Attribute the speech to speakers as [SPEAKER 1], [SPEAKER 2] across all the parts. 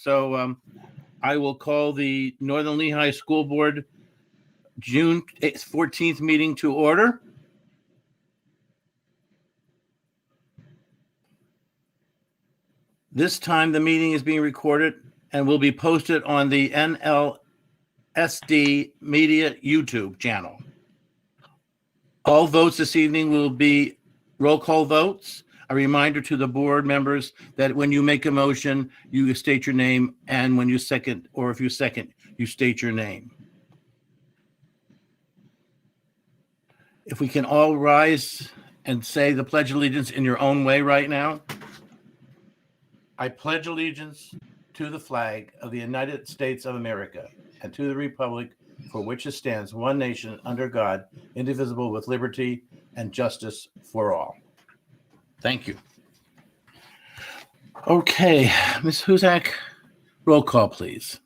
[SPEAKER 1] So I will call the Northern Lehigh School Board June 14th meeting to order. This time the meeting is being recorded and will be posted on the NLSD Media YouTube channel. All votes this evening will be roll call votes. A reminder to the board members that when you make a motion, you state your name, and when you second, or if you second, you state your name. If we can all rise and say the Pledge of Allegiance in your own way right now. I pledge allegiance to the flag of the United States of America and to the republic for which it stands, one nation, under God, indivisible, with liberty and justice for all. Thank you. Okay, Ms. Huzak, roll call, please.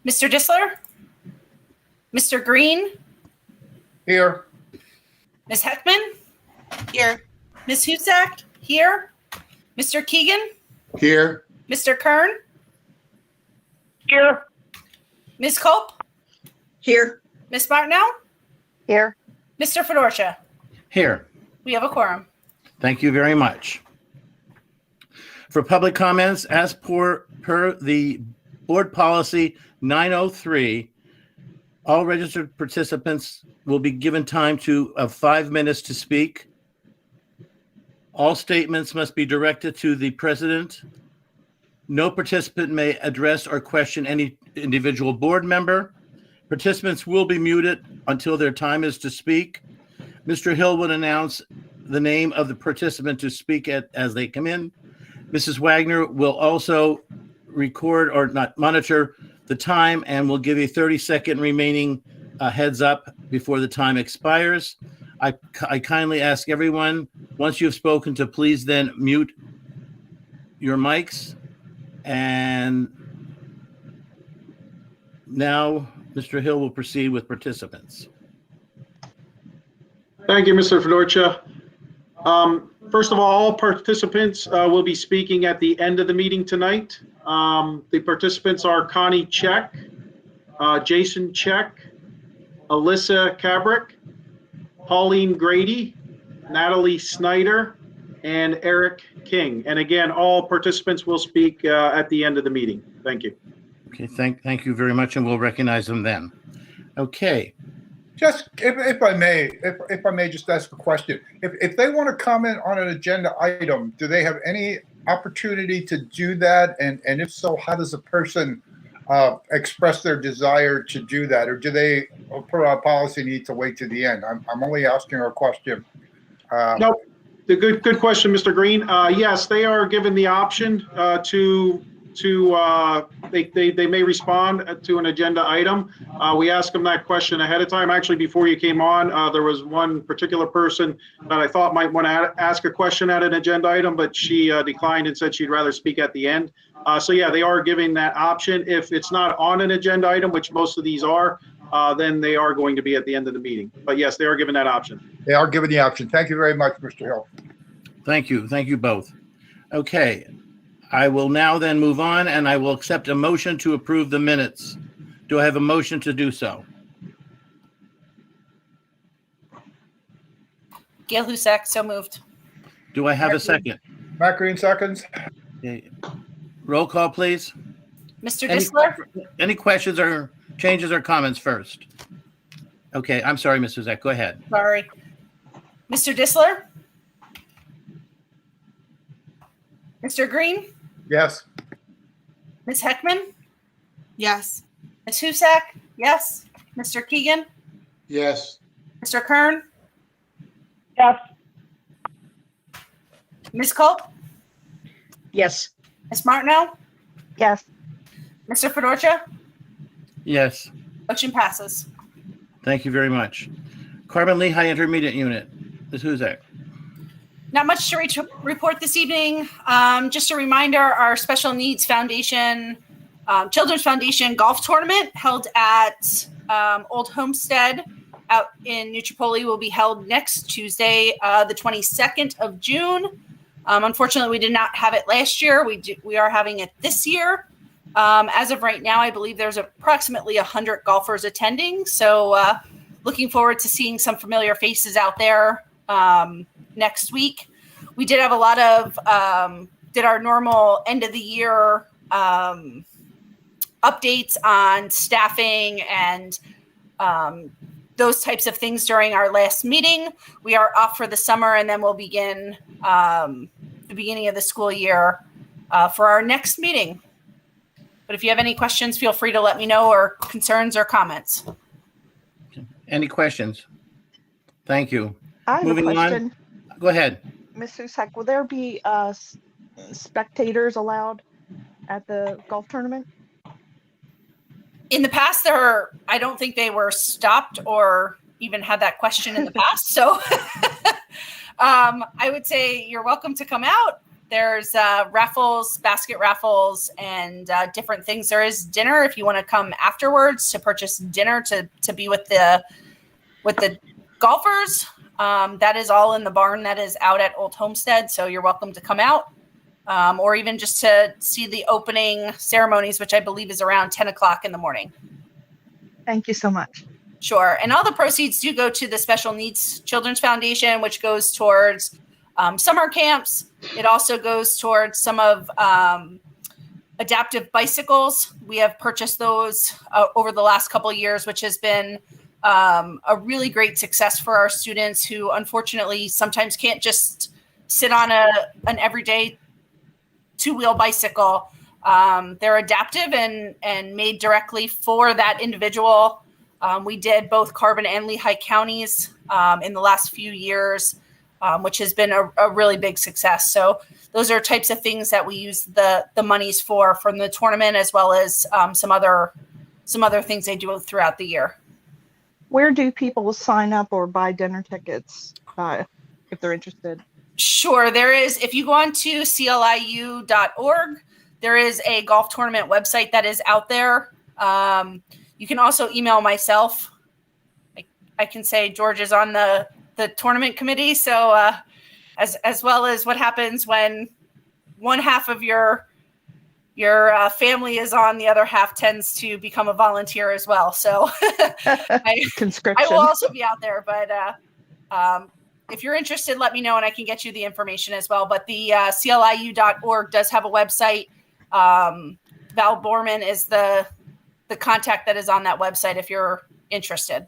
[SPEAKER 2] Mr. Disler? Mr. Green?
[SPEAKER 3] Here.
[SPEAKER 2] Ms. Heckman?
[SPEAKER 4] Here.
[SPEAKER 2] Ms. Huzak? Here. Mr. Keegan?
[SPEAKER 3] Here.
[SPEAKER 2] Mr. Kern?
[SPEAKER 4] Here.
[SPEAKER 2] Ms. Culp?
[SPEAKER 4] Here.
[SPEAKER 2] Ms. Martineau?
[SPEAKER 4] Here.
[SPEAKER 2] Mr. Fedorcha?
[SPEAKER 1] Here.
[SPEAKER 2] We have a quorum.
[SPEAKER 1] Thank you very much. For public comments, as per the board policy 903, all registered participants will be given time of 5 minutes to speak. All statements must be directed to the president. No participant may address or question any individual board member. Participants will be muted until their time is to speak. Mr. Hill will announce the name of the participant to speak as they come in. Mrs. Wagner will also record or not monitor the time and will give a 30-second remaining heads up before the time expires. I kindly ask everyone, once you've spoken, to please then mute your mics. And now Mr. Hill will proceed with participants.
[SPEAKER 5] Thank you, Mr. Fedorcha. First of all participants will be speaking at the end of the meeting tonight. The participants are Connie Check, Jason Check, Alyssa Cabrick, Pauline Grady, Natalie Snyder, and Eric King. And again, all participants will speak at the end of the meeting. Thank you.
[SPEAKER 1] Okay, thank you very much, and we'll recognize them then. Okay.
[SPEAKER 3] Just if I may just ask a question. If they want to comment on an agenda item, do they have any opportunity to do that? And if so, how does a person express their desire to do that? Or do they, per our policy, need to wait to the end? I'm only asking a question.
[SPEAKER 5] No, the good question, Mr. Green. Yes, they are given the option they may respond to an agenda item. We ask them that question ahead of time. Actually, before you came on, there was one particular person that I thought might want to ask a question at an agenda item, but she declined and said she'd rather speak at the end. So yeah, they are giving that option. If it's not on an agenda item, which most of these are, then they are going to be at the end of the meeting. But yes, they are given that option.
[SPEAKER 3] They are given the option. Thank you very much, Mr. Hill.
[SPEAKER 1] Thank you. Thank you both. Okay. I will now then move on, and I will accept a motion to approve the minutes. Do I have a motion to do so?
[SPEAKER 2] Gail Husak, so moved.
[SPEAKER 1] Do I have a second?
[SPEAKER 3] Matt Green seconds.
[SPEAKER 1] Okay. Roll call, please.
[SPEAKER 2] Mr. Disler?
[SPEAKER 1] Any questions or changes or comments first? Okay, I'm sorry, Ms. Huzak. Go ahead.
[SPEAKER 2] Sorry. Mr. Disler? Mr. Green?
[SPEAKER 3] Yes.
[SPEAKER 2] Ms. Heckman?
[SPEAKER 4] Yes.
[SPEAKER 2] Ms. Husak? Yes. Mr. Keegan?
[SPEAKER 3] Yes.
[SPEAKER 2] Mr. Kern?
[SPEAKER 4] Yes.
[SPEAKER 2] Ms. Culp?
[SPEAKER 4] Yes.
[SPEAKER 2] Ms. Martineau?
[SPEAKER 4] Yes.
[SPEAKER 2] Mr. Fedorcha?
[SPEAKER 1] Yes.
[SPEAKER 2] Motion passes.
[SPEAKER 1] Thank you very much. Carbon Lehigh Intermediate Unit. Ms. Huzak.
[SPEAKER 2] Not much to report this evening. Just a reminder, our Special Needs Foundation, Children's Foundation golf tournament held at Old Homestead out in New Tripoli will be held next Tuesday, the 22nd of June. Unfortunately, we did not have it last year. We are having it this year. As of right now, I believe there's approximately 100 golfers attending. So looking forward to seeing some familiar faces out there next week. We did have a lot of, did our normal end of the year updates on staffing and those types of things during our last meeting. We are off for the summer, and then we'll begin the beginning of the school year for our next meeting. But if you have any questions, feel free to let me know, or concerns or comments.
[SPEAKER 1] Any questions? Thank you.
[SPEAKER 4] I have
[SPEAKER 1] Moving
[SPEAKER 4] a question.
[SPEAKER 1] on. Go ahead.
[SPEAKER 4] Ms. Susak, will there be spectators allowed at the golf tournament?
[SPEAKER 2] In the past, I don't think they were stopped or even had that question in the past. So I would say you're welcome to come out. There's raffles, basket raffles, and different things. There is dinner if you want to come afterwards to purchase dinner to be with the golfers. That is all in the barn that is out at Old Homestead. So you're welcome to come out, or even just to see the opening ceremonies, which I believe is around 10 o'clock in the morning.
[SPEAKER 4] Thank you so much.
[SPEAKER 2] Sure. And all the proceeds do go to the Special Needs Children's Foundation, which goes towards summer camps. It also goes towards some of adaptive bicycles. We have purchased those over the last couple of years, which has been a really great success for our students who unfortunately sometimes can't just sit on an everyday two-wheel bicycle. They're adaptive and made directly for that individual. We did both Carbon and Lehigh counties in the last few years, which has been a really big success. So those are types of things that we use the monies for from the tournament, as well as some other things they do throughout the year.
[SPEAKER 4] Where do people sign up or buy dinner tickets if they're interested?
[SPEAKER 2] Sure. There is, if you go on to cliu.org, there is a golf tournament website that is out there. You can also email myself. I can say George is on the tournament committee. So as well as what happens when one half of your family is on, the other half tends to become a volunteer as well. So I will also be out there, but if you're interested, let me know and I can get you the information as well. But the cliu.org does have a website. Val Borman is the contact that is on that website if you're interested.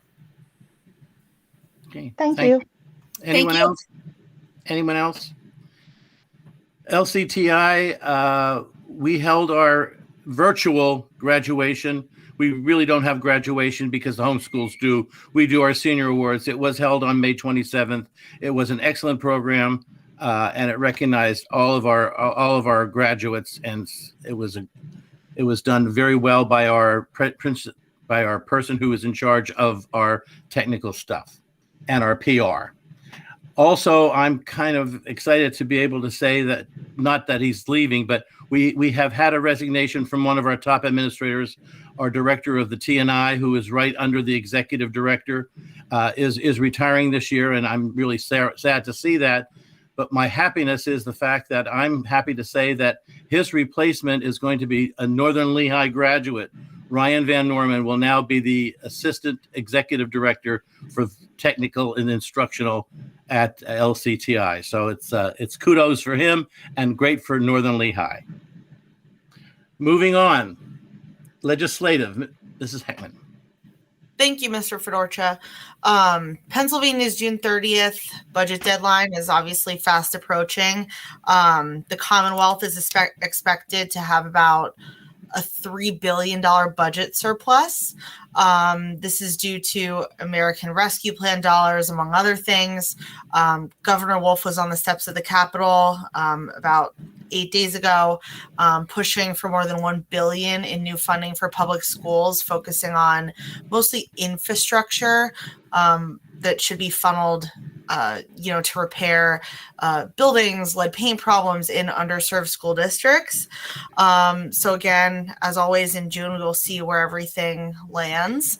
[SPEAKER 1] Okay.
[SPEAKER 4] Thank you.
[SPEAKER 1] Anyone
[SPEAKER 2] Thank you.
[SPEAKER 1] else? Anyone else? LCTI, we held our virtual graduation. We really don't have graduation because the homeschools do. We do our senior awards. It was held on May 27th. It was an excellent program, and it recognized all of our graduates, and it was done very well by our person who is in charge of our technical stuff and our PR. Also, I'm kind of excited to be able to say that, not that he's leaving, but we have had a resignation from one of our top administrators. Our director of the TNI, who is right under the executive director, is retiring this year, and I'm really sad to see that. But my happiness is the fact that I'm happy to say that his replacement is going to be a Northern Lehigh graduate. Ryan Van Norman will now be the assistant executive director for technical and instructional at LCTI. So it's kudos for him and great for Northern Lehigh. Moving on, legislative, Mrs. Heckman.
[SPEAKER 6] Thank you, Mr. Fedorcha. Pennsylvania's June 30th budget deadline is obviously fast approaching. The Commonwealth is expected to have about a $3 billion budget surplus. This is due to American Rescue Plan dollars, among other things. Governor Wolf was on the steps of the Capitol about 8 days ago, pushing for more than $1 billion in new funding for public schools, focusing on mostly infrastructure that should be funneled to repair buildings, lead paint problems in underserved school districts. So again, as always in June, we'll see where everything lands.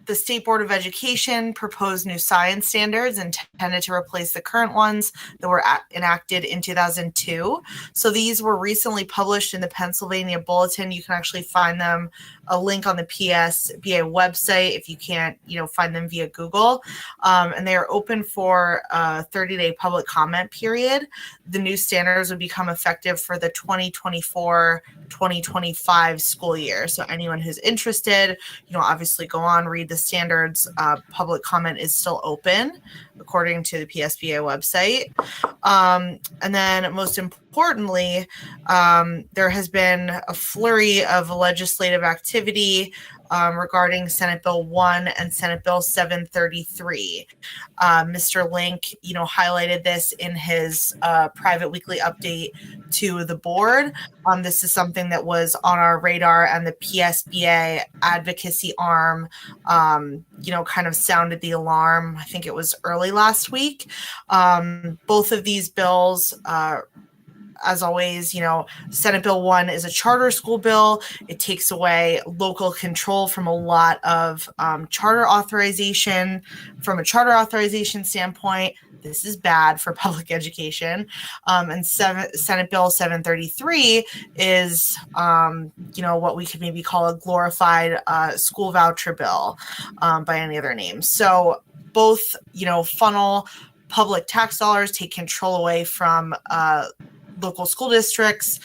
[SPEAKER 6] the State Board of Education proposed new science standards intended to replace the current ones that were enacted in 2002. So these were recently published in the Pennsylvania Bulletin. You can actually find them, a link on the PSBA website if you can't, find them via Google. And they are open for a 30-day public comment period. The new standards would become effective for the 2024-2025 school year. So anyone who's interested, obviously go on, read the standards. Public comment is still open according to the PSBA website. And then most importantly, there has been a flurry of legislative activity regarding Senate Bill 1 and Senate Bill 733. Mr. Link, highlighted this in his private weekly update to the board. This is something that was on our radar, and the PSBA advocacy arm, kind of sounded the alarm. I think it was early last week. Both of these bills, as always, Senate Bill 1 is a charter school bill. It takes away local control from a lot of charter authorization. From a charter authorization standpoint, this is bad for public education. And Senate Bill 733 is, what we could maybe call a glorified school voucher bill by any other name. So both, funnel public tax dollars, take control away from local school districts,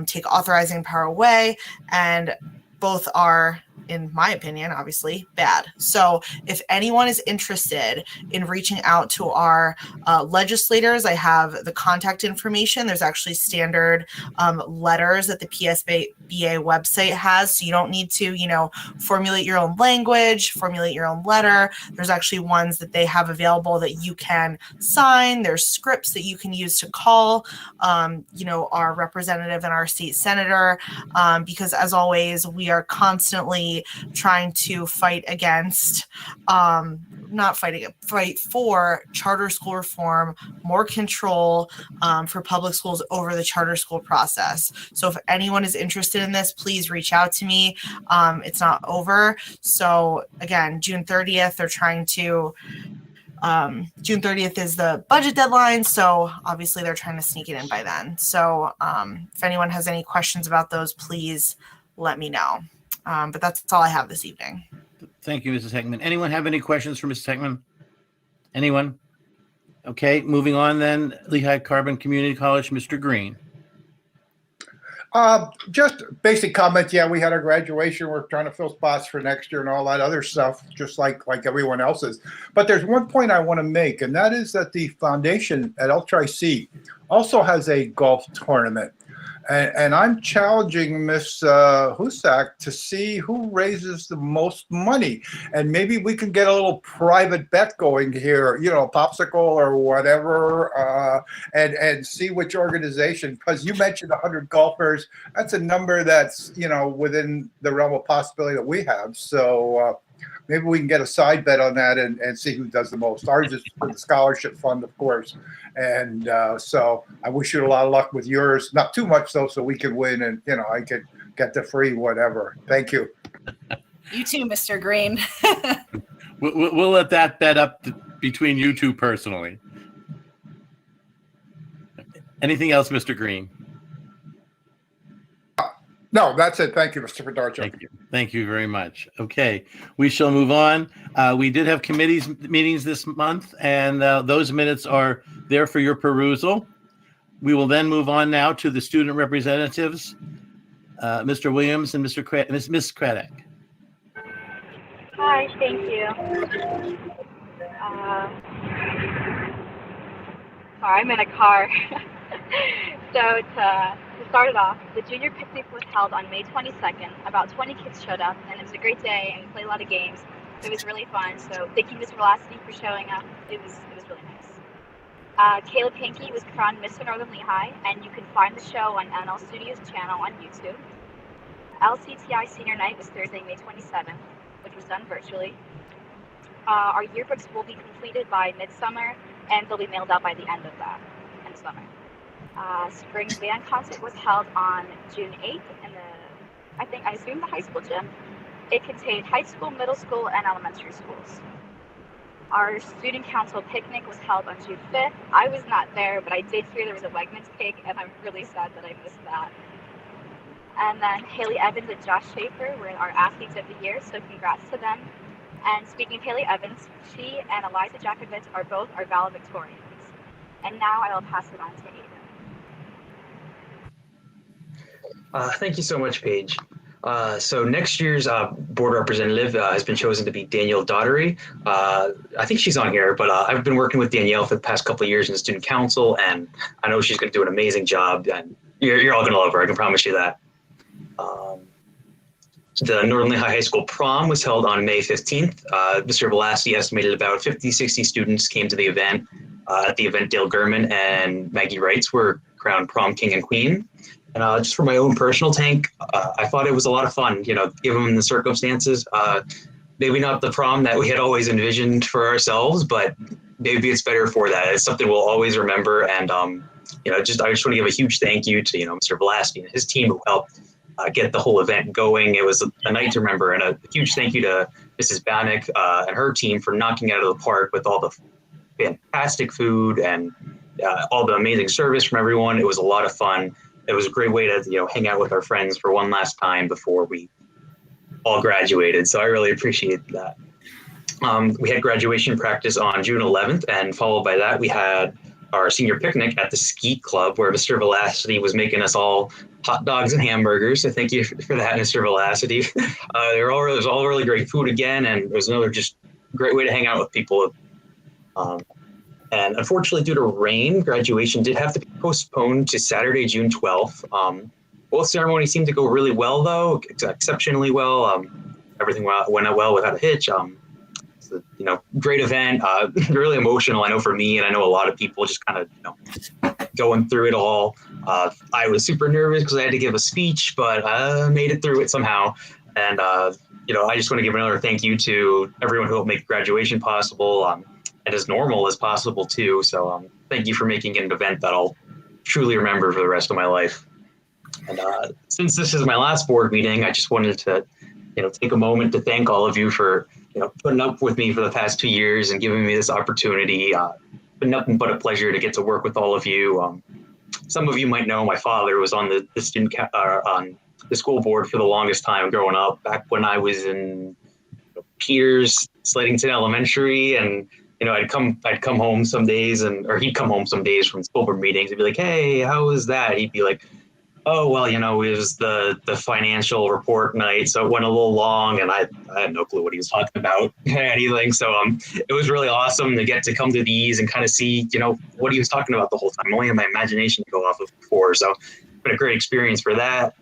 [SPEAKER 6] take authorizing power away, and both are, in my opinion, obviously bad. So if anyone is interested in reaching out to our legislators, I have the contact information. There's actually standard letters that the PSBA website has. So you don't need to, formulate your own language, formulate your own letter. There's actually ones that they have available that you can sign. There's scripts that you can use to call, our representative and our state senator, because as always, we are constantly trying to fight against, fight for charter school reform, more control for public schools over the charter school process. So if anyone is interested in this, please reach out to me. It's not over. So again, June 30th, they're trying to, June 30th is the budget deadline. So obviously they're trying to sneak it in by then. So if anyone has any questions about those, please let me know. But that's all I have this evening.
[SPEAKER 1] Thank you, Mrs. Heckman. Anyone have any questions for Mrs. Heckman? Anyone? Okay, moving on then. Lehigh Carbon Community College, Mr. Green.
[SPEAKER 3] Just basic comments. Yeah, we had our graduation. We're trying to fill spots for next year and all that other stuff, just like everyone else's. But there's one point I want to make, and that is that the foundation at LTRC also has a golf tournament. And I'm challenging Miss Husak to see who raises the most money. And maybe we can get a little private bet going here, popsicle or whatever, and see which organization, because you mentioned 100 golfers. That's a number that's, within the realm of possibility that we have. So maybe we can get a side bet on that and see who does the most. Ours is for the scholarship fund, of course. And so I wish you a lot of luck with yours. Not too much, though, so we could win and, I could get the free whatever. Thank you.
[SPEAKER 2] You too, Mr. Green.
[SPEAKER 1] We'll let that bet up between you two personally. Anything else, Mr. Green?
[SPEAKER 3] No, that's it. Thank you, Mr. Fedorcha.
[SPEAKER 1] Thank you. Thank you very much. Okay, we shall move on. We did have committees meetings this month, and those minutes are there for your perusal. We will then move on now to the student representatives, Mr. Williams and Ms. Craddock.
[SPEAKER 7] Hi, thank you. Sorry, I'm in a car. So to start it off, the junior picnic was held on May 22nd. About 20 kids showed up, and it was a great day, and we played a lot of games. It was really fun. So thank you, Ms. Velocity, for showing up. It was really nice. Caleb Hinkie was crowned Mr. Northern Lehigh, and you can find the show on NL Studios channel on YouTube. LCTI Senior Night was Thursday, May 27th, which was done virtually. Our yearbooks will be completed by midsummer, and they'll be mailed out by the end of summer. Spring band concert was held on June 8th in I assume the high school gym. It contained high school, middle school, and elementary schools. Our student council picnic was held on June 5th. I was not there, but I did hear there was a Wegmans cake, and I'm really sad that I missed that. And then Haley Evans and Josh Schaefer were our athletes of the year, so congrats to them. And speaking of Haley Evans, she and Eliza Jakovitz are both our valedictorians. And now I will pass it on to Aiden.
[SPEAKER 8] Thank you so much, Paige. So next year's board representative has been chosen to be Danielle Daughtery. I think she's on here, but I've been working with Danielle for the past couple of years in the student council, and I know she's going to do an amazing job, and you're all going to love her. I can promise you that. The Northern Lehigh High School prom was held on May 15th. Mr. Velasquez estimated about 50, 60 students came to the event. At the event, Dale Gurman and Maggie Wrights were crowned prom king and queen. And just for my own personal tank, I thought it was a lot of fun, given the circumstances. Maybe not the prom that we had always envisioned for ourselves, but maybe it's better for that. It's something we'll always remember. And, I just want to give a huge thank you to, Mr. Velasquez and his team who helped get the whole event going. It was a night to remember, and a huge thank you to Mrs. Bannock and her team for knocking it out of the park with all the fantastic food and all the amazing service from everyone. It was a lot of fun. It was a great way to, hang out with our friends for one last time before we all graduated. So I really appreciate that. We had graduation practice on June 11th, and followed by that, we had our senior picnic at the Ski Club, where Mr. Velasquez was making us all hot dogs and hamburgers. So thank you for that, Mr. Velasquez. There was all really great food again, and it was another just great way to hang out with people. And unfortunately, due to rain, graduation did have to be postponed to Saturday, June 12th. Both ceremonies seemed to go really well, though, exceptionally well. Everything went out well without a hitch. It's a, great event, really emotional, I know, for me, and I know a lot of people just kind of, going through it all. I was super nervous because I had to give a speech, but I made it through it somehow. And, I just want to give another thank you to everyone who helped make graduation possible. And as normal as possible too. So thank you for making it an event that I'll truly remember for the rest of my life. And since this is my last board meeting, I just wanted to, take a moment to thank all of you for, putting up with me for the past 2 years and giving me this opportunity. Been nothing but a pleasure to get to work with all of you. Some of you might know my father was on the on the school board for the longest time growing up, back when I was in Peters, Slatington Elementary, and I'd come home some days, or he'd come home some days from school board meetings and be like, "Hey, how was that?" He'd be like, "Oh, well, it was the financial report night, so it went a little long," and I had no clue what he was talking about anything. So it was really awesome to get to come to these and kind of see, what he was talking about the whole time. I only had my imagination to go off of before, so it's been a great experience for that.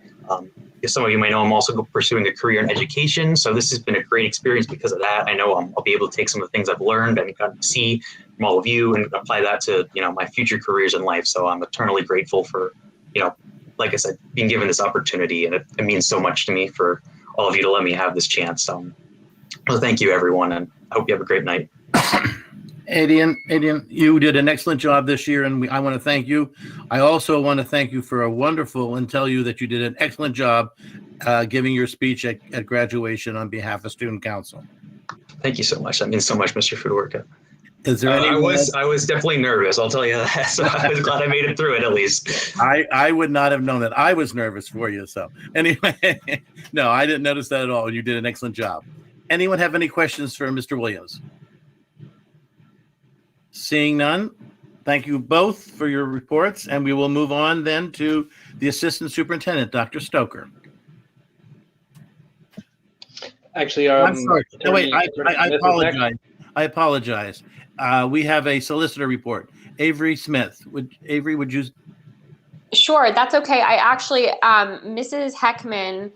[SPEAKER 8] If some of you might know, I'm also pursuing a career in education. So this has been a great experience because of that. I know I'll be able to take some of the things I've learned and got to see from all of you and apply that to, my future careers in life. So I'm eternally grateful for, like I said, being given this opportunity. And it means so much to me for all of you to let me have this chance. So thank you, everyone. And I hope you have a great night.
[SPEAKER 1] Aiden, you did an excellent job this year, and I want to thank you. I also want to thank you for a wonderful, and tell you that you did an excellent job giving your speech at graduation on behalf of Student Council.
[SPEAKER 8] Thank you so much. That means so much, Mr. Fedorka.
[SPEAKER 1] Is there
[SPEAKER 8] I was definitely nervous, I'll tell you that. So I was glad I made it through it at least.
[SPEAKER 1] I would not have known that. I was nervous for you. So anyway, no, I didn't notice that at all. You did an excellent job. Anyone have any questions for Mr. Williams? Seeing none, thank you both for your reports, and we will move on then to the Assistant Superintendent, Dr. Stoker.
[SPEAKER 9] Actually,
[SPEAKER 1] I'm sorry. No, wait, I apologize. I apologize. We have a solicitor report. Avery Smith. Would you?
[SPEAKER 10] Sure, that's okay. I actually, Mrs. Heckman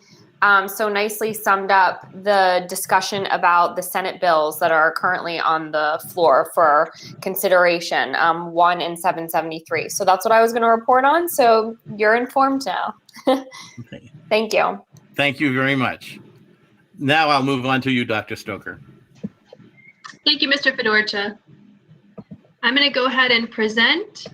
[SPEAKER 10] so nicely summed up the discussion about the Senate bills that are currently on the floor for consideration, 1 and 773. So that's what I was going to report on. So you're informed now.
[SPEAKER 1] Okay.
[SPEAKER 10] Thank you.
[SPEAKER 1] Thank you very much. Now I'll move on to you, Dr. Stoker.
[SPEAKER 11] Thank you, Mr. Fedorcha. I'm going to go ahead and present.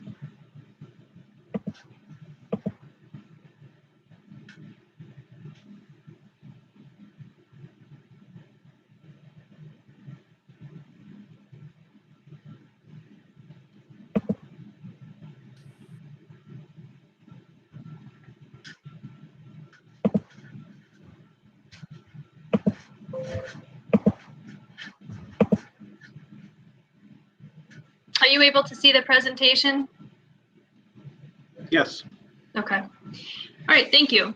[SPEAKER 11] Are you able to see the presentation?
[SPEAKER 5] Yes.
[SPEAKER 11] Okay. All right, thank you.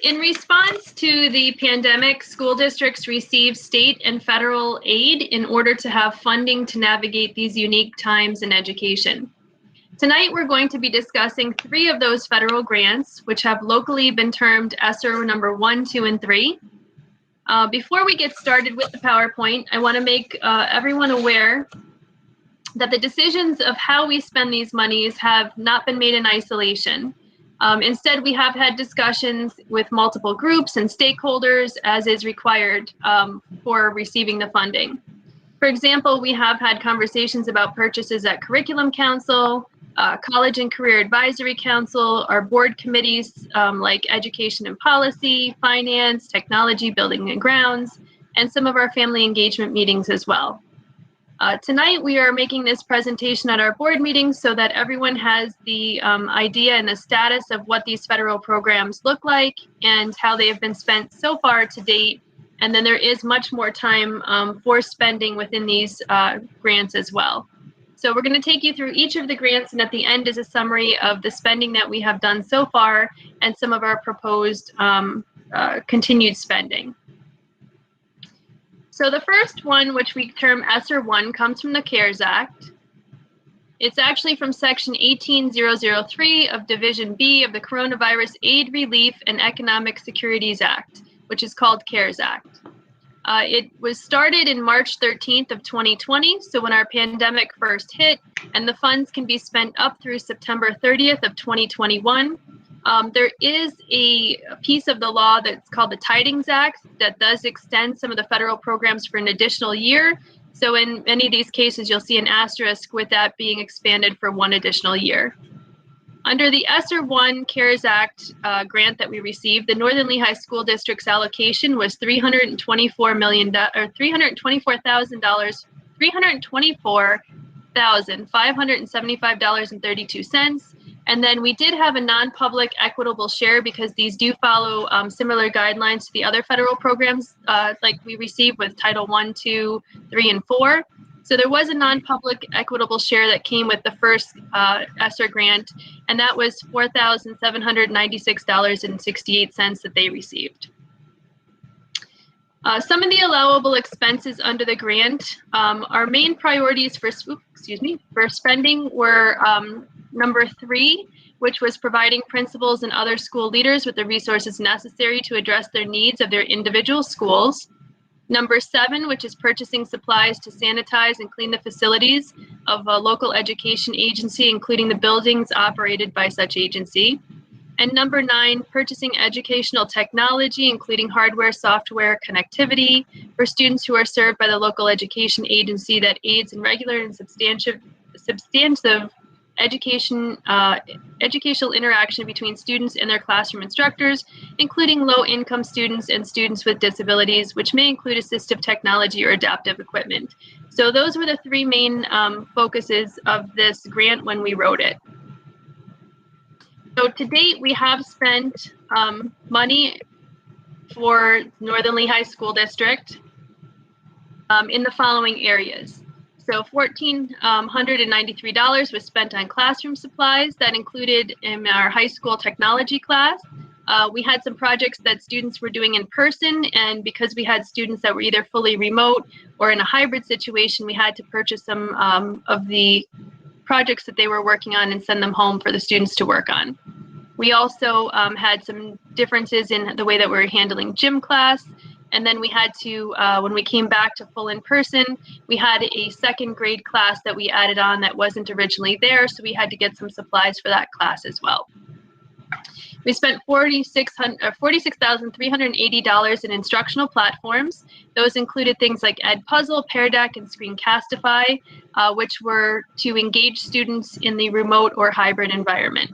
[SPEAKER 11] In response to the pandemic, school districts received state and federal aid in order to have funding to navigate these unique times in education. Tonight, we're going to be discussing 3 of those federal grants, which have locally been termed ESSER number 1, 2, and 3. Before we get started with the PowerPoint, I want to make everyone aware that the decisions of how we spend these monies have not been made in isolation. Instead, we have had discussions with multiple groups and stakeholders as is required for receiving the funding. For example, we have had conversations about purchases at Curriculum Council, College and Career Advisory Council, our board committees like Education and Policy, Finance, Technology, Building and Grounds, and some of our family engagement meetings as well. Tonight, we are making this presentation at our board meeting so that everyone has the idea and the status of what these federal programs look like and how they have been spent so far to date. And then there is much more time for spending within these grants as well. So we're going to take you through each of the grants, and at the end is a summary of the spending that we have done so far and some of our proposed continued spending. So the first one, which we term ESSER 1, comes from the CARES Act. It's actually from Section 18003 of Division B of the Coronavirus Aid, Relief, and Economic Securities Act, which is called CARES Act. It was started in March 13th of 2020, so when our pandemic first hit, and the funds can be spent up through September 30th of 2021. There is a piece of the law that's called the Tidings Act that does extend some of the federal programs for an additional year. So in many of these cases, you'll see an asterisk with that being expanded for 1 additional year. Under the ESSER 1 CARES Act grant that we received, the Northern Lehigh School District's allocation was $324,575.32. And then we did have a non-public equitable share because these do follow similar guidelines to the other federal programs like we received with Title I, II, III, and IV. So there was a non-public equitable share that came with the first ESSER grant, and that was $4,796.68 that they received. Some of the allowable expenses under the grant, our main priorities for spending were number 3, which was providing principals and other school leaders with the resources necessary to address their needs of their individual schools. Number 7, which is purchasing supplies to sanitize and clean the facilities of a local education agency, including the buildings operated by such agency. And number 9, purchasing educational technology, including hardware, software, connectivity for students who are served by the local education agency that aids in regular and substantive educational interaction between students and their classroom instructors, including low-income students and students with disabilities, which may include assistive technology or adaptive equipment. So those were the 3 main focuses of this grant when we wrote it. So to date, we have spent money for Northern Lehigh School District in the following areas. So $1,493 was spent on classroom supplies. That included in our high school technology class. We had some projects that students were doing in person, and because we had students that were either fully remote or in a hybrid situation, we had to purchase some of the projects that they were working on and send them home for the students to work on. We also had some differences in the way that we were handling gym class. And then we had to, when we came back to full in person, we had a 2nd grade class that we added on that wasn't originally there. So we had to get some supplies for that class as well. We spent $46,380 in instructional platforms. Those included things like Edpuzzle, Pear Deck, and Screencastify, which were to engage students in the remote or hybrid environment.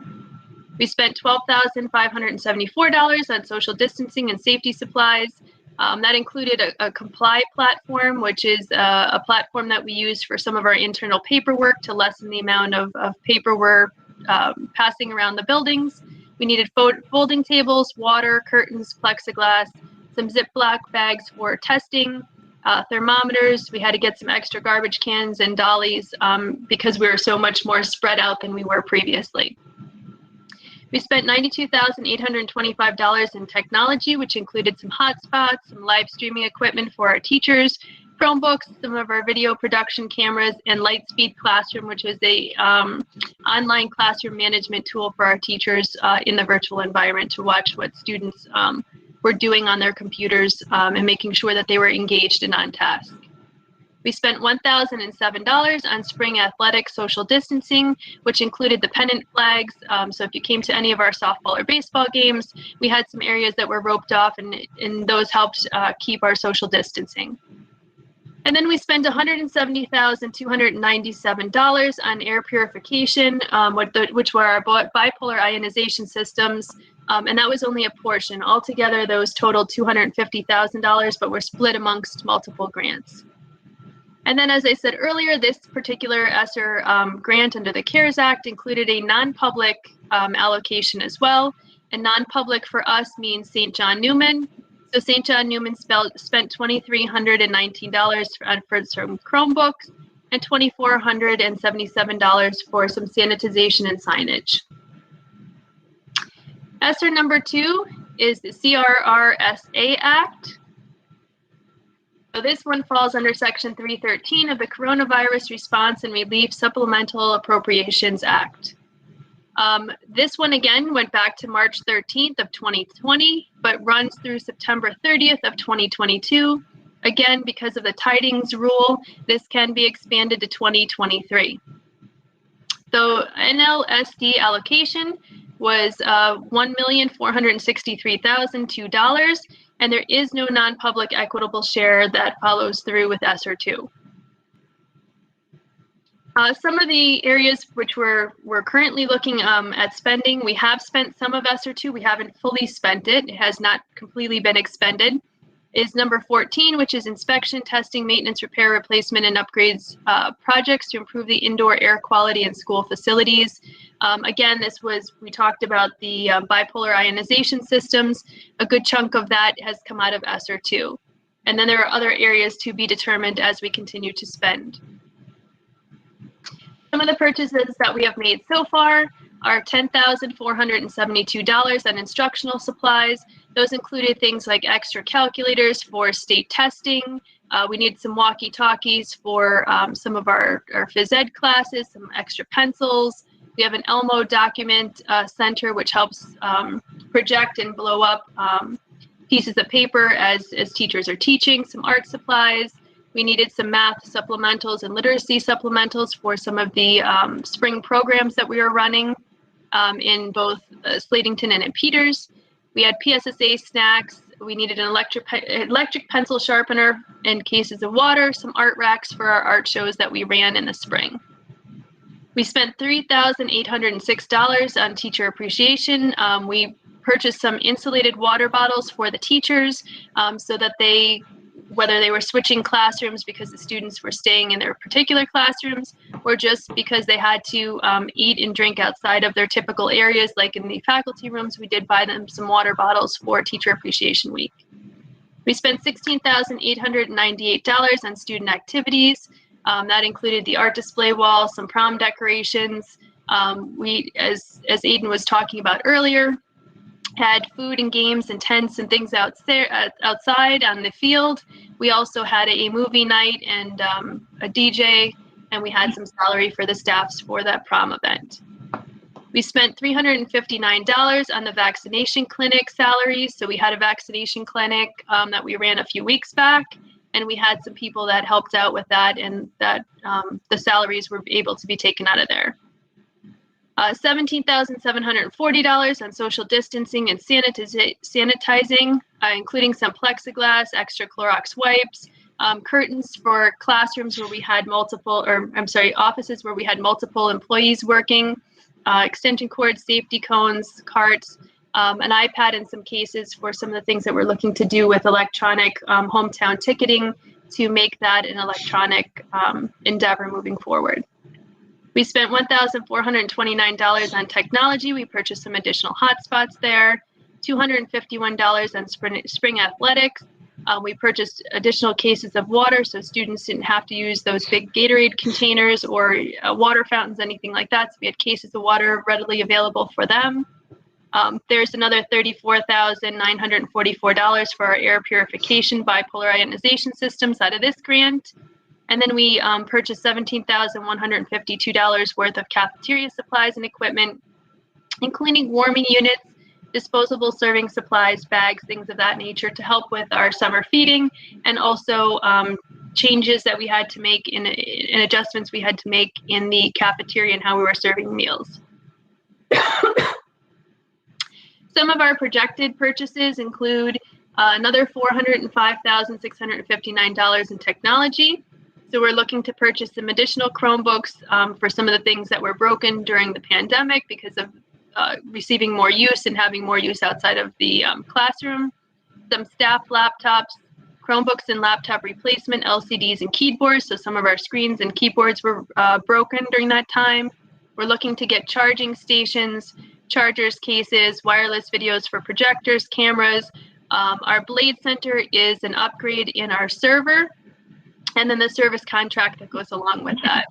[SPEAKER 11] We spent $12,574 on social distancing and safety supplies. That included a Comply platform, which is a platform that we use for some of our internal paperwork to lessen the amount of paper we're passing around the buildings. We needed folding tables, water, curtains, plexiglass, some Ziploc bags for testing, thermometers. We had to get some extra garbage cans and dollies because we were so much more spread out than we were previously. We spent $92,825 in technology, which included some hotspots, some live streaming equipment for our teachers, Chromebooks, some of our video production cameras, and Lightspeed Classroom, which is a online classroom management tool for our teachers in the virtual environment to watch what students were doing on their computers and making sure that they were engaged and on task. We spent $1,007 on spring athletic social distancing, which included the pennant flags. So if you came to any of our softball or baseball games, we had some areas that were roped off, and those helped keep our social distancing. And then we spent $170,297 on air purification, which were our bipolar ionization systems. And that was only a portion. Altogether, those totaled $250,000, but were split amongst multiple grants. And then, as I said earlier, this particular ESSER grant under the CARES Act included a non-public allocation as well. And non-public for us means St. John Newman. So St. John Newman spent $2,319 for some Chromebooks and $2,477 for some sanitization and signage. ESSER number 2 is the Crrsa Act. So this one falls under Section 313 of the Coronavirus Response and Relief Supplemental Appropriations Act. This one again went back to March 13th of 2020, but runs through September 30th of 2022. Again, because of the Tidings rule, this can be expanded to 2023. The NLSD allocation was $1,463,002, and there is no non-public equitable share that follows through with ESSER 2. Some of the areas which we're currently looking at spending, we have spent some of ESSER 2. We haven't fully spent it. It has not completely been expended. Is number 14, which is inspection, testing, maintenance, repair, replacement, and upgrades projects to improve the indoor air quality in school facilities. Again, we talked about the bipolar ionization systems. A good chunk of that has come out of ESSER 2. And then there are other areas to be determined as we continue to spend. Some of the purchases that we have made so far are $10,472 on instructional supplies. Those included things like extra calculators for state testing. We need some walkie-talkies for some of our phys ed classes, some extra pencils. We have an Elmo document center, which helps project and blow up pieces of paper as teachers are teaching, some art supplies. We needed some math supplementals and literacy supplementals for some of the spring programs that we were running in both Slatington and in Peters. We had PSSA snacks. We needed an electric pencil sharpener and cases of water, some art racks for our art shows that we ran in the spring. We spent $3,806 on teacher appreciation. We purchased some insulated water bottles for the teachers so that whether they were switching classrooms because the students were staying in their particular classrooms or just because they had to eat and drink outside of their typical areas, like in the faculty rooms, we did buy them some water bottles for Teacher Appreciation Week. We spent $16,898 on student activities. That included the art display wall, some prom decorations. We, as Aiden was talking about earlier, had food and games and tents and things outside on the field. We also had a movie night and a DJ, and we had some salary for the staffs for that prom event. We spent $359 on the vaccination clinic salaries. So we had a vaccination clinic that we ran a few weeks back, and we had some people that helped out with that, and that the salaries were able to be taken out of there. $17,740 on social distancing and sanitizing, including some plexiglass, extra Clorox wipes, curtains for classrooms where we had offices where we had multiple employees working, extension cords, safety cones, carts, an iPad in some cases for some of the things that we're looking to do with electronic hometown ticketing to make that an electronic endeavor moving forward. We spent $1,429 on technology. We purchased some additional hotspots there. $251 on spring athletics. We purchased additional cases of water so students didn't have to use those big Gatorade containers or water fountains, anything like that. So we had cases of water readily available for them. There's another $34,944 for our air purification bipolar ionization systems out of this grant. And then we purchased $17,152 worth of cafeteria supplies and equipment, including warming units, disposable serving supplies, bags, things of that nature to help with our summer feeding, and also changes that we had to make in adjustments we had to make in the cafeteria and how we were serving meals. Some of our projected purchases include another $405,659 in technology. So we're looking to purchase some additional Chromebooks for some of the things that were broken during the pandemic because of receiving more use and having more use outside of the classroom. Some staff laptops, Chromebooks and laptop replacement, LCDs and keyboards. So some of our screens and keyboards were broken during that time. We're looking to get charging stations, chargers, cases, wireless videos for projectors, cameras. Our Blade Center is an upgrade in our server, and then the service contract that goes along with that.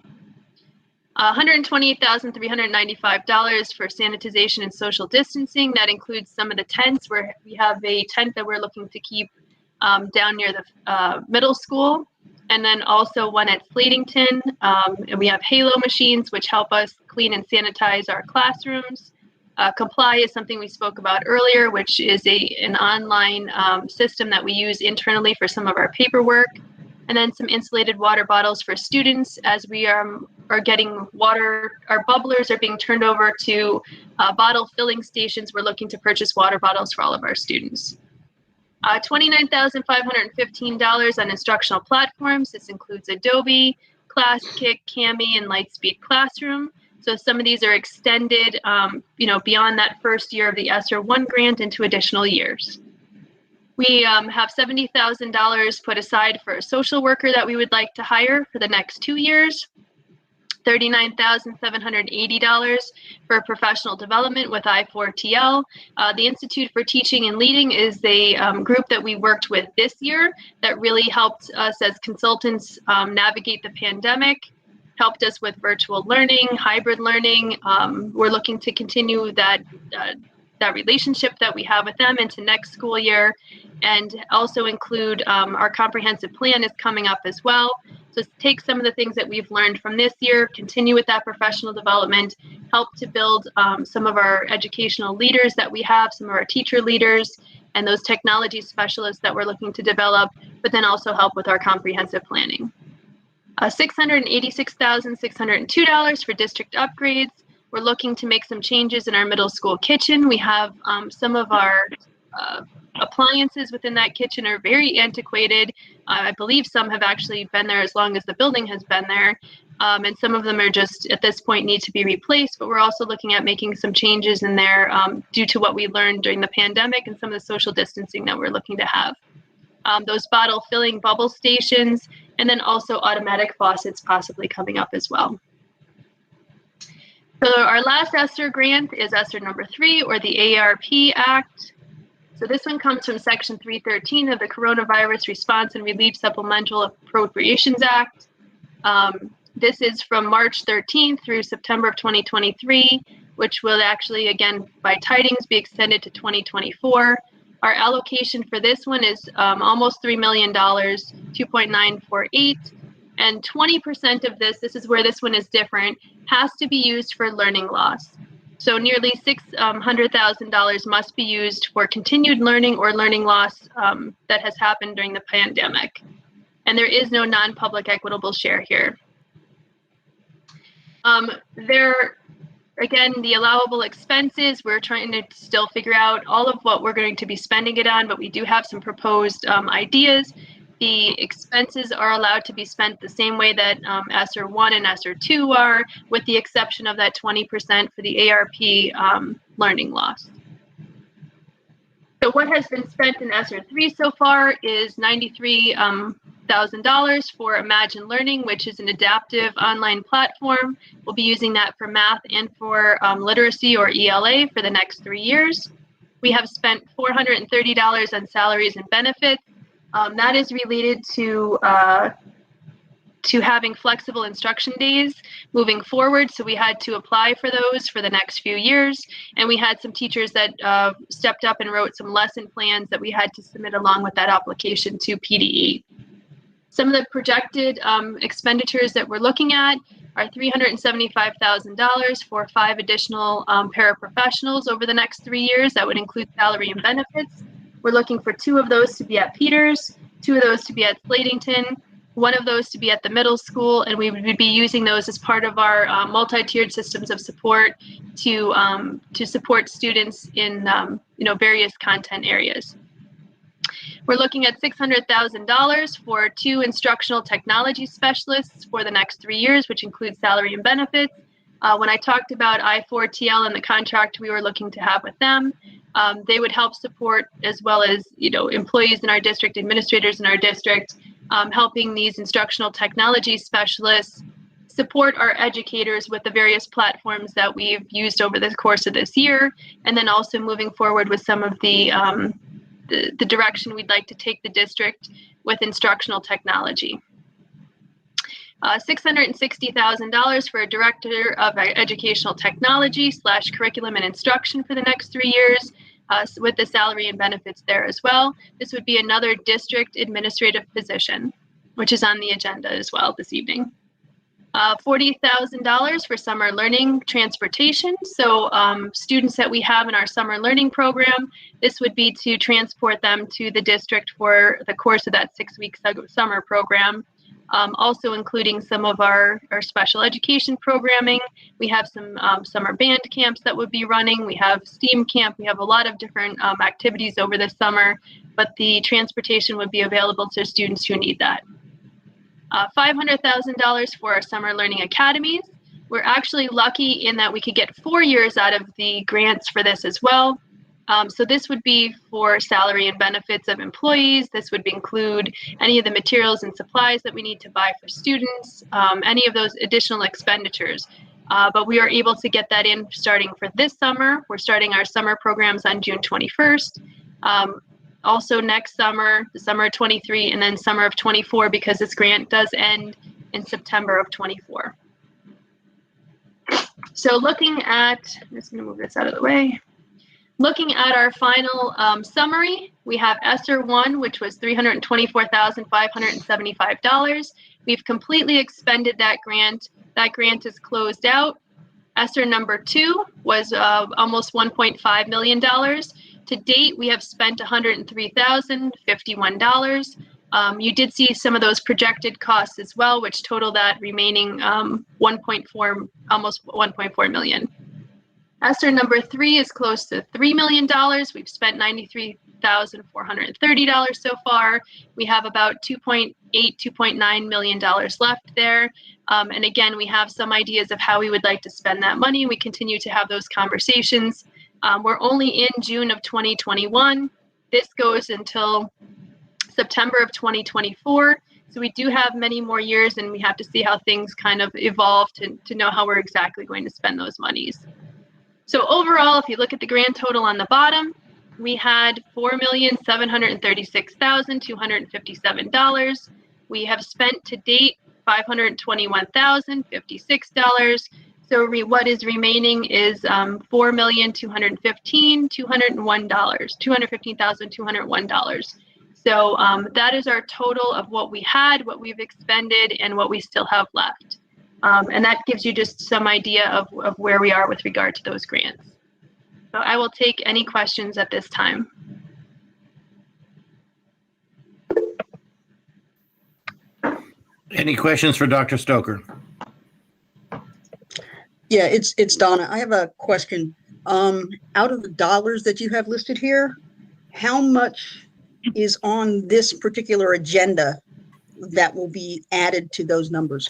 [SPEAKER 11] $128,395 for sanitization and social distancing. That includes some of the tents where we have a tent that we're looking to keep down near the middle school, and then also one at Slatington. And we have Halo machines, which help us clean and sanitize our classrooms. Comply is something we spoke about earlier, which is an online system that we use internally for some of our paperwork. And then some insulated water bottles for students as we are getting water. Our bubblers are being turned over to bottle filling stations. We're looking to purchase water bottles for all of our students. $29,515 on instructional platforms. This includes Adobe, ClassKick, Kami, and Lightspeed Classroom. So some of these are extended, beyond that first year of the ESSER 1 grant into additional years. We have $70,000 put aside for a social worker that we would like to hire for the next 2 years. $39,780 for professional development with I4TL. The Institute for Teaching and Leading is a group that we worked with this year that really helped us as consultants navigate the pandemic, helped us with virtual learning, hybrid learning. We're looking to continue that relationship that we have with them into next school year, and also include our comprehensive plan is coming up as well. So take some of the things that we've learned from this year, continue with that professional development, help to build some of our educational leaders that we have, some of our teacher leaders, and those technology specialists that we're looking to develop, but then also help with our comprehensive planning. $686,602 for district upgrades. We're looking to make some changes in our middle school kitchen. We have some of our appliances within that kitchen are very antiquated. I believe some have actually been there as long as the building has been there. And some of them are just at this point need to be replaced, but we're also looking at making some changes in there due to what we learned during the pandemic and some of the social distancing that we're looking to have. Those bottle filling bubble stations, and then also automatic faucets possibly coming up as well. So our last ESSER grant is ESSER number 3, or the AARP Act. So this one comes from Section 313 of the Coronavirus Response and Relief Supplemental Appropriations Act. This is from March 13th through September of 2023, which will actually, again, by Tidings, be extended to 2024. Our allocation for this one is almost $3 million, 2.948. And 20% of this is where this one is different, has to be used for learning loss. So nearly $600,000 must be used for continued learning or learning loss that has happened during the pandemic. And there is no non-public equitable share here. Again, the allowable expenses, we're trying to still figure out all of what we're going to be spending it on, but we do have some proposed ideas. The expenses are allowed to be spent the same way that ESSER 1 and ESSER 2 are, with the exception of that 20% for the ARP learning loss. So what has been spent in ESSER 3 so far is $93,000 for Imagine Learning, which is an adaptive online platform. We'll be using that for math and for literacy or ELA for the next 3 years. We have spent $430 on salaries and benefits. That is related to having flexible instruction days moving forward. So we had to apply for those for the next few years. And we had some teachers that stepped up and wrote some lesson plans that we had to submit along with that application to PDE. Some of the projected expenditures that we're looking at are $375,000 for 5 additional paraprofessionals over the next 3 years. That would include salary and benefits. We're looking for 2 of those to be at Peters, 2 of those to be at Slatington, 1 of those to be at the middle school, and we would be using those as part of our multi-tiered systems of support to support students in various content areas. We're looking at $600,000 for 2 instructional technology specialists for the next 3 years, which includes salary and benefits. When I talked about I4TL and the contract we were looking to have with them, they would help support, as well as employees in our district, administrators in our district, helping these instructional technology specialists support our educators with the various platforms that we've used over the course of this year, and then also moving forward with some of the direction we'd like to take the district with instructional technology. $660,000 for a director of educational technology / curriculum and instruction for the next 3 years, with the salary and benefits there as well. This would be another district administrative position, which is on the agenda as well this evening. $40,000 for summer learning transportation. So students that we have in our summer learning program, this would be to transport them to the district for the course of that 6-week summer program. Also including some of our special education programming. We have some summer band camps that would be running. We have STEAM camp. We have a lot of different activities over the summer, but the transportation would be available to students who need that. $500,000 for our summer learning academies. We're actually lucky in that we could get 4 years out of the grants for this as well. So this would be for salary and benefits of employees. This would include any of the materials and supplies that we need to buy for students, any of those additional expenditures. But we are able to get that in starting for this summer. We're starting our summer programs on June 21st. Also next summer, the summer of 23, and then summer of 24, because this grant does end in September of 24. So looking at, I'm just gonna move this out of the way. Looking at our final summary, we have ESSER 1, which was $324,575. We've completely expended that grant. That grant is closed out. ESSER number 2 was almost $1.5 million. To date, we have spent $103,051. You did see some of those projected costs as well, which total that remaining almost $1.4 million. ESSER number 3 is close to $3 million. We've spent $93,430 so far. We have about $2.9 million left there. And again, we have some ideas of how we would like to spend that money. We continue to have those conversations. We're only in June of 2021. This goes until September of 2024. So we do have many more years, and we have to see how things kind of evolve to know how we're exactly going to spend those monies. So overall, if you look at the grand total on the bottom, we had $4,736,257. We have spent to date $521,056. So what is remaining is $4,215,201. So that is our total of what we had, what we've expended, and what we still have left. And that gives you just some idea of where we are with regard to those grants. So I will take any questions at this time.
[SPEAKER 1] Any questions for Dr. Stoker?
[SPEAKER 9] Yeah, it's Donna. I have a question. Out of the dollars that you have listed here, how much is on this particular agenda that will be added to those numbers?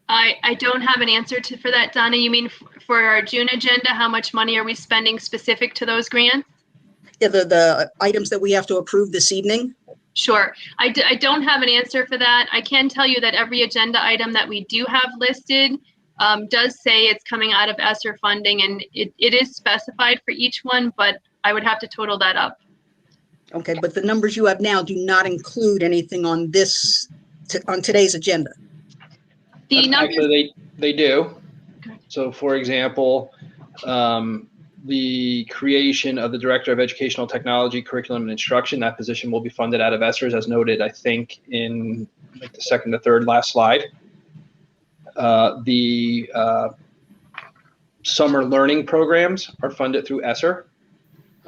[SPEAKER 11] I don't have an answer for that, Donna. You mean for our June agenda, how much money are we spending specific to those grants?
[SPEAKER 9] Yeah, the items that we have to approve this evening?
[SPEAKER 11] Sure. I don't have an answer for that. I can tell you that every agenda item that we do have listed does say it's coming out of ESSER funding, and it is specified for each one, but I would have to total that up.
[SPEAKER 9] Okay, but the numbers you have now do not include anything on on today's agenda.
[SPEAKER 11] The numbers,
[SPEAKER 12] Actually, they do. So, for example, the creation of the Director of Educational Technology, Curriculum, and Instruction, that position will be funded out of ESSER, as noted, I think, in like the second to third last slide. The summer learning programs are funded through ESSER,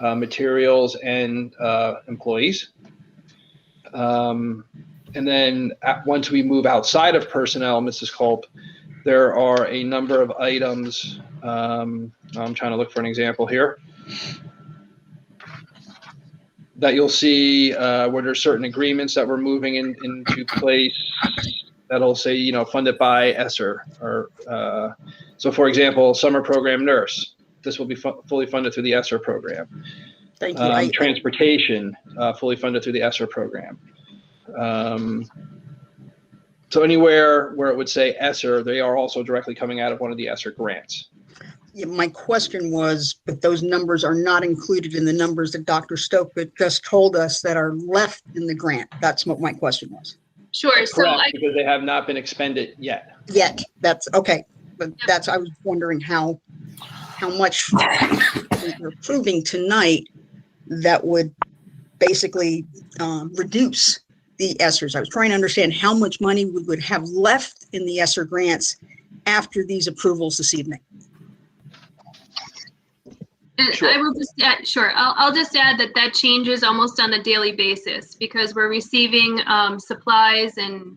[SPEAKER 12] materials and employees. And then once we move outside of personnel, Mrs. Culp, there are a number of items. I'm trying to look for an example here that you'll see where there's certain agreements that we're moving into place that'll say, funded by ESSER. Or so, for example, summer program nurse. This will be fully funded through the ESSER program.
[SPEAKER 9] Thank you.
[SPEAKER 12] Transportation, fully funded through the ESSER program. So anywhere where it would say ESSER, they are also directly coming out of one of the ESSER grants.
[SPEAKER 9] Yeah, my question was, but those numbers are not included in the numbers that Dr. Stoke just told us that are left in the grant. That's what my question was.
[SPEAKER 11] sure. So
[SPEAKER 12] Correct, because they have not been expended yet.
[SPEAKER 9] That's okay. But I was wondering how much we're approving tonight that would basically reduce the ESSERs. I was trying to understand how much money we would have left in the ESSER grants after these approvals this evening.
[SPEAKER 11] And
[SPEAKER 12] Sure.
[SPEAKER 11] I will just add, sure, I'll just add that changes almost on a daily basis because we're receiving supplies and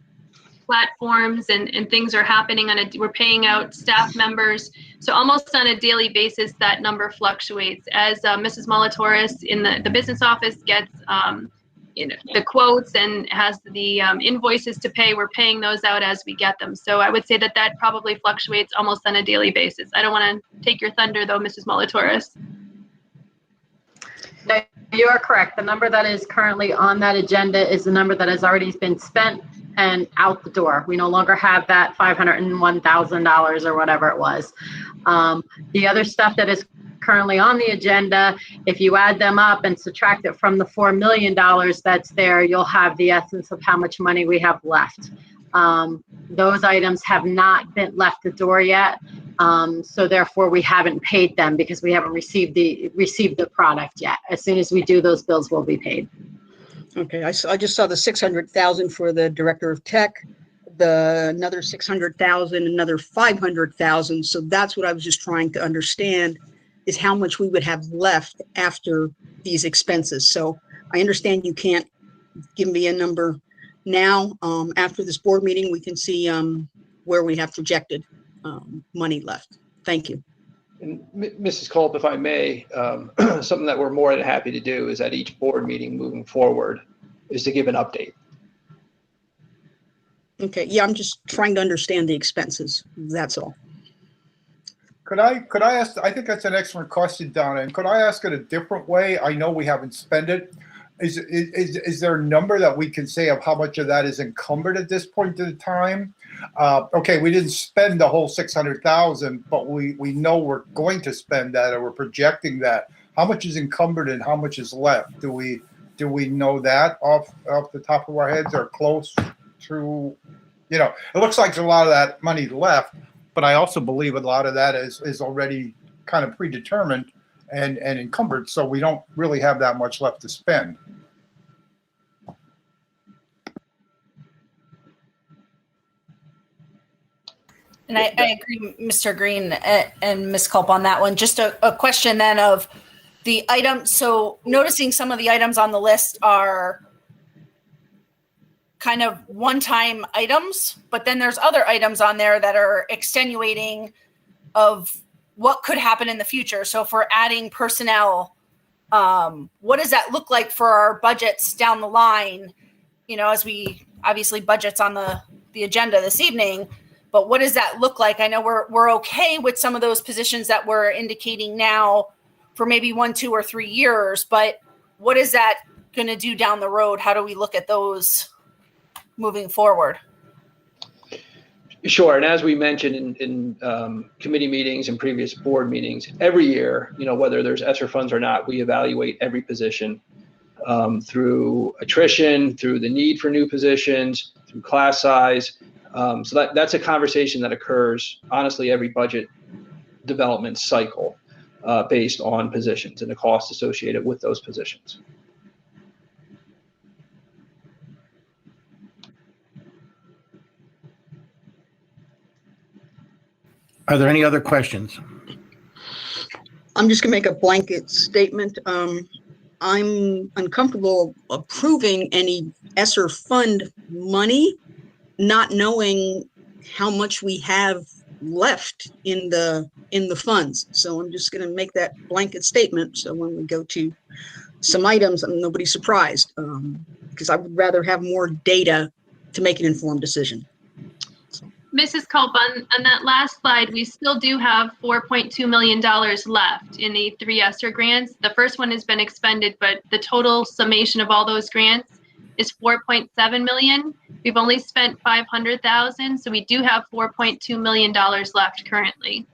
[SPEAKER 11] platforms and things are happening we're paying out staff members. So almost on a daily basis, that number fluctuates as Mrs. Molitoris in the business office gets the quotes and has the invoices to pay. We're paying those out as we get them. So I would say that probably fluctuates almost on a daily basis. I don't want to take your thunder though, Mrs. Molitoris.
[SPEAKER 13] No, you are correct. The number that is currently on that agenda is the number that has already been spent and out the door. We no longer have that $501,000 or whatever it was. The other stuff that is currently on the agenda, if you add them up and subtract it from the $4 million that's there, you'll have the essence of how much money we have left. Those items have not been left the door yet. So therefore we haven't paid them because we haven't received the product yet. As soon as we do, those bills will be paid.
[SPEAKER 9] Okay, I just saw the 600,000 for the Director of Tech, another 600,000, another 500,000. So that's what I was just trying to understand is how much we would have left after these expenses. So I understand you can't give me a number now. After this board meeting, we can see where we have projected money left. Thank you.
[SPEAKER 12] And Mrs. Culp, if I may, something that we're more than happy to do is at each board meeting moving forward is to give an update.
[SPEAKER 9] Okay, yeah, I'm just trying to understand the expenses. That's all.
[SPEAKER 3] Could I ask, I think that's an excellent question, Donna, and could I ask it a different way? I know we haven't spent it. Is there a number that we can say of how much of that is encumbered at this point in time? Okay, we didn't spend the whole 600,000, but we know we're going to spend that, or we're projecting that. How much is encumbered and how much is left? Do we know that off the top of our heads, or close to? It looks like there's a lot of that money left, but I also believe a lot of that is already kind of predetermined and encumbered, so we don't really have that much left to spend.
[SPEAKER 2] And I agree, Mr. Green and Ms. Culp on that one. Just a question then of the item. So noticing some of the items on the list are kind of one-time items, but then there's other items on there that are extenuating of what could happen in the future. So if we're adding personnel, what does that look like for our budgets down the line? As we obviously budgets on the agenda this evening, but what does that look like? I know we're okay with some of those positions that we're indicating now for maybe 1, 2, or 3 years, but what is that going to do down the road? How do we look at those moving forward?
[SPEAKER 12] Sure. And as we mentioned in committee meetings and previous board meetings, every year, whether there's ESSER funds or not, we evaluate every position through attrition, through the need for new positions, through class size. So that's a conversation that occurs, honestly, every budget development cycle based on positions and the costs associated with those positions.
[SPEAKER 1] Are there any other questions?
[SPEAKER 9] I'm just gonna make a blanket statement. I'm uncomfortable approving any ESSER fund money, not knowing how much we have left in the funds. So I'm just gonna make that blanket statement. So when we go to some items, nobody's surprised, because I would rather have more data to make an informed decision.
[SPEAKER 11] Mrs. Culp, on that last slide, we still do have $4.2 million left in the 3 ESSER grants. The first one has been expended, but the total summation of all those grants is $4.7 million. We've only spent $500,000, so we do have $4.2 million left currently.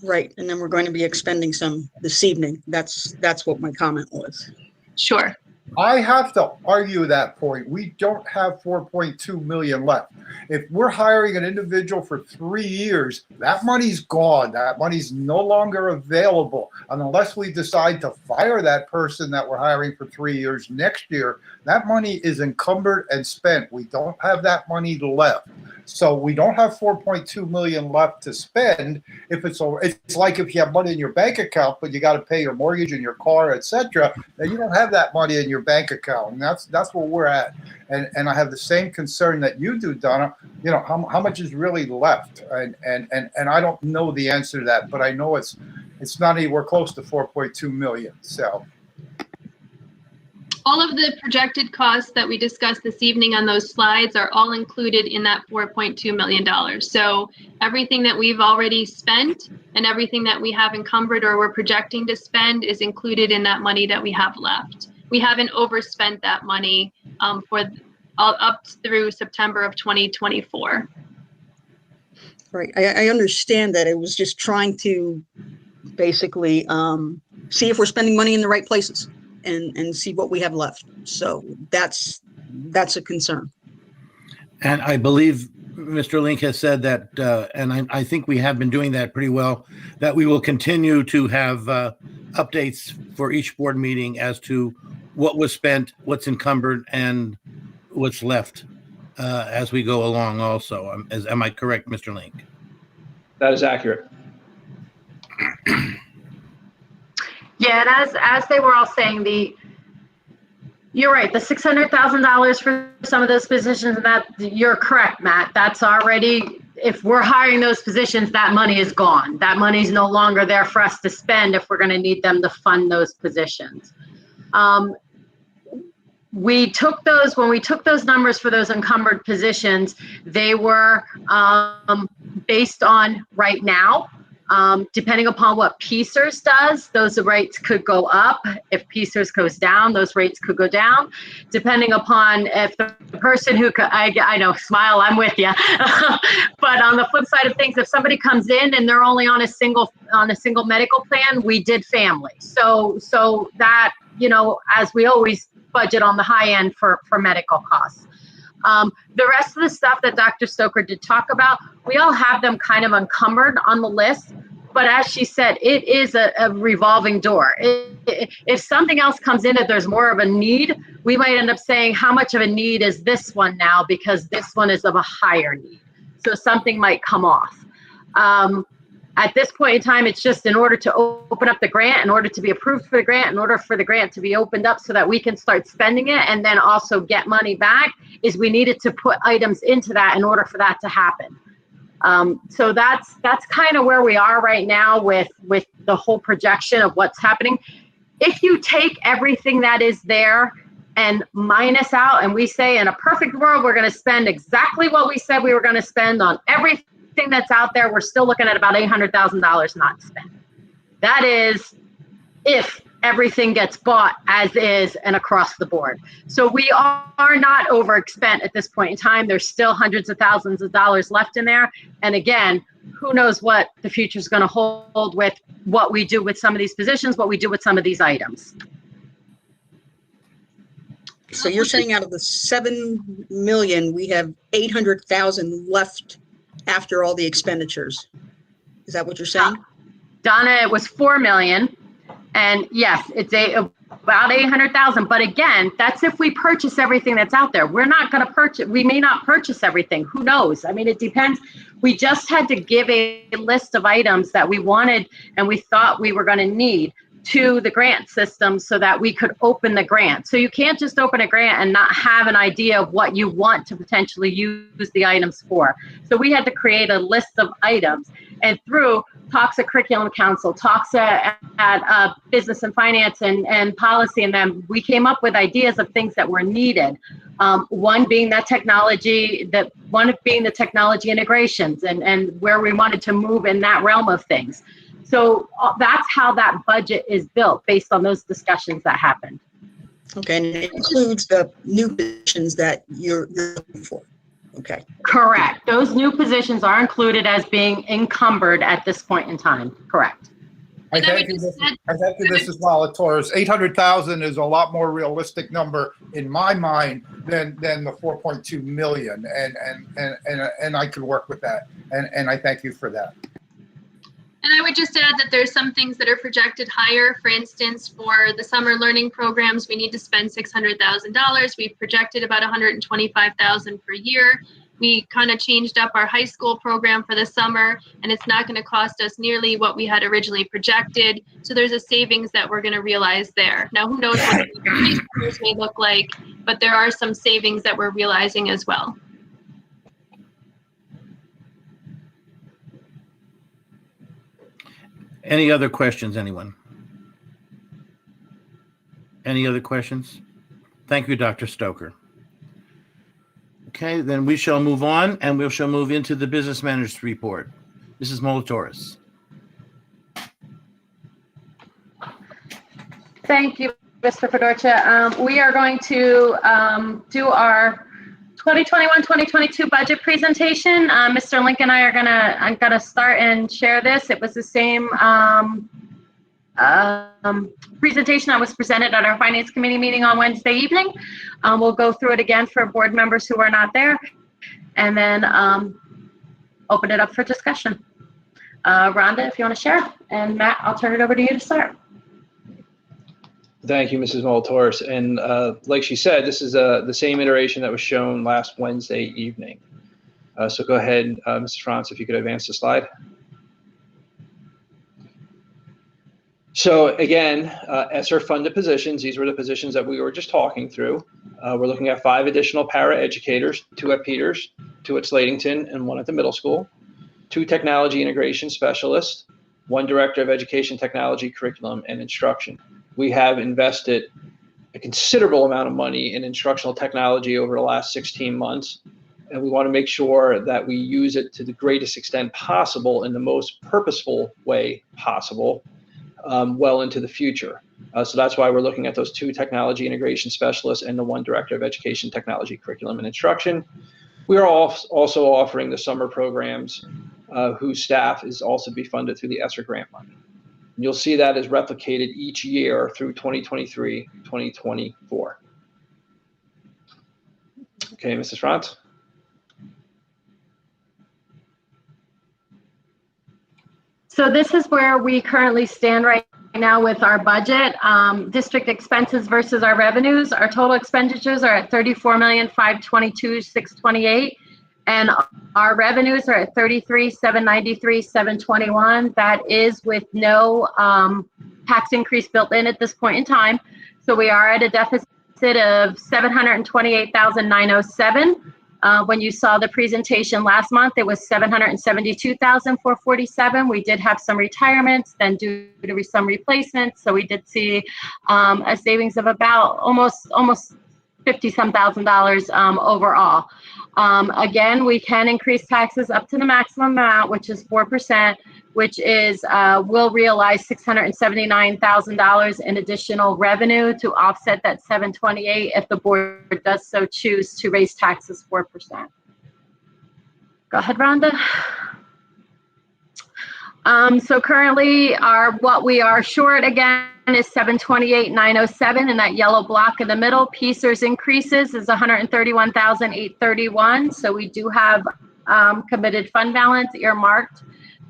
[SPEAKER 9] Right, and then we're going to be expending some this evening. That's what my comment was.
[SPEAKER 11] Sure.
[SPEAKER 3] I have to argue that point. We don't have 4.2 million left. If we're hiring an individual for 3 years, that money's gone. That money's no longer available. And unless we decide to fire that person that we're hiring for 3 years next year, that money is encumbered and spent. We don't have that money left. So we don't have 4.2 million left to spend. It's like if you have money in your bank account, but you got to pay your mortgage and your car, etc. Then you don't have that money in your bank account, and that's where we're at. And I have the same concern that you do, Donna. How much is really left? And I don't know the answer to that, but I know it's not anywhere close to 4.2 million. So.
[SPEAKER 11] All of the projected costs that we discussed this evening on those slides are all included in that $4.2 million. So everything that we've already spent and everything that we have encumbered or we're projecting to spend is included in that money that we have left. We haven't overspent that money for up through September of 2024.
[SPEAKER 9] Right, I understand that. It was just trying to basically see if we're spending money in the right places. And see what we have left. So that's a concern.
[SPEAKER 1] And I believe Mr. Link has said that, and I think we have been doing that pretty well, that we will continue to have updates for each board meeting as to what was spent, what's encumbered, and what's left as we go along also. Am I correct, Mr. Link?
[SPEAKER 12] That is accurate.
[SPEAKER 13] Yeah, and as they were all saying, you're right, the $600,000 for some of those positions, that you're correct, Matt. That's already, if we're hiring those positions, that money is gone. That money's no longer there for us to spend if we're going to need them to fund those positions. When we took those numbers for those encumbered positions, they were based on right now. Depending upon what PSERS does, those rates could go up. If PSERS goes down, those rates could go down. Depending upon if the person who, I know, smile, I'm with you. But on the flip side of things, if somebody comes in and they're only on a single medical plan, we did family. So that, as we always budget on the high end for medical costs. The rest of the stuff that Dr. Stoker did talk about, we all have them kind of encumbered on the list. But as she said, it is a revolving door. If something else comes in, if there's more of a need, we might end up saying, how much of a need is this one now? Because this one is of a higher need. So something might come off. At this point in time, it's just in order to open up the grant, in order to be approved for the grant, in order for the grant to be opened up so that we can start spending it and then also get money back, is we needed to put items into that in order for that to happen. So that's kind of where we are right now with the whole projection of what's happening. If you take everything that is there and minus out, and we say in a perfect world, we're going to spend exactly what we said we were going to spend on everything that's out there, we're still looking at about $800,000 not spent. That is if everything gets bought as is and across the board. So we are not overspent at this point in time. There's still hundreds of thousands of dollars left in there. And again, who knows what the future is going to hold with what we do with some of these positions, what we do with some of these items.
[SPEAKER 9] So you're saying out of the 7 million, we have 800,000 left after all the expenditures. Is that what you're saying?
[SPEAKER 13] Donna, it was 4 million. And yes, it's about 800,000. But again, that's if we purchase everything that's out there. We're not going to purchase. We may not purchase everything. Who knows? I mean, it depends. We just had to give a list of items that we wanted and we thought we were going to need to the grant system so that we could open the grant. So you can't just open a grant and not have an idea of what you want to potentially use the items for. So we had to create a list of items, and through talks at Curriculum Council, talks at Business and Finance and Policy, and then we came up with ideas of things that were needed. One being that technology, one being the technology integrations and where we wanted to move in that realm of things. So that's how that budget is built based on those discussions that happened.
[SPEAKER 9] Okay, and it includes the new positions that you're looking for. Okay.
[SPEAKER 13] Correct. Those new positions are included as being encumbered at this point in time. Correct.
[SPEAKER 3] I thank you this as well, Taurus. 800,000 is a lot more realistic number in my mind than the 4.2 million, and I could work with that, and I thank you for that.
[SPEAKER 11] And I would just add that there's some things that are projected higher. For instance, for the summer learning programs, we need to spend $600,000. We've projected about $125,000 per year. We kind of changed up our high school program for the summer, and it's not going to cost us nearly what we had originally projected. So there's a savings that we're going to realize there. Now, who knows what the high schools may look like, but there are some savings that we're realizing as well.
[SPEAKER 1] Any other questions, anyone? Any other questions? Thank you, Dr. Stoker. Okay, then we shall move on, and we shall move into the business manager's report. Mrs. Molitoris.
[SPEAKER 13] Thank you, Mr. Fedorcha. We are going to do our 2021-2022 budget presentation. Mr. Link and I are I'm gonna start and share this. It was the same presentation that was presented at our Finance Committee meeting on Wednesday evening. We'll go through it again for board members who are not there, and then open it up for discussion. Rhonda, if you want to share, and Matt, I'll turn it over to you to start.
[SPEAKER 12] Thank you, Mrs. Molitoris. And like she said, this is the same iteration that was shown last Wednesday evening. So go ahead, Mrs. Franz, if you could advance the slide. So again, ESSER funded positions, these were the positions that we were just talking through. We're looking at 5 additional para-educators, 2 at Peters, 2 at Slatington, and 1 at the middle school, 2 technology integration specialists, 1 director of education technology, curriculum, and instruction. We have invested a considerable amount of money in instructional technology over the last 16 months, and we want to make sure that we use it to the greatest extent possible in the most purposeful way possible well into the future. So that's why we're looking at those 2 technology integration specialists and the 1 director of education technology, curriculum, and instruction. We are also offering the summer programs whose staff is also be funded through the ESSER grant money. You'll see that is replicated each year through 2023, 2024. Okay, Mrs. Franz.
[SPEAKER 13] So this is where we currently stand right now with our budget. District expenses versus our revenues. Our total expenditures are at $34,522,628. And our revenues are at $33,793,721. That is with no tax increase built in at this point in time. So we are at a deficit of $728,907. When you saw the presentation last month, it was $772,447. We did have some retirements, then due to some replacements. So we did see a savings of about almost $50-some thousand overall. Again, we can increase taxes up to the maximum amount, which is 4%. which is will realize $679,000 in additional revenue to offset that 728 if the board does so choose to raise taxes 4%. Go ahead, Rhonda. So currently what we are short again is 728,907 in that yellow block in the middle. PSERS increases is 131,831. So we do have committed fund balance earmarked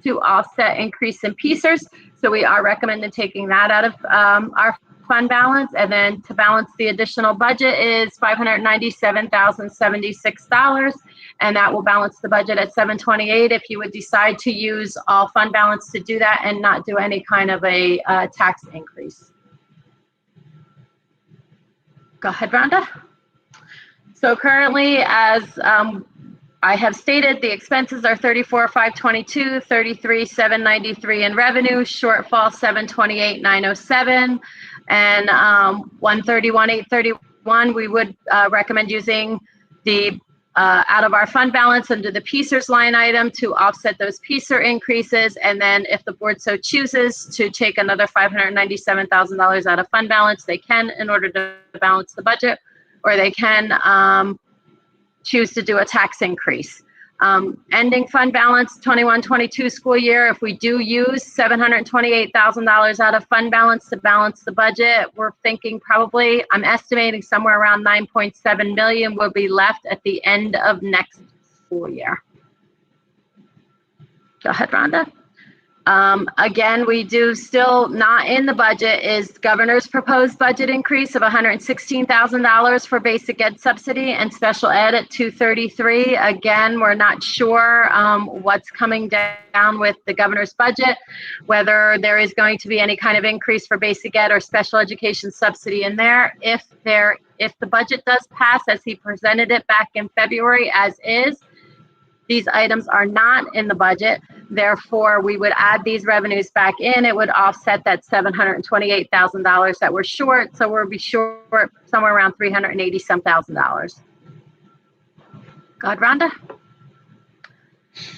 [SPEAKER 13] to offset increase in PSERS. So we are recommending taking that out of our fund balance. And then to balance the additional budget is $597,076. And that will balance the budget at 728 if you would decide to use all fund balance to do that and not do any kind of a tax increase. Go ahead, Rhonda. So currently, as I have stated, the expenses are 34,522, 33,793 in revenue, shortfall 728,907, and 131,831. We would recommend using the out of our fund balance under the PSERS line item to offset those PSER increases. And then if the board so chooses to take another $597,000 out of fund balance, they can in order to balance the budget, or they can choose to do a tax increase. Ending fund balance 21-22 school year, if we do use $728,000 out of fund balance to balance the budget, we're thinking probably, I'm estimating somewhere around 9.7 million will be left at the end of next school year. Go ahead, Rhonda. Again, we do still not in the budget is governor's proposed budget increase of $116,000 for basic ed subsidy and special ed at 233. Again, we're not sure what's coming down with the governor's budget, whether there is going to be any kind of increase for basic ed or special education subsidy in there. If the budget does pass as he presented it back in February as is, these items are not in the budget. Therefore, we would add these revenues back in. It would offset that $728,000 that we're short. So we'll be short somewhere around $380,000. Go ahead, Rhonda.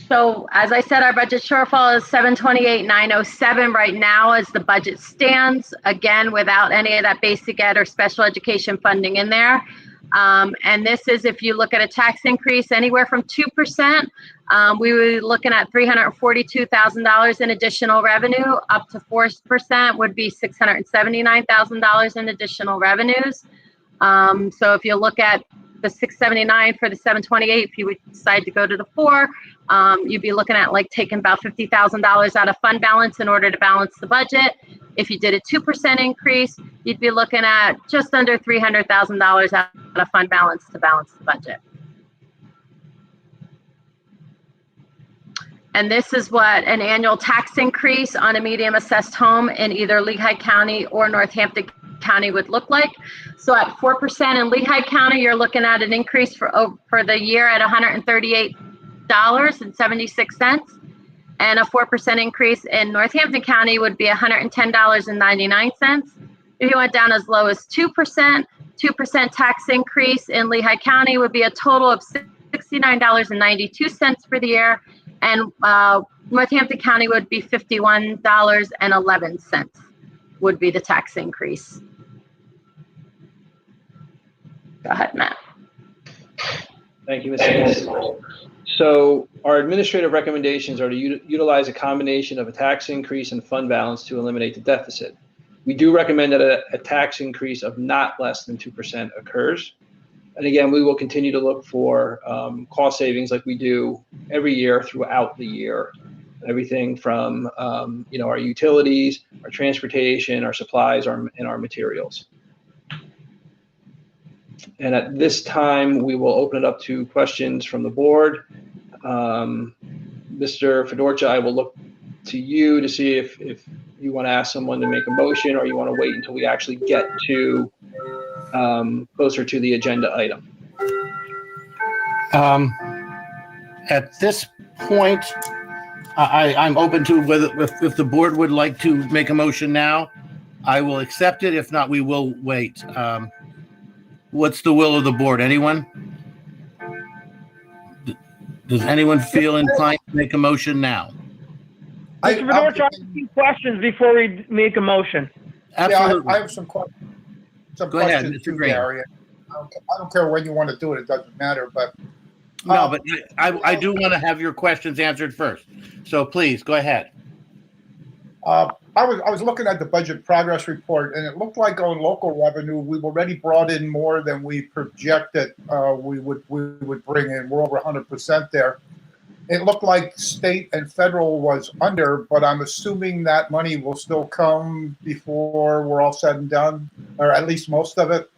[SPEAKER 13] So as I said, our budget shortfall is 728,907 right now as the budget stands. Again, without any of that basic ed or special education funding in there. And this is if you look at a tax increase anywhere from 2%, we would be looking at $342,000 in additional revenue. Up to 4% would be $679,000 in additional revenues. So if you look at the 679 for the 728, if you would decide to go to the 4, you'd be looking at like taking about $50,000 out of fund balance in order to balance the budget. If you did a 2% increase, you'd be looking at just under $300,000 out of fund balance to balance the budget. And this is what an annual tax increase on a medium assessed home in either Lehigh County or Northampton County would look like. So at 4% in Lehigh County, you're looking at an increase for the year at $138.76. And a 4% increase in Northampton County would be $110.99. If you went down as low as 2%, 2% tax increase in Lehigh County would be a total of $69.92 for the year. And Northampton County would be $51.11 would be the tax increase. Go ahead, Matt.
[SPEAKER 12] Thank you, Ms. Haynes. So our administrative recommendations are to utilize a combination of a tax increase and fund balance to eliminate the deficit. We do recommend that a tax increase of not less than 2% occurs. And again, we will continue to look for cost savings like we do every year throughout the year. Everything from our utilities, our transportation, our supplies, and our materials. And at this time, we will open it up to questions from the board. Mr. Fedorcha, I will look to you to see if you want to ask someone to make a motion or you want to wait until we actually get to closer to the agenda item.
[SPEAKER 1] At this point, I'm open to whether if the board would like to make a motion now, I will accept it. If not, we will wait. What's the will of the board? Anyone? Does anyone feel inclined to make a motion now?
[SPEAKER 14] Mr. Fedorcha, I have a few questions before we make a motion.
[SPEAKER 1] Absolutely.
[SPEAKER 3] Yeah, I have some questions.
[SPEAKER 1] Go ahead, Mr. Green.
[SPEAKER 3] Gary. I don't care when you want to do it. It doesn't matter. But
[SPEAKER 1] No, but I do want to have your questions answered first. So please go ahead.
[SPEAKER 3] I was looking at the budget progress report, and it looked like on local revenue, we've already brought in more than we projected we would bring in. We're over 100% there. It looked like state and federal was under, but I'm assuming that money will still come before we're all said and done, or at least most of it.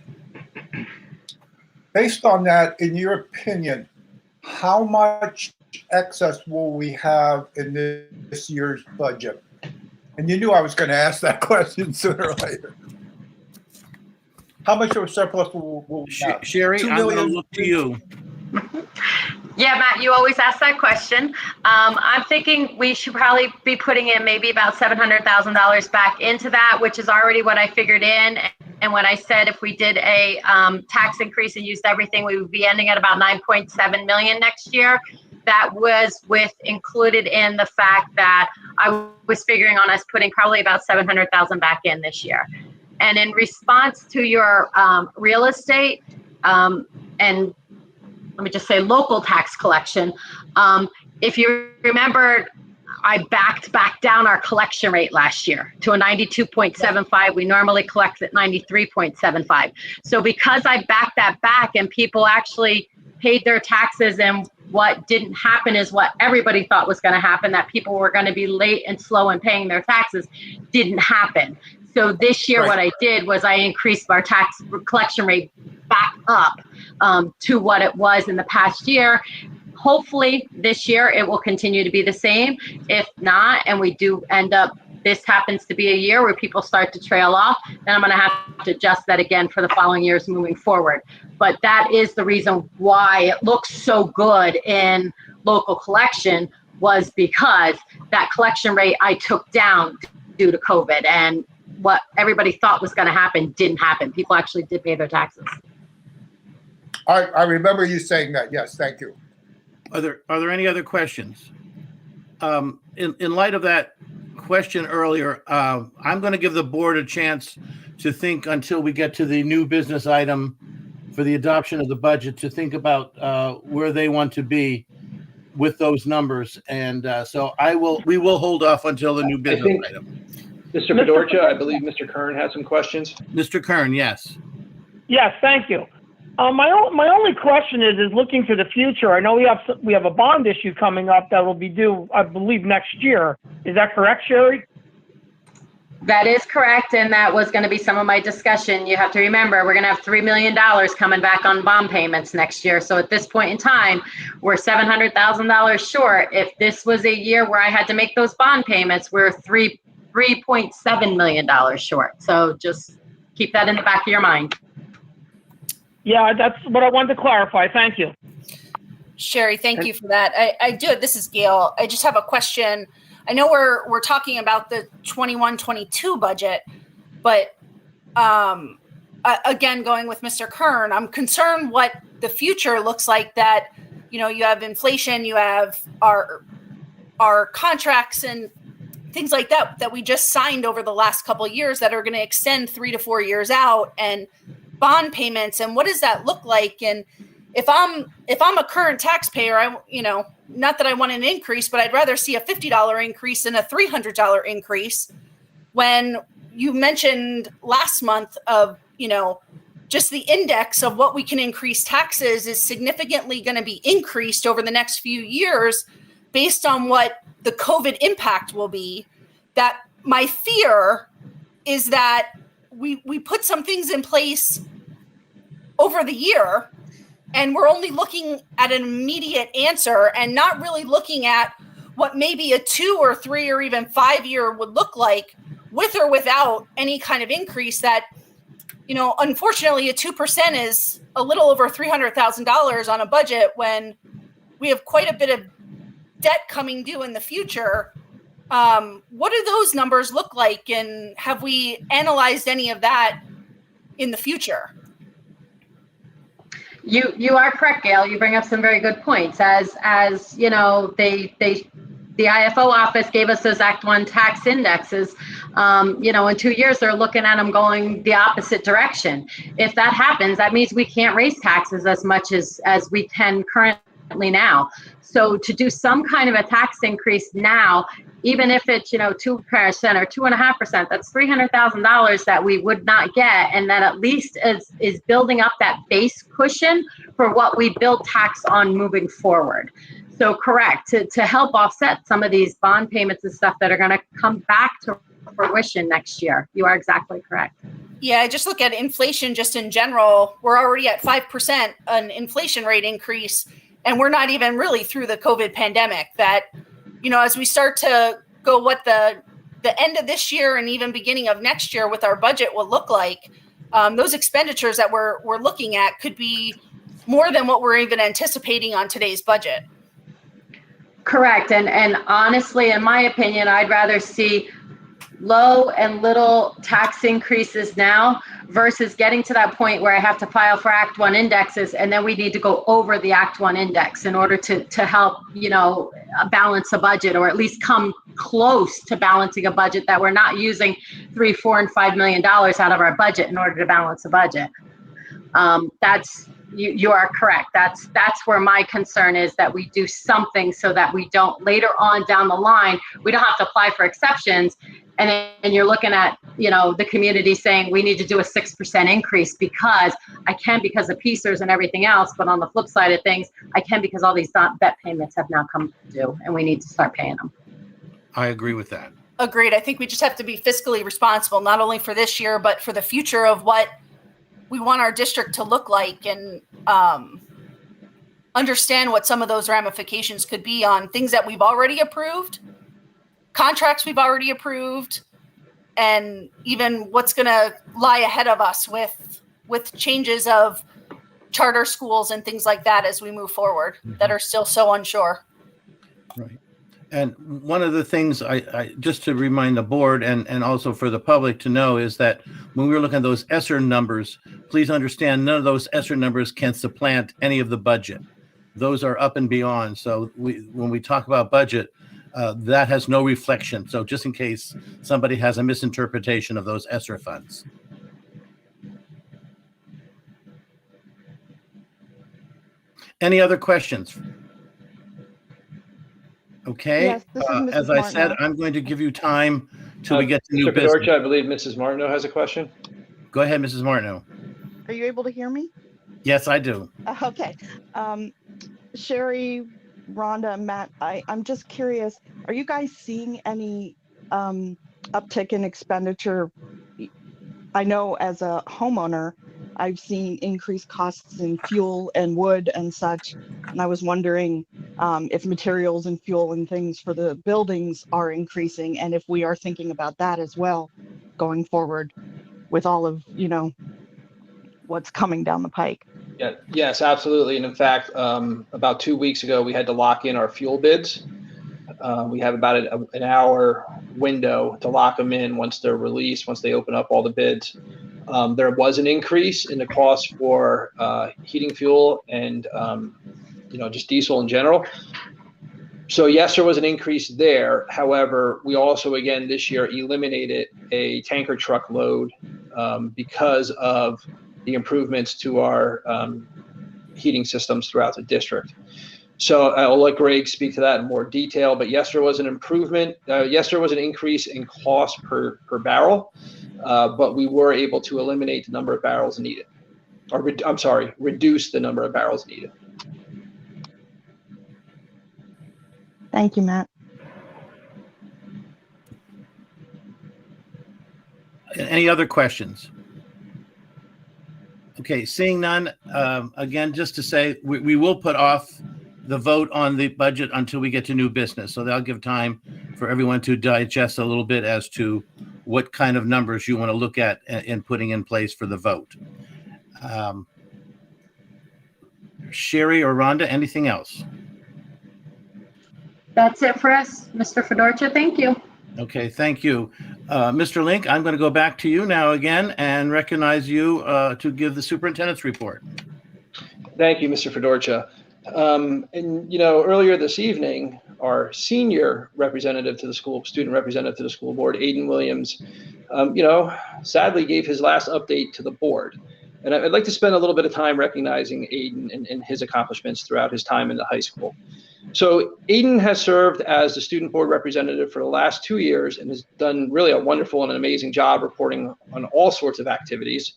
[SPEAKER 3] Based on that, in your opinion, how much excess will we have in this year's budget? And you knew I was going to ask that question sooner or later. How much of a surplus will we have?
[SPEAKER 1] Sherry, I'm going to look to you.
[SPEAKER 13] Yeah, Matt, you always ask that question. I'm thinking we should probably be putting in maybe about $700,000 back into that, which is already what I figured in. And when I said if we did a tax increase and used everything, we would be ending at about 9.7 million next year. That was included in the fact that I was figuring on us putting probably about 700,000 back in this year. And in response to your real estate and let me just say local tax collection, if you remember, I backed back down our collection rate last year to a 92.75. We normally collect at 93.75. So because I backed that back and people actually paid their taxes, and what didn't happen is what everybody thought was going to happen, that people were going to be late and slow in paying their taxes, didn't happen. So this year, what I did was I increased our tax collection rate back up to what it was in the past year. Hopefully this year it will continue to be the same. If not, and we do end up, this happens to be a year where people start to trail off, then I'm going to have to adjust that again for the following years moving forward. But that is the reason why it looks so good in local collection, was because that collection rate I took down due to COVID, and what everybody thought was going to happen didn't happen. People actually did pay their taxes.
[SPEAKER 3] I remember you saying that. Yes, thank you.
[SPEAKER 1] Are there any other questions? In light of that question earlier, I'm going to give the board a chance to think until we get to the new business item for the adoption of the budget, to think about where they want to be with those numbers. And so we will hold off until the new business item.
[SPEAKER 12] Mr. Fedorcha, I believe Mr. Kern has some questions.
[SPEAKER 1] Mr. Kern, yes.
[SPEAKER 14] Yes, thank you. My only question is looking to the future. I know we have a bond issue coming up that will be due, I believe, next year. Is that correct, Sherry?
[SPEAKER 13] That is correct, and that was going to be some of my discussion. You have to remember, we're going to have $3 million coming back on bond payments next year. So at this point in time, we're $700,000 short. If this was a year where I had to make those bond payments, we're $3.7 million short. So just keep that in the back of your mind.
[SPEAKER 14] Yeah, that's what I wanted to clarify. Thank you.
[SPEAKER 2] Sherry, thank you for that. I do. This is Gail. I just have a question. I know we're talking about the 21-22 budget, but again, going with Mr. Kern, I'm concerned what the future looks like. That, you know, you have inflation, you have our contracts and things like that we just signed over the last couple of years that are going to extend 3 to 4 years out, and bond payments, and what does that look like? And if I'm a current taxpayer, not that I want an increase, but I'd rather see a $50 increase than a $300 increase. When you mentioned last month of, just the index of what we can increase taxes is significantly going to be increased over the next few years based on what the COVID impact will be, that my fear is that we put some things in place over the year, and we're only looking at an immediate answer and not really looking at what maybe a 2 or 3 or even 5 year would look like with or without any kind of increase. That, unfortunately, a 2% is a little over $300,000 on a budget when we have quite a bit of debt coming due in the future. What do those numbers look like, and have we analyzed any of that in the future?
[SPEAKER 13] You are correct, Gail. You bring up some very good points. As they the IFO office gave us those Act 1 tax indexes. In 2 years, they're looking at them going the opposite direction. If that happens, that means we can't raise taxes as much as we can currently now. So to do some kind of a tax increase now, even if it's 2% or 2.5%, that's $300,000 that we would not get, and that at least is building up that base cushion for what we build tax on moving forward. So correct, to help offset some of these bond payments and stuff that are going to come back to fruition next year. You are exactly correct.
[SPEAKER 2] Yeah, I just look at inflation just in general. We're already at 5% an inflation rate increase, and we're not even really through the COVID pandemic. That, as we start to go what the end of this year and even beginning of next year with our budget will look like, those expenditures that we're looking at could be more than what we're even anticipating on today's budget.
[SPEAKER 13] Correct. And honestly, in my opinion, I'd rather see low and little tax increases now versus getting to that point where I have to file for Act 1 indexes, and then we need to go over the Act 1 index in order to help, balance a budget, or at least come close to balancing a budget, that we're not using $3, $4, and $5 million out of our budget in order to balance a budget. You are correct. That's where my concern is, that we do something so that we don't later on down the line, we don't have to apply for exceptions. And then you're looking at, the community saying we need to do a 6% increase because of PCERS and everything else. But on the flip side of things, I can because all these vet payments have now come due and we need to start paying them.
[SPEAKER 1] I agree with that.
[SPEAKER 2] Agreed. I think we just have to be fiscally responsible, not only for this year, but for the future of what we want our district to look like, and understand what some of those ramifications could be on things that we've already approved, contracts we've already approved, and even what's going to lie ahead of us with changes of charter schools and things like that as we move forward that are still so unsure.
[SPEAKER 1] Right. And one of the things I just to remind the board and also for the public to know is that when we were looking at those ESSER numbers, please understand none of those ESSER numbers can supplant any of the budget. Those are up and beyond. So when we talk about budget, that has no reflection. So just in case somebody has a misinterpretation of those ESSER funds. Any other questions? Okay.
[SPEAKER 4] Yes, this is Mrs.
[SPEAKER 1] As I said,
[SPEAKER 4] Martineau.
[SPEAKER 1] I'm going to give you time till we get to new
[SPEAKER 12] Mr.
[SPEAKER 1] business.
[SPEAKER 12] Fedorcha, I believe Mrs. Martineau has a question.
[SPEAKER 1] Go ahead, Mrs. Martineau.
[SPEAKER 4] Are you able to hear me?
[SPEAKER 1] Yes, I do.
[SPEAKER 4] Okay. Sherry, Rhonda, Matt, I'm just curious, are you guys seeing any uptick in expenditure? I know as a homeowner, I've seen increased costs in fuel and wood and such. And I was wondering if materials and fuel and things for the buildings are increasing, and if we are thinking about that as well going forward with all of, what's coming down the pike.
[SPEAKER 12] Yeah, yes, absolutely. And in fact, about 2 weeks ago, we had to lock in our fuel bids. We have about an hour window to lock them in once they're released, once they open up all the bids. There was an increase in the cost for heating fuel and just diesel in general. So yes, there was an increase there. However, we also again this year eliminated a tanker truck load because of the improvements to our heating systems throughout the district. So I'll let Greg speak to that in more detail. But yes, there was an improvement. Yes, there was an increase in cost per barrel. But we were able to eliminate the number of barrels needed, or reduce the number of barrels needed.
[SPEAKER 4] Thank you, Matt.
[SPEAKER 1] Any other questions? Okay, seeing none, again, just to say, we will put off the vote on the budget until we get to new business. So that'll give time for everyone to digest a little bit as to what kind of numbers you want to look at in putting in place for the vote. Sherry or Rhonda, anything else?
[SPEAKER 13] That's it for us, Mr. Fedorcha. Thank you.
[SPEAKER 1] Okay, thank you. Mr. Link, I'm going to go back to you now again and recognize you to give the superintendent's report.
[SPEAKER 12] Thank you, Mr. Fedorcha. And earlier this evening, our senior representative to the school, student representative to the school board, Aiden Williams, sadly gave his last update to the board. And I'd like to spend a little bit of time recognizing Aiden and his accomplishments throughout his time in the high school. So Aiden has served as the student board representative for the last 2 years and has done really a wonderful and an amazing job reporting on all sorts of activities,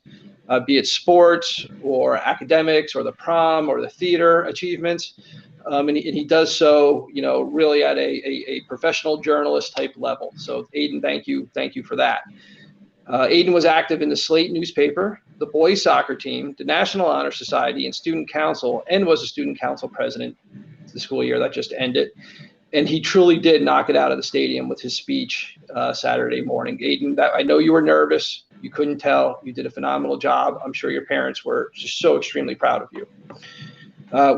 [SPEAKER 12] be it sports or academics or the prom or the theater achievements. And he does so, really at a professional journalist type level. So Aiden, thank you for that. Aiden was active in the Slate newspaper, the boys soccer team, the National Honor Society, and student council, and was a student council president the school year that just ended. And he truly did knock it out of the stadium with his speech Saturday morning. Aiden, I know you were nervous. You couldn't tell. You did a phenomenal job. I'm sure your parents were just so extremely proud of you.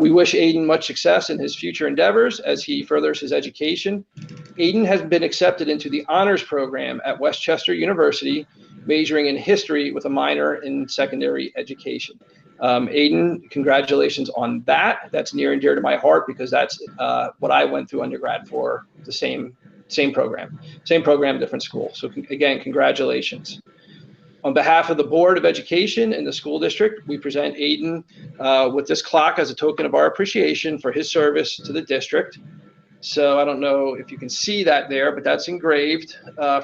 [SPEAKER 12] We wish Aiden much success in his future endeavors as he furthers his education. Aiden has been accepted into the honors program at Westchester University, majoring in history with a minor in secondary education. Aiden, congratulations on that. That's near and dear to my heart because that's what I went through undergrad for, the same program, different school. So again, congratulations. On behalf of the Board of Education and the school district, we present Aiden with this clock as a token of our appreciation for his service to the district. So I don't know if you can see that there, but that's engraved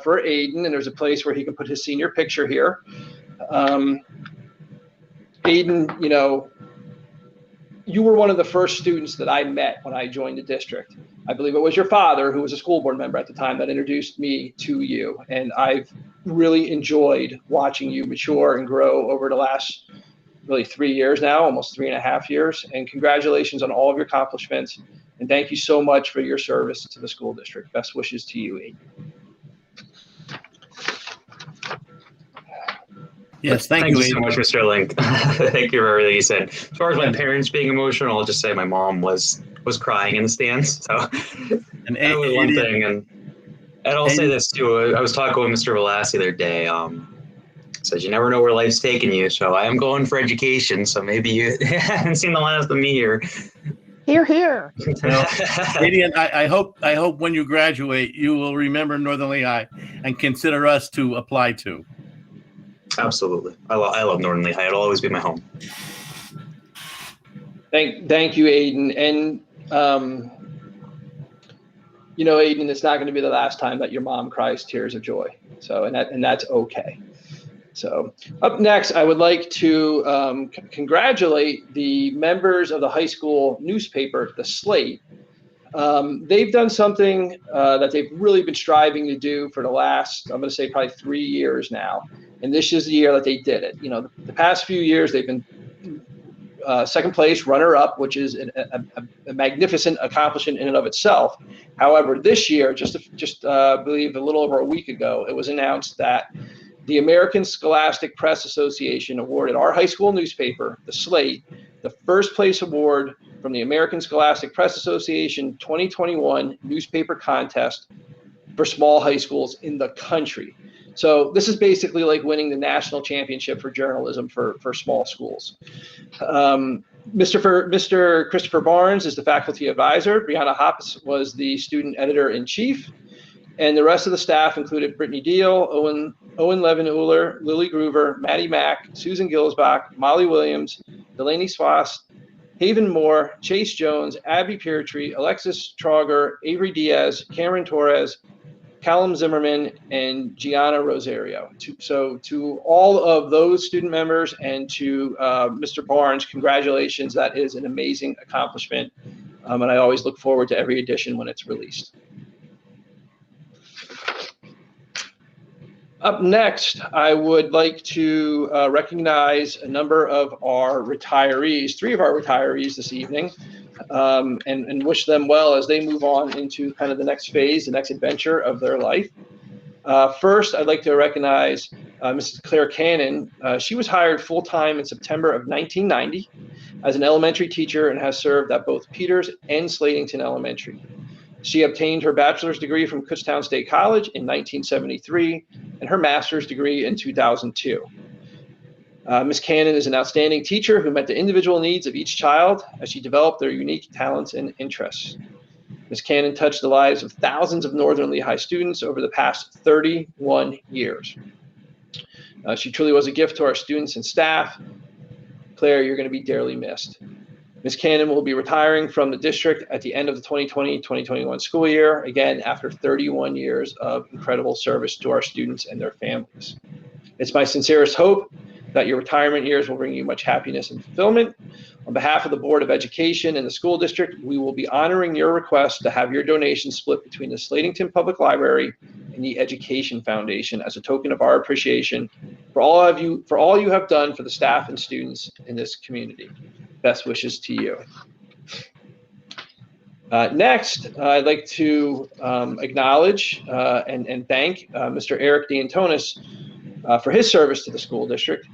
[SPEAKER 12] for Aiden, and there's a place where he can put his senior picture here. Aiden, you were one of the first students that I met when I joined the district. I believe it was your father, who was a school board member at the time, that introduced me to you. And I've really enjoyed watching you mature and grow over the last really 3 years now, almost 3.5 years. And congratulations on all of your accomplishments. And thank you so much for your service to the school district. Best wishes to you, Aiden.
[SPEAKER 1] Yes, thank
[SPEAKER 8] you
[SPEAKER 1] you
[SPEAKER 8] so much, Mr. Link. Thank you for everything you said. As far as my parents being emotional, I'll just say my mom was crying in the stands. So
[SPEAKER 1] and
[SPEAKER 8] that was one thing. And I'll say this too. I was talking with Mr. Velassi the other day. Says you never know where life's taking you. So I am going for education. So maybe you haven't seen the last of me here.
[SPEAKER 4] Hear, hear.
[SPEAKER 1] Well, Gideon, I hope when you graduate, you will remember Northern Lehigh and consider us to apply to.
[SPEAKER 8] Absolutely. I love Northern Lehigh. It'll always be my home.
[SPEAKER 12] Thank you, Aiden. And, Aiden, it's not going to be the last time that your mom cries tears of joy. So, and that's okay. So up next, I would like to congratulate the members of the high school newspaper, the Slate. They've done something that they've really been striving to do for the last, I'm going to say probably 3 years now. And this is the year that they did it. The past few years, they've been second place, runner up, which is a magnificent accomplishment in and of itself. However, this year, just I believe a little over a week ago, it was announced that the American Scholastic Press Association awarded our high school newspaper, the Slate, the first place award from the American Scholastic Press Association 2021 newspaper contest for small high schools in the country. So this is basically like winning the national championship for journalism for small schools. Mr. Christopher Barnes is the faculty advisor. Brianna Hoppes was the student editor-in-chief. And the rest of the staff included Brittany Deal, Owen Levin-Uller, Lily Groover, Maddie Mack, Susan Gilsbach, Molly Williams, Delaney Swass, Haven Moore, Chase Jones, Abby Peartree, Alexis Trauger, Avery Diaz, Cameron Torres, Callum Zimmerman, and Gianna Rosario. To all of those student members and to Mr. Barnes, congratulations. That is an amazing accomplishment. And I always look forward to every edition when it's released. Up next, I would like to recognize a number of our retirees, 3 of our retirees this evening, and wish them well as they move on into kind of the next phase, the next adventure of their life. First, I'd like to recognize Mrs. Claire Cannon. She was hired full-time in September of 1990 as an elementary teacher and has served at both Peters and Slatington Elementary. She obtained her bachelor's degree from Kutztown State College in 1973 and her master's degree in 2002. Ms. Cannon is an outstanding teacher who met the individual needs of each child as she developed their unique talents and interests. Ms. Cannon touched the lives of thousands of Northern Lehigh students over the past 31 years. She truly was a gift to our students and staff. Claire, you're going to be dearly missed. Ms. Cannon will be retiring from the district at the end of the 2020-2021 school year, again, after 31 years of incredible service to our students and their families. It's my sincerest hope that your retirement years will bring you much happiness and fulfillment. On behalf of the Board of Education and the school district, we will be honoring your request to have your donation split between the Slatington Public Library and the Education Foundation as a token of our appreciation for all you have done for the staff and students in this community. Best wishes to you. Next, I'd like to acknowledge and thank Mr. Eric D'Antonis for his service to the school district.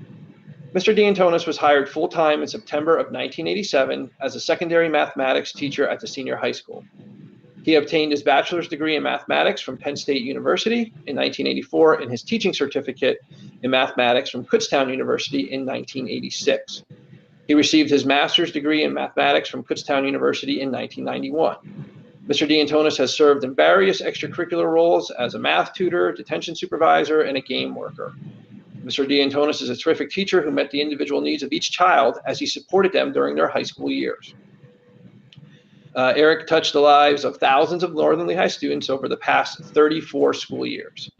[SPEAKER 12] Mr. D'Antonis was hired full-time in September of 1987 as a secondary mathematics teacher at the senior high school. He obtained his bachelor's degree in mathematics from Penn State University in 1984 and his teaching certificate in mathematics from Kutztown University in 1986. He received his master's degree in mathematics from Kutztown University in 1991. Mr. D'Antonis has served in various extracurricular roles as a math tutor, detention supervisor, and a game worker. Mr. D'Antonis is a terrific teacher who met the individual needs of each child as he supported them during their high school years. Eric touched the lives of thousands of Northern Lehigh students over the past 34 school years.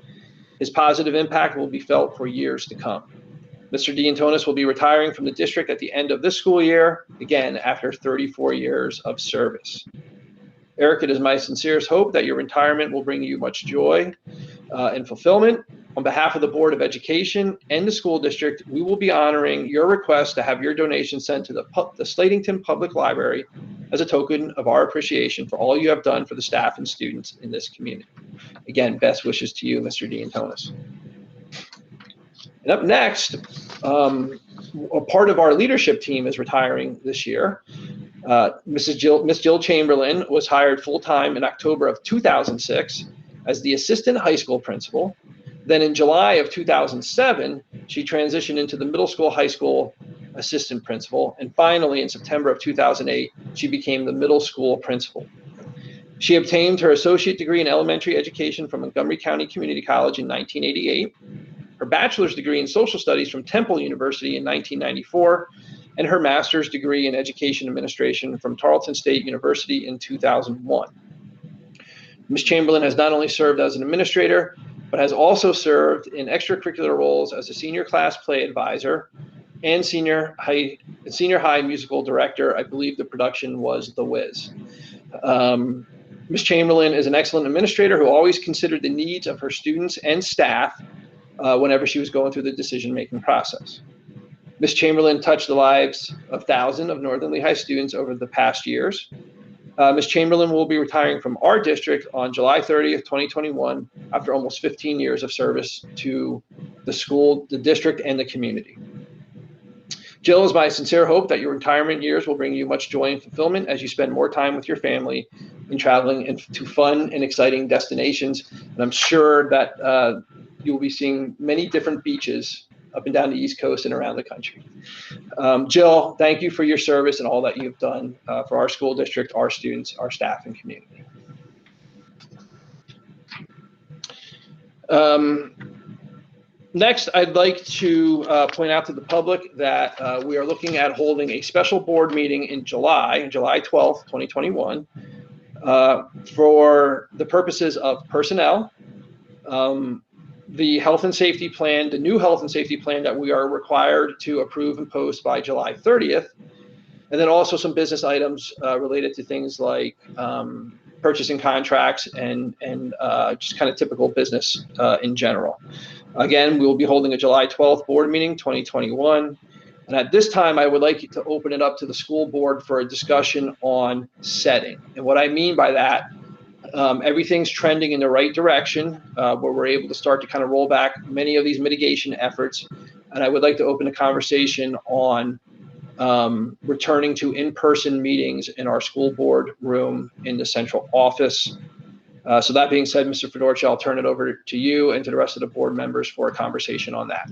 [SPEAKER 12] His positive impact will be felt for years to come. Mr. D'Antonis will be retiring from the district at the end of this school year, again, after 34 years of service. Eric, it is my sincerest hope that your retirement will bring you much joy and fulfillment. On behalf of the Board of Education and the school district, we will be honoring your request to have your donation sent to the Slatington Public Library as a token of our appreciation for all you have done for the staff and students in this community. Again, best wishes to you, Mr. D'Antonis. And up next, a part of our leadership team is retiring this year. Miss Jill Chamberlain was hired full-time in October of 2006 as the assistant high school principal. Then in July of 2007, she transitioned into the middle school, high school assistant principal. And finally, in September of 2008, she became the middle school principal. She obtained her associate degree in elementary education from Montgomery County Community College in 1988, her bachelor's degree in social studies from Temple University in 1994, and her master's degree in education administration from Tarleton State University in 2001. Ms. Chamberlain has not only served as an administrator, but has also served in extracurricular roles as a senior class play advisor and senior high musical director. I believe the production was The Wiz. Ms. Chamberlain is an excellent administrator who always considered the needs of her students and staff whenever she was going through the decision-making process. Ms. Chamberlain touched the lives of thousands of Northern Lehigh students over the past years. Ms. Chamberlain will be retiring from our district on July 30th, 2021, after almost 15 years of service to the school, the district, and the community. Jill, it's my sincere hope that your retirement years will bring you much joy and fulfillment as you spend more time with your family and traveling to fun and exciting destinations. And I'm sure that you will be seeing many different beaches up and down the East Coast and around the country. Jill, thank you for your service and all that you've done for our school district, our students, our staff, and community. Next, I'd like to point out to the public that we are looking at holding a special board meeting in July 12th, 2021, for the purposes of personnel, the health and safety plan, the new health and safety plan that we are required to approve and post by July 30th, and then also some business items related to things like purchasing contracts and just kind of typical business in general. Again, we will be holding a July 12th board meeting 2021. And at this time, I would like to open it up to the school board for a discussion on setting. And what I mean by that, everything's trending in the right direction, where we're able to start to kind of roll back many of these mitigation efforts. And I would like to open a conversation on returning to in-person meetings in our school board room in the central office. So that being said, Mr. Fedorcha, I'll turn it over to you and to the rest of the board members for a conversation on that.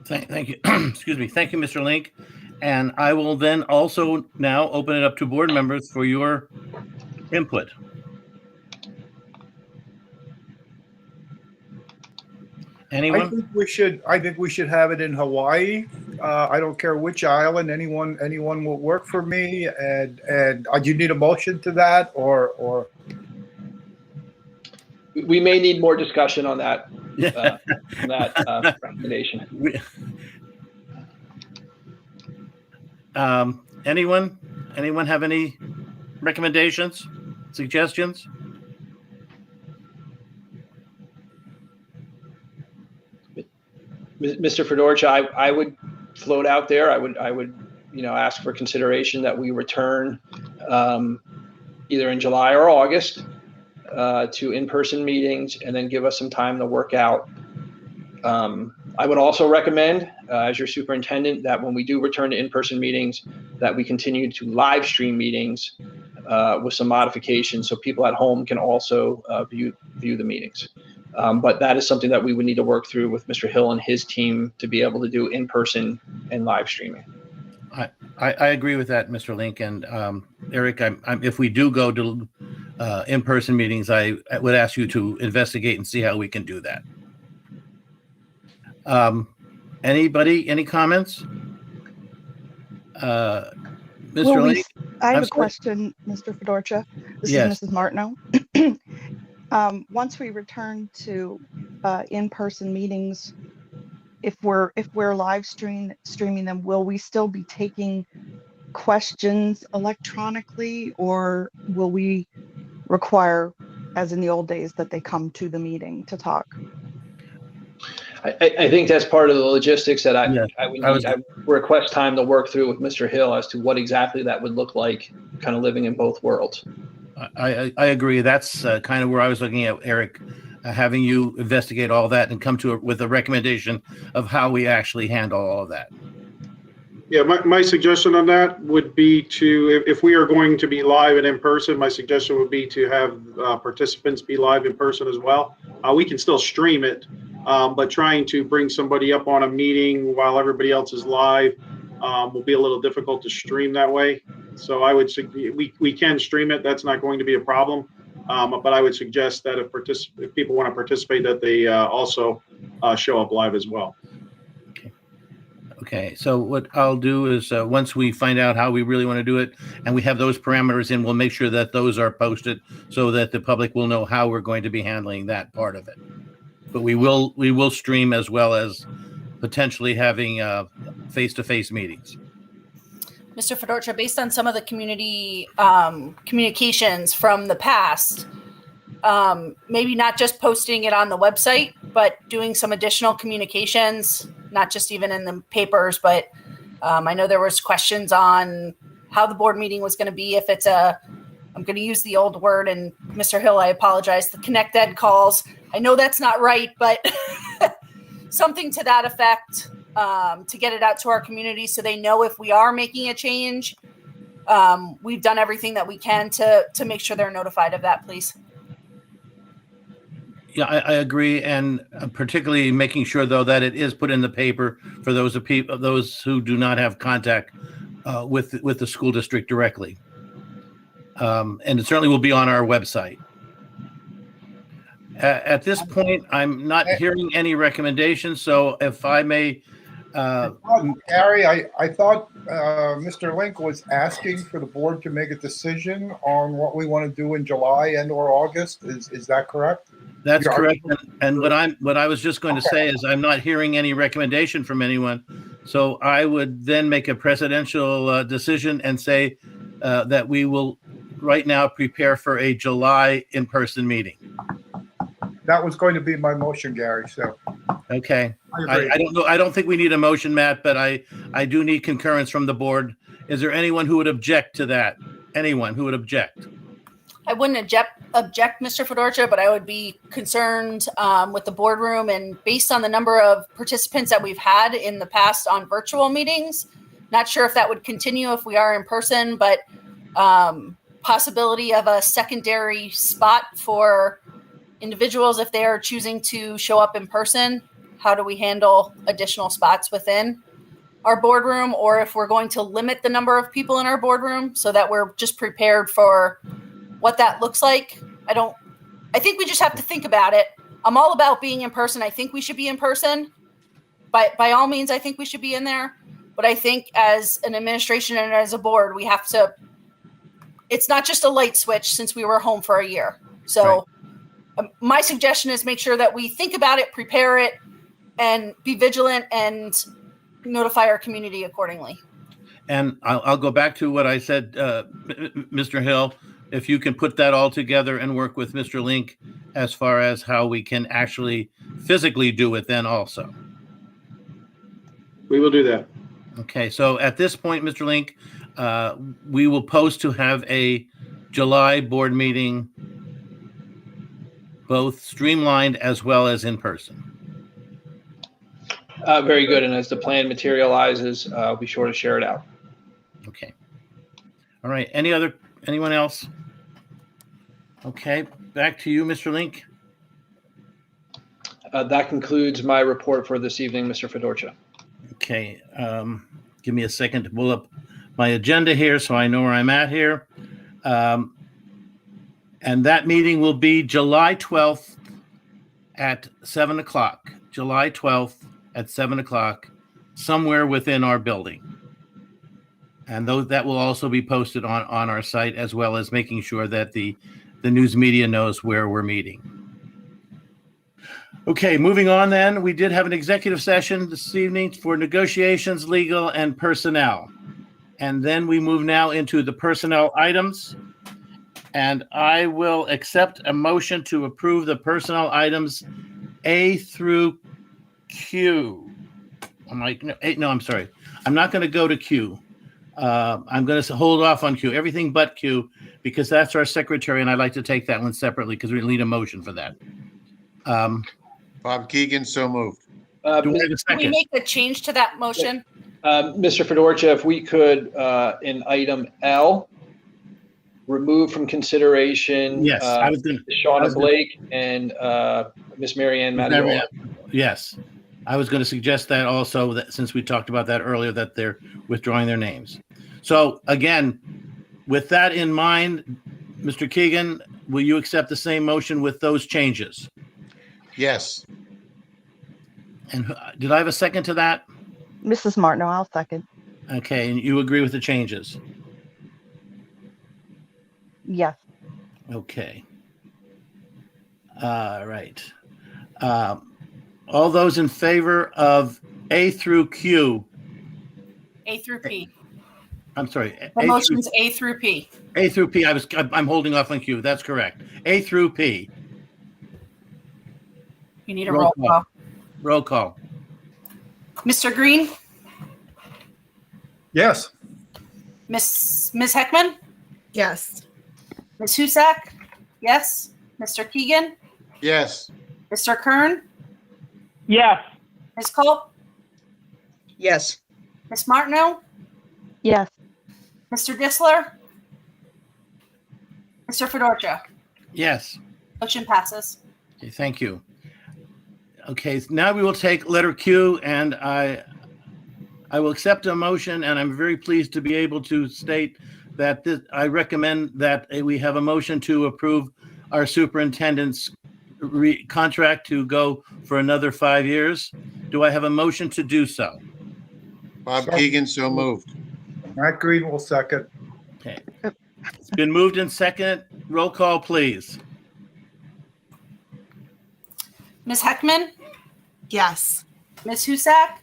[SPEAKER 1] Thank you. Excuse me. Thank you, Mr. Link. And I will then also now open it up to board members for your input. Anyone?
[SPEAKER 3] I think we should have it in Hawaii. I don't care which island. Anyone will work for me. And do you need a motion to that or?
[SPEAKER 12] We may need more discussion on that. Recommendation.
[SPEAKER 1] Anyone have any recommendations, suggestions?
[SPEAKER 12] Mr. Fedorcha, I would float out there. I would, ask for consideration that we return either in July or August to in-person meetings, and then give us some time to work out. I would also recommend, as your superintendent, that when we do return to in-person meetings, that we continue to live stream meetings with some modifications so people at home can also view the meetings. But that is something that we would need to work through with Mr. Hill and his team to be able to do in-person and live streaming.
[SPEAKER 1] I agree with that, Mr. Link. And Eric, if we do go to in-person meetings, I would ask you to investigate and see how we can do that. Anybody, any comments? Mr. Link?
[SPEAKER 4] I have a question, Mr. Fedorcha. This is Mrs. Martineau. Once we return to in-person meetings, if we're live streaming them, will we still be taking questions electronically, or will we require, as in the old days, that they come to the meeting to talk?
[SPEAKER 12] I think that's part of the logistics that I would request time to work through with Mr. Hill as to what exactly that would look like, kind of living in both worlds.
[SPEAKER 1] I agree. That's kind of where I was looking at, Eric, having you investigate all that and come with a recommendation of how we actually handle all of that.
[SPEAKER 5] Yeah, my suggestion on that would be to, if we are going to be live and in person, my suggestion would be to have participants be live in person as well. We can still stream it, but trying to bring somebody up on a meeting while everybody else is live will be a little difficult to stream that way. So I would we can stream it. That's not going to be a problem. But I would suggest that if people want to participate, that they also show up live as well.
[SPEAKER 1] Okay, so what I'll do is once we find out how we really want to do it and we have those parameters in, we'll make sure that those are posted so that the public will know how we're going to be handling that part of it. But we will stream as well as potentially having face-to-face meetings.
[SPEAKER 2] Mr. Fedorcha, based on some of the community communications from the past, maybe not just posting it on the website, but doing some additional communications, not just even in the papers, but I know there was questions on how the board meeting was going to be. If it's I'm going to use the old word, and Mr. Hill, I apologize, the Connect Ed calls. I know that's not right, but something to that effect, to get it out to our community so they know if we are making a change. We've done everything that we can to make sure they're notified of that, please.
[SPEAKER 1] Yeah, I agree, and particularly making sure, though, that it is put in the paper for those who do not have contact with the school district directly, and it certainly will be on our website. At this point, I'm not hearing any recommendations, so if I may.
[SPEAKER 3] Gary, I thought Mr. Link was asking for the board to make a decision on what we want to do in July and/or August. Is that correct?
[SPEAKER 1] That's correct. And what I was just going to say is I'm not hearing any recommendation from anyone. So I would then make a presidential decision and say that we will right now prepare for a July in-person meeting.
[SPEAKER 3] That was going to be my motion, Gary. So.
[SPEAKER 1] Okay. I don't know. I don't think we need a motion, Matt, but I do need concurrence from the board. Is there anyone who would object to that? Anyone who would object?
[SPEAKER 2] I wouldn't object, Mr. Fedorcha, but I would be concerned with the boardroom, and based on the number of participants that we've had in the past on virtual meetings, not sure if that would continue if we are in person, but possibility of a secondary spot for individuals if they are choosing to show up in person. How do we handle additional spots within? our boardroom or if we're going to limit the number of people in our boardroom so that we're just prepared for what that looks like. I think we just have to think about it. I'm all about being in person. I think we should be in person. By all means, I think we should be in there. But I think as an administration and as a board, we have to, it's not just a light switch since we were home for a year. So my suggestion is make sure that we think about it, prepare it, and be vigilant and notify our community accordingly.
[SPEAKER 1] And I'll go back to what I said, Mr. Hill, if you can put that all together and work with Mr. Link as far as how we can actually physically do it then also.
[SPEAKER 5] We will do that.
[SPEAKER 1] Okay, so at this point, Mr. Link, we will post to have a July board meeting, both streamlined as well as in person.
[SPEAKER 12] Very good. And as the plan materializes, I'll be sure to share it out.
[SPEAKER 1] Okay. All right. Anyone else? Okay. Back to you, Mr. Link.
[SPEAKER 12] That concludes my report for this evening, Mr. Fedorcha.
[SPEAKER 1] Okay. Give me a second to pull up my agenda here so I know where I'm at here. And that meeting will be July 12th at 7 o'clock. July 12th at 7 o'clock, somewhere within our building. And that will also be posted on our site, as well as making sure that the news media knows where we're meeting. Okay, moving on then. We did have an executive session this evening for negotiations, legal, and personnel. And then we move now into the personnel items. And I will accept a motion to approve the personnel items A through Q. I'm sorry. I'm not going to go to Q. I'm going to hold off on Q, everything but Q, because that's our secretary, and I'd like to take that one separately because we need a motion for that.
[SPEAKER 15] Bob Keegan, so moved.
[SPEAKER 1] Do we have a
[SPEAKER 2] Can
[SPEAKER 1] second?
[SPEAKER 2] we make a change to that motion?
[SPEAKER 12] Mr. Fedorcha, if we could, in item L, remove from consideration
[SPEAKER 1] Yes, I was going
[SPEAKER 12] Shauna Blake and Miss Marianne Matiola.
[SPEAKER 1] Yes, I was going to suggest that also, that since we talked about that earlier, that they're withdrawing their names. So again, with that in mind, Mr. Keegan, will you accept the same motion with those changes?
[SPEAKER 15] Yes.
[SPEAKER 1] And did I have a second to that?
[SPEAKER 4] Mrs. Martineau, I'll second.
[SPEAKER 1] Okay, and you agree with the changes?
[SPEAKER 4] Yes.
[SPEAKER 1] Okay. All right. All those in favor of A through Q?
[SPEAKER 2] A through P.
[SPEAKER 1] I'm sorry.
[SPEAKER 2] The motion's A through P.
[SPEAKER 1] A through P. I'm holding off on Q. That's correct. A through P.
[SPEAKER 2] You need a roll call.
[SPEAKER 1] Roll call.
[SPEAKER 2] Mr. Green?
[SPEAKER 3] Yes.
[SPEAKER 2] Ms. Heckman?
[SPEAKER 6] Yes.
[SPEAKER 2] Ms. Husak? Yes. Mr. Keegan?
[SPEAKER 15] Yes.
[SPEAKER 2] Mr. Kern?
[SPEAKER 14] Yes.
[SPEAKER 2] Ms. Culp?
[SPEAKER 9] Yes.
[SPEAKER 2] Ms. Martineau?
[SPEAKER 4] Yes.
[SPEAKER 2] Mr. Disler? Mr. Fedorcha?
[SPEAKER 1] Yes.
[SPEAKER 2] Motion passes.
[SPEAKER 1] Okay, thank you. Okay, now we will take letter Q, and I will accept a motion, and I'm very pleased to be able to state that I recommend that we have a motion to approve our superintendent's contract to go for another 5 years. Do I have a motion to do so?
[SPEAKER 15] Bob Keegan, so moved.
[SPEAKER 3] Matt Green will second.
[SPEAKER 1] Okay. It's been moved and seconded. Roll call, please.
[SPEAKER 2] Ms. Heckman?
[SPEAKER 6] Yes.
[SPEAKER 2] Ms. Husak?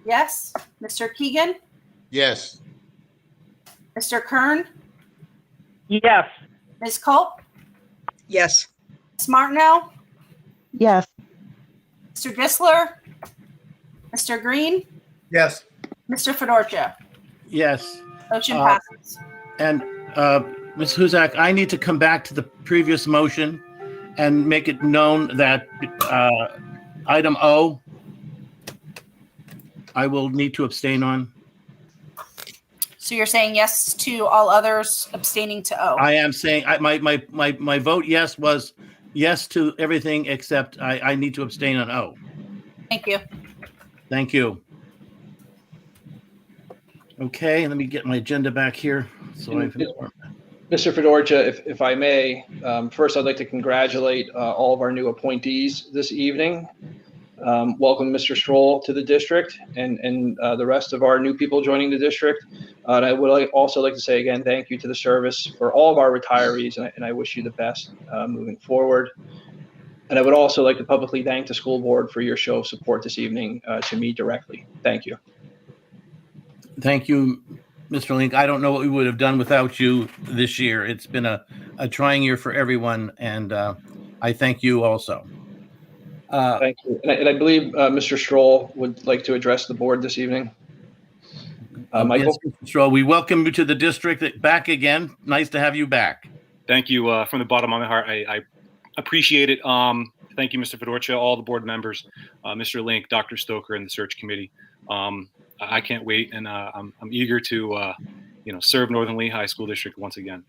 [SPEAKER 2] Yes. Mr. Keegan?
[SPEAKER 15] Yes.
[SPEAKER 2] Mr. Kern?
[SPEAKER 14] Yes.
[SPEAKER 2] Ms. Culp?
[SPEAKER 9] Yes.
[SPEAKER 2] Ms. Martineau?
[SPEAKER 4] Yes.
[SPEAKER 2] Mr. Disler? Mr. Green?
[SPEAKER 3] Yes.
[SPEAKER 2] Mr. Fedorcha?
[SPEAKER 1] Yes.
[SPEAKER 2] Motion passes.
[SPEAKER 1] And Ms. Huzak, I need to come back to the previous motion and make it known that item O, I will need to abstain on.
[SPEAKER 2] So you're saying yes to all others, abstaining to O?
[SPEAKER 1] I am saying my vote yes was yes to everything except I need to abstain on O.
[SPEAKER 2] Thank you.
[SPEAKER 1] Thank you. Okay, let me get my agenda back here. So I can.
[SPEAKER 12] Mr. Fedorcha, if I may, first I'd like to congratulate all of our new appointees this evening. Welcome Mr. Stroll to the district and the rest of our new people joining the district. And I would also like to say again, thank you to the service for all of our retirees, and I wish you the best moving forward. And I would also like to publicly thank the school board for your show of support this evening to me directly. Thank you.
[SPEAKER 1] Thank you, Mr. Link. I don't know what we would have done without you this year. It's been a trying year for everyone, and I thank you also.
[SPEAKER 12] Thank you. And I believe Mr. Stroll would like to address the board this evening. Michael?
[SPEAKER 1] Yes, Mr. Stroll, we welcome you to the district back again. Nice to have you back.
[SPEAKER 16] Thank you from the bottom of my heart. I appreciate it. Thank you, Mr. Fedorcha, all the board members, Mr. Link, Dr. Stoker, and the search committee. I can't wait, and I'm eager to serve Northern Lehigh School District once again.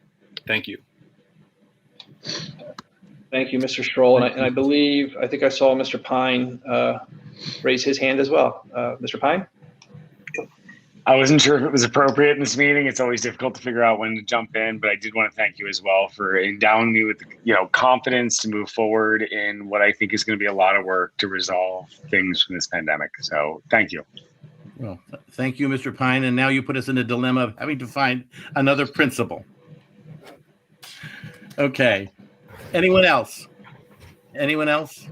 [SPEAKER 16] Thank you.
[SPEAKER 12] Thank you, Mr. Stroll. And I believe, I think I saw Mr. Pine raise his hand as well. Mr. Pine?
[SPEAKER 17] I wasn't sure if it was appropriate in this meeting. It's always difficult to figure out when to jump in, but I did want to thank you as well for endowing me with, confidence to move forward in what I think is going to be a lot of work to resolve things from this pandemic. So thank you.
[SPEAKER 1] Well, thank you, Mr. Pine. And now you put us in a dilemma of having to find another principal. Okay. Anyone else? Anyone else?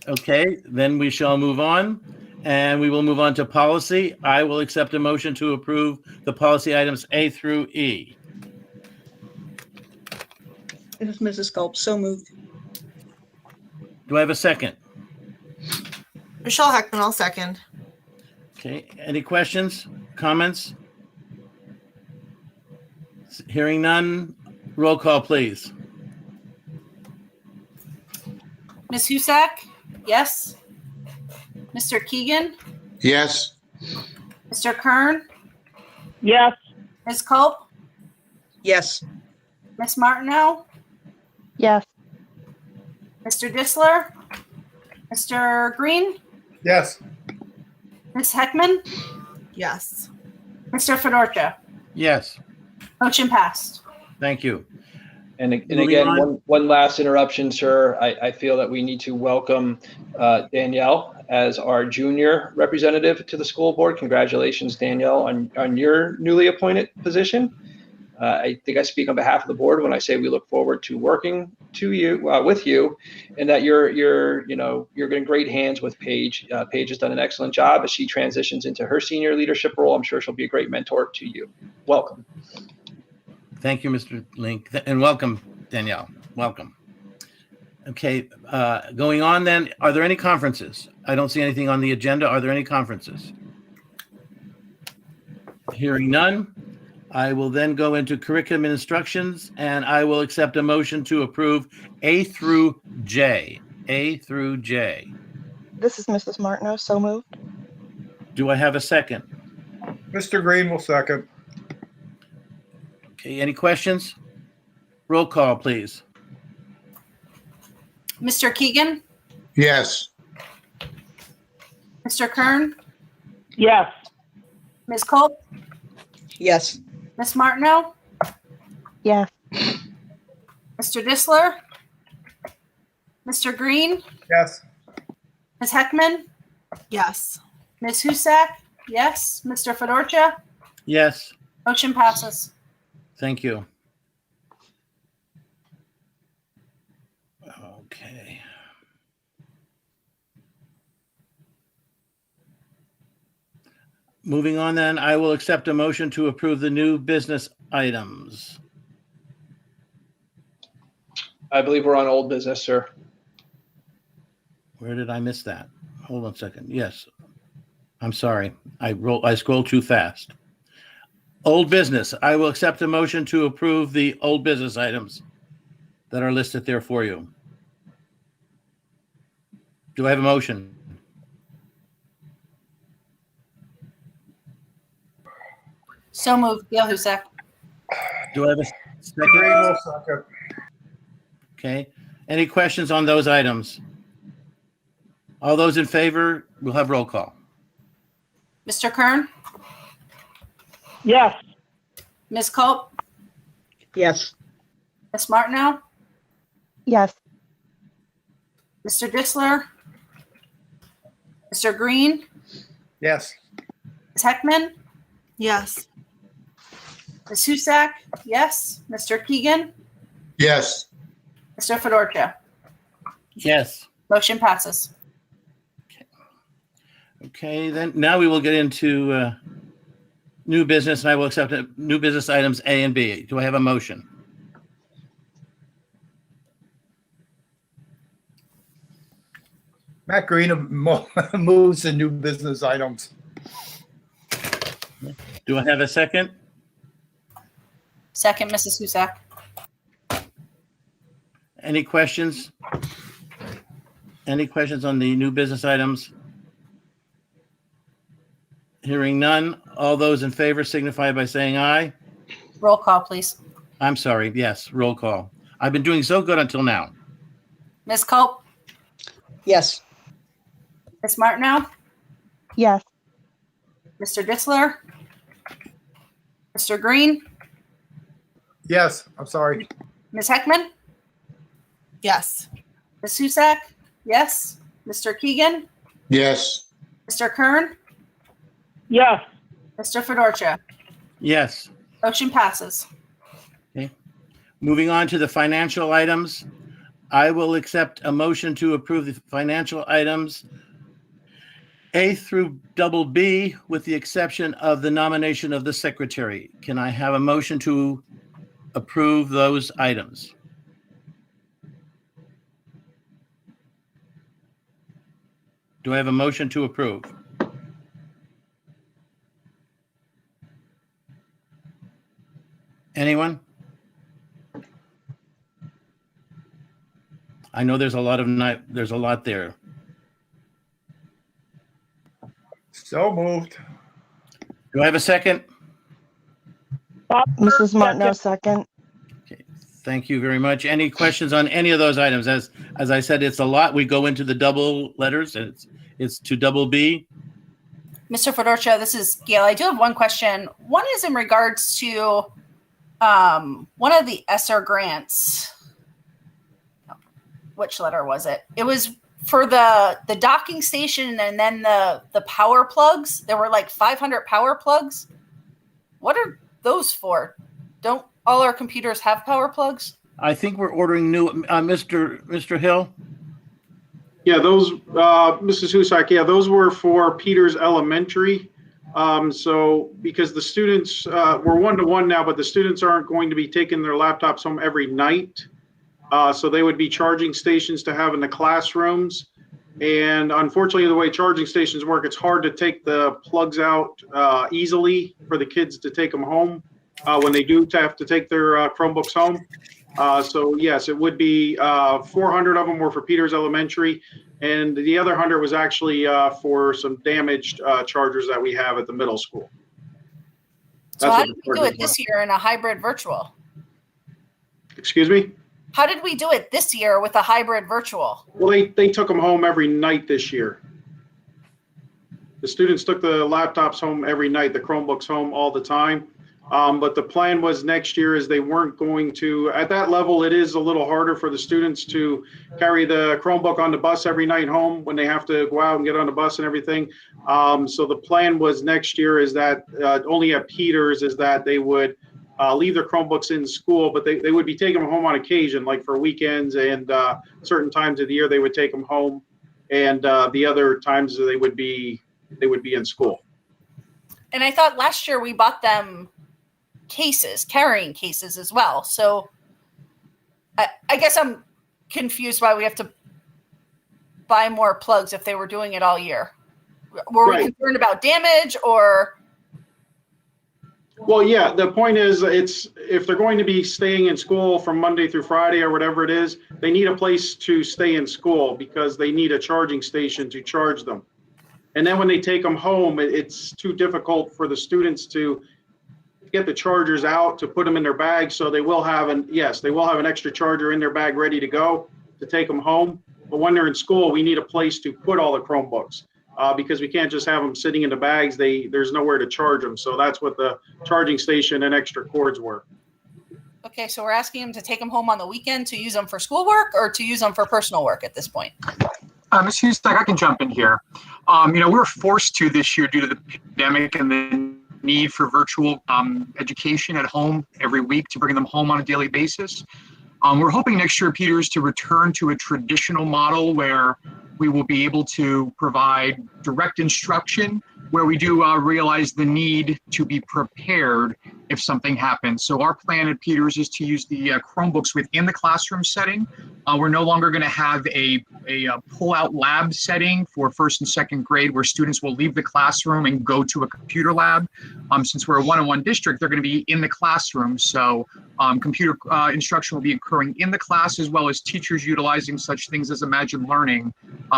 [SPEAKER 1] Okay, then we shall move on. And we will move on to policy. I will accept a motion to approve the policy items A through E.
[SPEAKER 9] This is Mrs. Culp. So moved.
[SPEAKER 1] Do I have a second?
[SPEAKER 6] Michelle Heckman, I'll second.
[SPEAKER 1] Okay, any questions, comments? Hearing none, roll call, please.
[SPEAKER 2] Ms. Husak? Yes. Mr. Keegan?
[SPEAKER 15] Yes.
[SPEAKER 2] Mr. Kern?
[SPEAKER 14] Yes.
[SPEAKER 2] Ms. Culp?
[SPEAKER 9] Yes.
[SPEAKER 2] Ms. Martineau?
[SPEAKER 4] Yes.
[SPEAKER 2] Mr. Disler? Mr. Green?
[SPEAKER 3] Yes.
[SPEAKER 2] Ms. Heckman?
[SPEAKER 6] Yes.
[SPEAKER 2] Mr. Fedorcha?
[SPEAKER 1] Yes,
[SPEAKER 2] Motion passed.
[SPEAKER 1] thank you.
[SPEAKER 12] And
[SPEAKER 1] Moving
[SPEAKER 12] again,
[SPEAKER 1] on.
[SPEAKER 12] one last interruption, sir. I feel that we need to welcome Danielle as our junior representative to the school board. Congratulations, Danielle, on your newly appointed position. I think I speak on behalf of the board when I say we look forward to working with you, and that you're in great hands with Paige. Paige has done an excellent job as she transitions into her senior leadership role. I'm sure she'll be a great mentor to you. Welcome.
[SPEAKER 1] Thank you, Mr. Link, and welcome, Danielle. Welcome. Okay, going on then, are there any conferences? I don't see anything on the agenda. Are there any conferences? Hearing none, I will then go into curriculum and instructions, and I will accept a motion to approve A through J. A through J.
[SPEAKER 4] This is Mrs. Martineau. So moved.
[SPEAKER 1] Do I have a second?
[SPEAKER 3] Mr. Green will second.
[SPEAKER 1] Okay, any questions? Roll call, please.
[SPEAKER 2] Mr. Keegan?
[SPEAKER 15] Yes.
[SPEAKER 2] Mr. Kern?
[SPEAKER 14] Yes.
[SPEAKER 2] Ms. Culp?
[SPEAKER 9] Yes.
[SPEAKER 2] Ms. Martineau?
[SPEAKER 4] Yes.
[SPEAKER 2] Mr. Disler? Mr. Green?
[SPEAKER 3] Yes.
[SPEAKER 2] Ms. Heckman?
[SPEAKER 6] Yes.
[SPEAKER 2] Ms. Husak? Yes. Mr. Fedorcha?
[SPEAKER 1] Yes,
[SPEAKER 2] Motion passes.
[SPEAKER 1] thank you. Okay. Moving on then, I will accept a motion to approve the new business items.
[SPEAKER 12] I believe we're on old business, sir.
[SPEAKER 1] Where did I miss that? Hold on a second. Yes. I'm sorry. I scrolled too fast. Old business. I will accept a motion to approve the old business items that are listed there for you. Do I have a motion?
[SPEAKER 2] So moved. Gail Husak.
[SPEAKER 1] Do I have a second?
[SPEAKER 3] Green will second.
[SPEAKER 1] Okay. Any questions on those items? All those in favor, we'll have roll call.
[SPEAKER 2] Mr. Kern?
[SPEAKER 14] Yes.
[SPEAKER 2] Ms. Culp,
[SPEAKER 9] Yes.
[SPEAKER 2] Ms. Martineau,
[SPEAKER 4] Yes.
[SPEAKER 2] Mr. Disler, Mr. Green,
[SPEAKER 3] Yes.
[SPEAKER 2] Ms. Heckman,
[SPEAKER 6] Yes.
[SPEAKER 2] Ms. Husak, yes. Mr. Keegan,
[SPEAKER 15] Yes.
[SPEAKER 2] Mr. Fedorcha.
[SPEAKER 1] Yes.
[SPEAKER 2] Motion passes.
[SPEAKER 1] Okay, then now we will get into new business, and I will accept new business items A and B. Do I have a motion?
[SPEAKER 3] Matt Green moves the new business items.
[SPEAKER 1] Do I have a second?
[SPEAKER 2] Second, Mrs. Husak.
[SPEAKER 1] Any questions? Any questions on the new business items? Hearing none. All those in favor signify by saying aye.
[SPEAKER 2] Roll call, please.
[SPEAKER 1] I'm sorry. Yes, roll call. I've been doing so good until now.
[SPEAKER 2] Ms. Culp,
[SPEAKER 9] Yes.
[SPEAKER 2] Ms. Martineau,
[SPEAKER 4] Yes.
[SPEAKER 2] Mr. Disler, Mr. Green,
[SPEAKER 3] Yes, I'm sorry.
[SPEAKER 2] Ms. Heckman,
[SPEAKER 6] Yes.
[SPEAKER 2] Ms. Husak, yes. Mr. Keegan,
[SPEAKER 15] Yes.
[SPEAKER 2] Mr. Kern,
[SPEAKER 14] Yes.
[SPEAKER 2] Mr. Fedorcha.
[SPEAKER 1] Yes.
[SPEAKER 2] Motion passes.
[SPEAKER 1] Okay. Moving on to the financial items. I will accept a motion to approve the financial items A through double B with the exception of the nomination of the secretary. Can I have a motion to approve those items? Do I have a motion to approve? Anyone? I know there's a lot there.
[SPEAKER 3] So moved.
[SPEAKER 1] Do I have a second?
[SPEAKER 4] Mrs. Martineau, second.
[SPEAKER 1] Thank you very much. Any questions on any of those items? As I said, it's a lot. We go into the double letters, and it's to double B.
[SPEAKER 2] Mr. Fedorcha, this is Gail. I do have one question. One is in regards to one of the ESSER grants. Which letter was it? It was for the docking station and then the power plugs. There were like 500 power plugs. What are those for? Don't all our computers have power plugs?
[SPEAKER 1] I think we're ordering new. Mr. Hill?
[SPEAKER 5] Yeah, those, Mrs. Husak, yeah, those were for Peters Elementary. So because the students, we're 1-to-1 now, but the students aren't going to be taking their laptops home every night. So they would be charging stations to have in the classrooms. And unfortunately, the way charging stations work, it's hard to take the plugs out easily for the kids to take them home when they do have to take their Chromebooks home. So yes, it would be 400 of them were for Peters Elementary, and the other 100 was actually for some damaged chargers that we have at the middle school.
[SPEAKER 2] So how did we do it this year in a hybrid virtual?
[SPEAKER 5] Excuse me?
[SPEAKER 2] How did we do it this year with a hybrid virtual?
[SPEAKER 5] Well, they took them home every night this year. The students took the laptops home every night, the Chromebooks home all the time. But the plan was next year is they weren't going to, at that level, it is a little harder for the students to carry the Chromebook on the bus every night home when they have to go out and get on the bus and everything. So the plan was next year is that only at Peters is that they would leave their Chromebooks in school, but they would be taking them home on occasion, like for weekends and certain times of the year they would take them home, and the other times they would be in school.
[SPEAKER 2] And I thought last year we bought them carrying cases as well. So I guess I'm confused why we have to buy more plugs if they were doing it all year. Were we concerned about damage or?
[SPEAKER 5] Well, yeah, the point is it's if they're going to be staying in school from Monday through Friday or whatever it is, they need a place to stay in school because they need a charging station to charge them. And then when they take them home, it's too difficult for the students to get the chargers out to put them in their bag. So they will have an extra charger in their bag ready to go to take them home. But when they're in school, we need a place to put all the Chromebooks. because we can't just have them sitting in the bags. There's nowhere to charge them. So that's what the charging station and extra cords were.
[SPEAKER 2] Okay, so we're asking them to take them home on the weekend to use them for schoolwork or to use them for personal work at this point?
[SPEAKER 18] Ms. Hustack, I can jump in here. We were forced to this year due to the pandemic and the need for virtual education at home every week to bring them home on a daily basis. We're hoping next year, Peters, to return to a traditional model where we will be able to provide direct instruction, where we do realize the need to be prepared if something happens. So our plan at Peters is to use the Chromebooks within the classroom setting. We're no longer going to have a pull-out lab setting for first and second grade where students will leave the classroom and go to a computer lab. Since we're a one-on-one district, they're going to be in the classroom. So computer instruction will be occurring in the class, as well as teachers utilizing such things as Imagine Learning,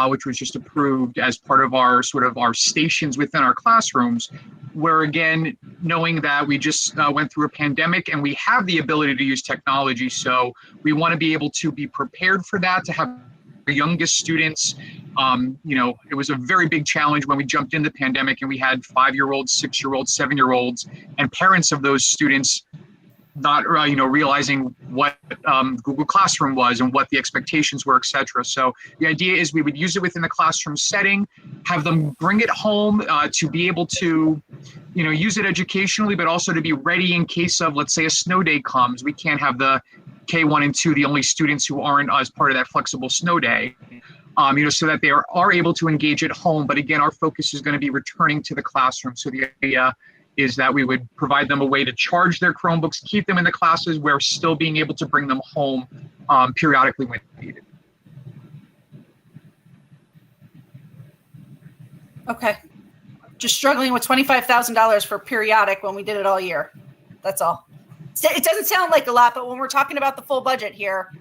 [SPEAKER 18] which was just approved as part of our our stations within our classrooms, where again, knowing that we just went through a pandemic and we have the ability to use technology. So we want to be able to be prepared for that, to have the youngest students. It was a very big challenge when we jumped in the pandemic and we had 5-year-olds, 6-year-olds, 7-year-olds, and parents of those students not realizing what Google Classroom was and what the expectations were, et cetera. So the idea is we would use it within the classroom setting, have them bring it home to be able to use it educationally, but also to be ready in case of, let's say, a snow day comes. We can't have the K1 and 2, the only students who aren't as part of that flexible snow day, so that they are able to engage at home. But again, our focus is going to be returning to the classroom. So the idea is that we would provide them a way to charge their Chromebooks, keep them in the classes, while still being able to bring them home periodically when needed.
[SPEAKER 2] Okay. Just struggling with $25,000 for periodic when we did it all year. That's all. It doesn't sound like a lot, but when we're talking about the full budget here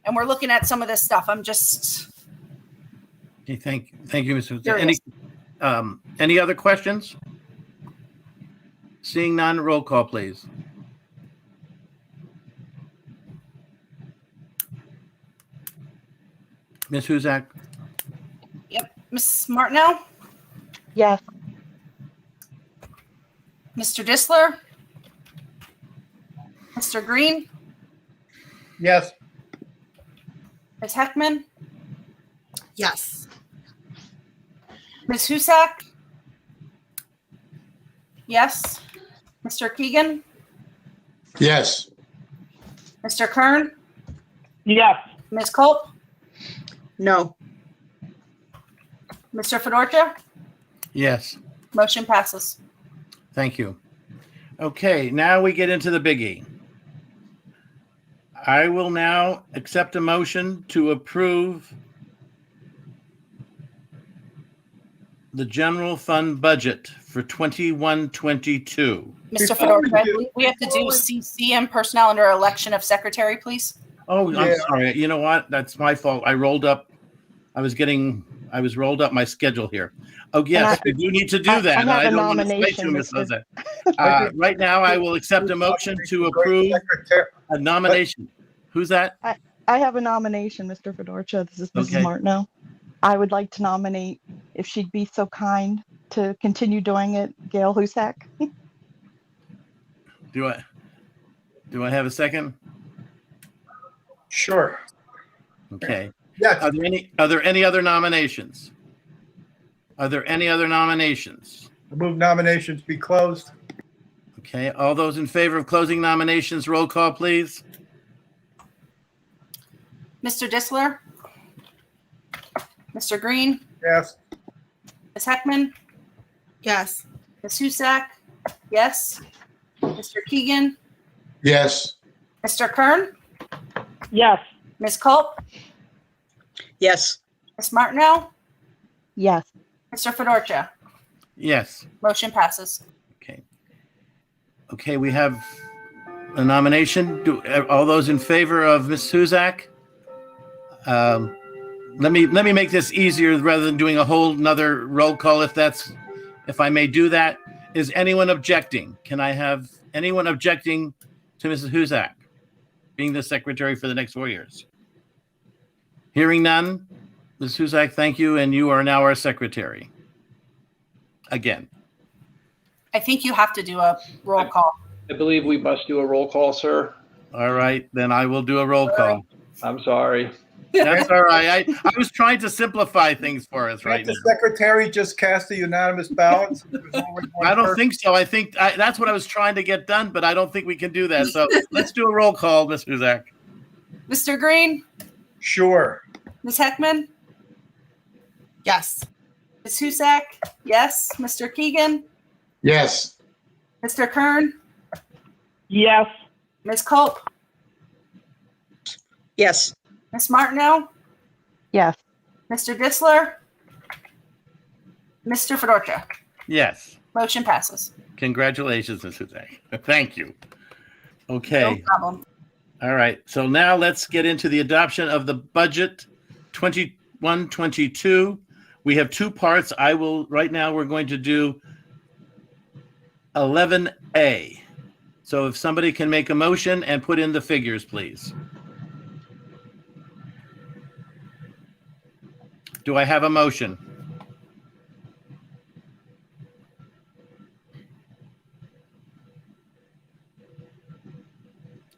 [SPEAKER 2] and we're looking at some of this stuff, I'm just...
[SPEAKER 1] Okay, thank you, Mr. Any other questions? Seeing none, roll call, please. Ms. Husak?
[SPEAKER 2] Yep. Ms. Martineau?
[SPEAKER 4] Yes.
[SPEAKER 2] Mr. Disler? Mr. Green?
[SPEAKER 3] Yes.
[SPEAKER 2] Ms. Heckman?
[SPEAKER 6] Yes.
[SPEAKER 2] Ms. Husak? Yes. Mr. Keegan?
[SPEAKER 15] Yes.
[SPEAKER 2] Mr. Kern?
[SPEAKER 14] Yes.
[SPEAKER 2] Ms. Culp?
[SPEAKER 9] No.
[SPEAKER 2] Mr. Fedorcha?
[SPEAKER 1] Yes.
[SPEAKER 2] Motion passes.
[SPEAKER 1] Thank you. Okay, now we get into the biggie. I will now accept a motion to approve the general fund budget for 21-22.
[SPEAKER 2] Mr. Fedorcha, I believe we have to do CCM personnel under election of secretary, please.
[SPEAKER 1] Oh, I'm sorry. You know what? That's my fault. I was rolled up my schedule here. Oh, yes, we do need to do that.
[SPEAKER 4] I have a
[SPEAKER 1] don't want to sway
[SPEAKER 4] nomination,
[SPEAKER 1] too, Ms. Lozette. Right now, I will accept a motion to approve a nomination. Who's that?
[SPEAKER 4] I have a nomination, Mr. Fedorcha. This is Mrs.
[SPEAKER 1] Okay.
[SPEAKER 4] Martineau. I would like to nominate, if she'd be so kind to continue doing it, Gail Husak.
[SPEAKER 1] Do I have a second?
[SPEAKER 3] Sure.
[SPEAKER 1] Okay.
[SPEAKER 3] Yes.
[SPEAKER 1] Are there any other nominations? Are there any other nominations?
[SPEAKER 3] I move nominations be closed.
[SPEAKER 1] Okay. All those in favor of closing nominations, roll call, please.
[SPEAKER 2] Mr. Disler? Mr. Green?
[SPEAKER 3] Yes.
[SPEAKER 2] Ms. Heckman?
[SPEAKER 6] Yes.
[SPEAKER 2] Ms. Husak? Yes. Mr. Keegan?
[SPEAKER 15] Yes.
[SPEAKER 2] Mr. Kern?
[SPEAKER 14] Yes.
[SPEAKER 2] Ms. Culp?
[SPEAKER 9] Yes.
[SPEAKER 2] Ms. Martineau?
[SPEAKER 4] Yes.
[SPEAKER 2] Mr. Fedorcha?
[SPEAKER 1] Yes.
[SPEAKER 2] Motion passes.
[SPEAKER 1] Okay, we have a nomination. All those in favor of Ms. Husak? Let me make this easier rather than doing a whole nother roll call, if I may do that. Is anyone objecting? Can I have anyone objecting to Mrs. Husak being the secretary for the next 4 years? Hearing none, Ms. Husak, thank you, and you are now our secretary. again?
[SPEAKER 2] I think you have to do a roll call.
[SPEAKER 12] I believe we must do a roll call, sir.
[SPEAKER 1] All right, then I will do a roll call.
[SPEAKER 12] I'm sorry.
[SPEAKER 1] That's all right. I was trying to simplify things for us right
[SPEAKER 3] Can't
[SPEAKER 1] now.
[SPEAKER 3] the secretary just cast a unanimous ballot?
[SPEAKER 1] I don't think so. I think that's what I was trying to get done, but I don't think we can do that. So let's do a roll call, Mr. Zach.
[SPEAKER 2] Mr. Green?
[SPEAKER 3] Sure.
[SPEAKER 2] Ms. Heckman?
[SPEAKER 6] Yes.
[SPEAKER 2] Ms. Husak? Yes. Mr. Keegan?
[SPEAKER 15] Yes.
[SPEAKER 2] Mr. Kern?
[SPEAKER 14] Yes.
[SPEAKER 2] Ms. Culp?
[SPEAKER 9] Yes.
[SPEAKER 2] Ms. Martineau?
[SPEAKER 4] Yes.
[SPEAKER 2] Mr. Disler? Mr. Fedorcha?
[SPEAKER 1] Yes.
[SPEAKER 2] Motion passes.
[SPEAKER 1] Congratulations, Mr. Zach. Thank you.
[SPEAKER 2] No
[SPEAKER 1] Okay.
[SPEAKER 2] problem.
[SPEAKER 1] All right. So now let's get into the adoption of the budget 21-22. We have two parts. Right now we're going to do 11A. So if somebody can make a motion and put in the figures, please. Do I have a motion?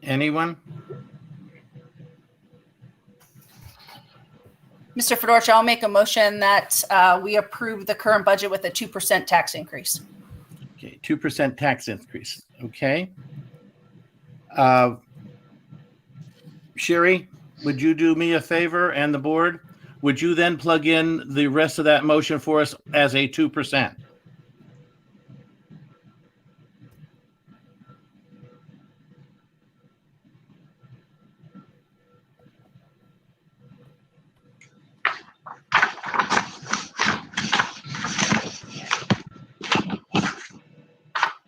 [SPEAKER 1] Anyone?
[SPEAKER 2] Mr. Fedorcha, I'll make a motion that we approve the current budget with a 2% tax increase.
[SPEAKER 1] Okay, 2% tax increase. Okay. Sherry, would you do me a favor and the board? Would you then plug in the rest of that motion for us as a 2%?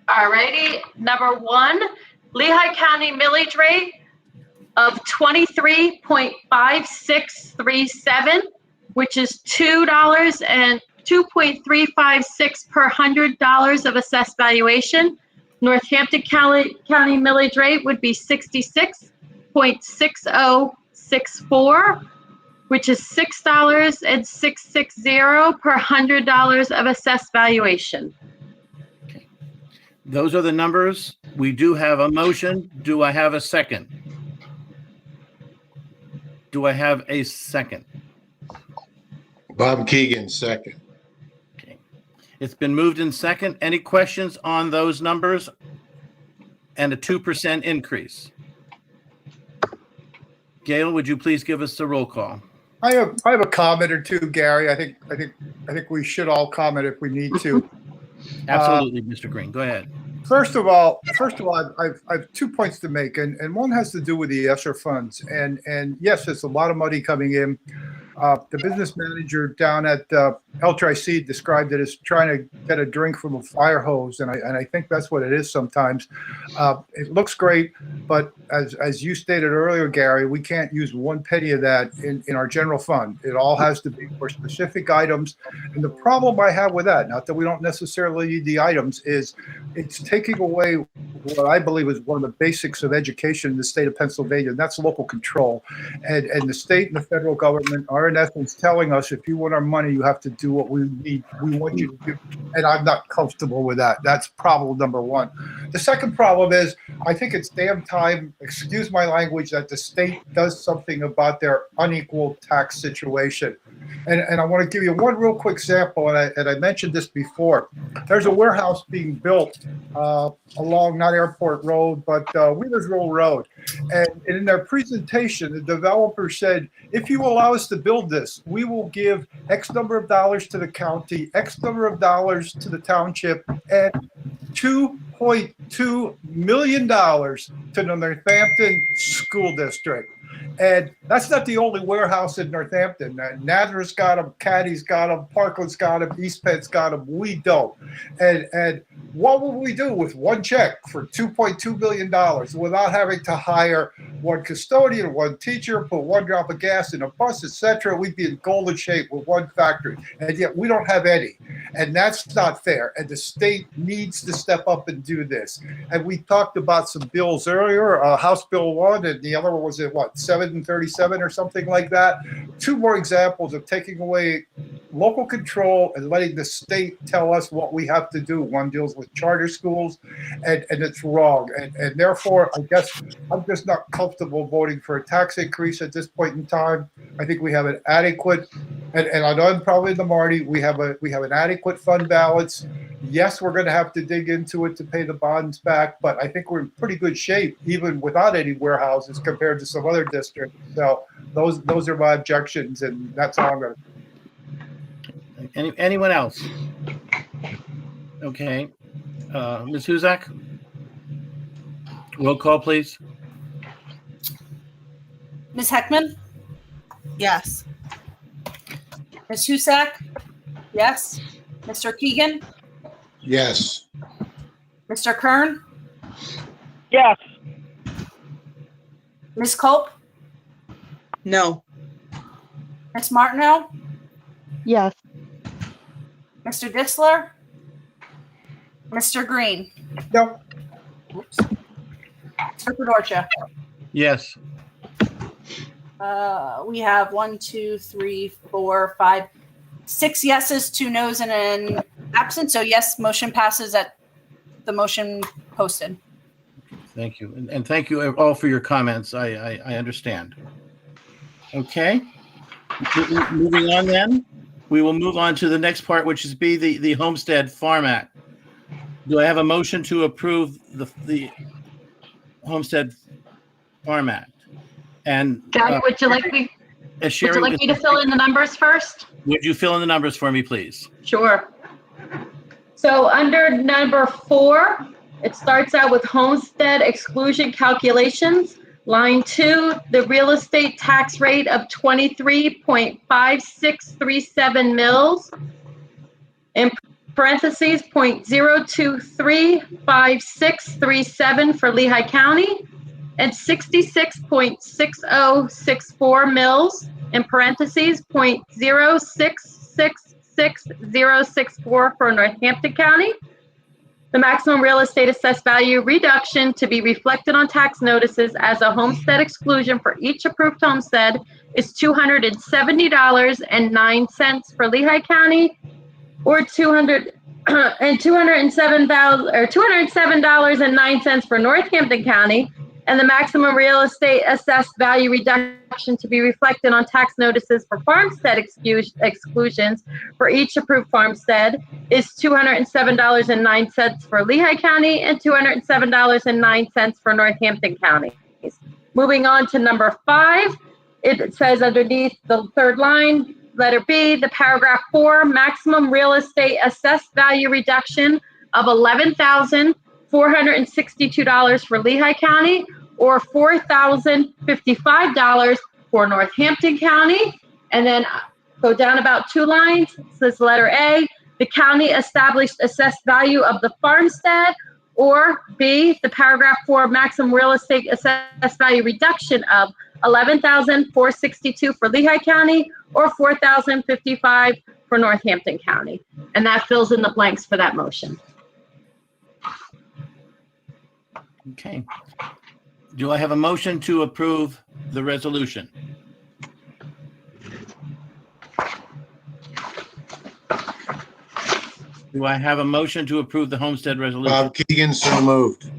[SPEAKER 13] Alrighty, number one, Lehigh County millage rate of 23.5637, which is $2.356 per $100 of assessed valuation. Northampton County millage rate would be 66.6064, which is $6.660 per $100 of assessed valuation.
[SPEAKER 1] Those are the numbers. We do have a motion. Do I have a second? Do I have a second?
[SPEAKER 15] Bob Keegan, second.
[SPEAKER 1] Okay. It's been moved in second. Any questions on those numbers and a 2% increase? Gail, would you please give us the roll call?
[SPEAKER 3] I have a comment or two, Gary. I think we should all comment if we need to.
[SPEAKER 1] Absolutely, Mr. Green. Go ahead.
[SPEAKER 3] First of all, I've 2 points to make, and one has to do with the ESSER funds. And yes, there's a lot of money coming in. The business manager down at LTRIC described it as trying to get a drink from a fire hose, and I think that's what it is sometimes. It looks great, but as you stated earlier, Gary, we can't use 1 penny of that in our general fund. It all has to be for specific items. And the problem I have with that, not that we don't necessarily need the items, is it's taking away what I believe is one of the basics of education in the state of Pennsylvania, and that's local control. And the state and the federal government are in essence telling us, if you want our money, you have to do what we need. We want you to do. And I'm not comfortable with that. That's problem number one. The second problem is, I think it's damn time, excuse my language, that the state does something about their unequal tax situation. And I want to give you one real quick example, and I mentioned this before. There's a warehouse being built along, not Airport Road, but Wheelers Roll Road. And in their presentation, the developer said, if you allow us to build this, we will give X number of dollars to the county, X number of dollars to the township, and $2.2 million to the Northampton School District. And that's not the only warehouse in Northampton. Nazareth's got them, Caddy's got them, Parkland's got them, East Penn's got them. We don't. And what will we do with one check for $2.2 million without having to hire one custodian, one teacher, put one drop of gas in a bus, etc.? We'd be in golden shape with one factory. And yet we don't have any. And that's not fair. And the state needs to step up and do this. And we talked about some bills earlier, House Bill 1, and the other one was at what, 737 or something like that. Two more examples of taking away local control and letting the state tell us what we have to do. One deals with charter schools, and it's wrong. And therefore, I guess I'm just not comfortable voting for a tax increase at this point in time. I think we have an adequate, and I know I'm probably the Marty, we have an adequate fund balance. Yes, we're going to have to dig into it to pay the bonds back, but I think we're in pretty good shape, even without any warehouses compared to some other districts. So those are my objections, and that's all I'm going to.
[SPEAKER 1] Anyone else? Okay. Ms. Huzak? Roll call, please.
[SPEAKER 2] Ms. Heckman?
[SPEAKER 6] Yes.
[SPEAKER 2] Ms. Husak? Yes. Mr. Keegan?
[SPEAKER 15] Yes.
[SPEAKER 2] Mr. Kern?
[SPEAKER 14] Yes.
[SPEAKER 2] Ms. Culp?
[SPEAKER 9] No.
[SPEAKER 2] Ms. Martineau?
[SPEAKER 4] Yes.
[SPEAKER 2] Mr. Disler? Mr. Green?
[SPEAKER 3] No.
[SPEAKER 2] Oops. Mr. Fedorcha?
[SPEAKER 1] Yes.
[SPEAKER 2] We have 1, 2, 3, 4, 5, 6 yeses, 2 noes, and an absent. So yes, motion passes at the motion posted.
[SPEAKER 1] Thank you. And thank you all for your comments. I understand. Okay. Moving on then, we will move on to the next part, which is the Homestead Farm Act. Do I have a motion to approve the Homestead Farm Act? And
[SPEAKER 13] Doug, would you like me to fill in the numbers first?
[SPEAKER 1] Would you fill in the numbers for me, please?
[SPEAKER 13] Sure. So under number 4, it starts out with homestead exclusion calculations. Line 2, the real estate tax rate of 23.5637 mils. In parentheses, 0.0235637 for Lehigh County. And 66.6064 mils, in parentheses, 0.0666064 for Northampton County. The maximum real estate assessed value reduction to be reflected on tax notices as a homestead exclusion for each approved homestead is $270.09 for Lehigh County, or $207.09 for Northampton County. And the maximum real estate assessed value reduction to be reflected on tax notices for farmstead exclusions for each approved farmstead is $207.09 for Lehigh County and $207.09 for Northampton County. Moving on to number 5, it says underneath the third line, letter B, the paragraph 4, maximum real estate assessed value reduction of $11,462 for Lehigh County, or $4,055 for Northampton County. And then go down about 2 lines. It says letter A, the county established assessed value of the farmstead, or B, the paragraph 4, maximum real estate assessed value reduction of $11,462 for Lehigh County, or $4,055 for Northampton County. And that fills in the blanks for that motion.
[SPEAKER 1] Okay. Do I have a motion to approve the resolution? Do I have a motion to approve the homestead resolution?
[SPEAKER 15] Bob Keegan, so moved.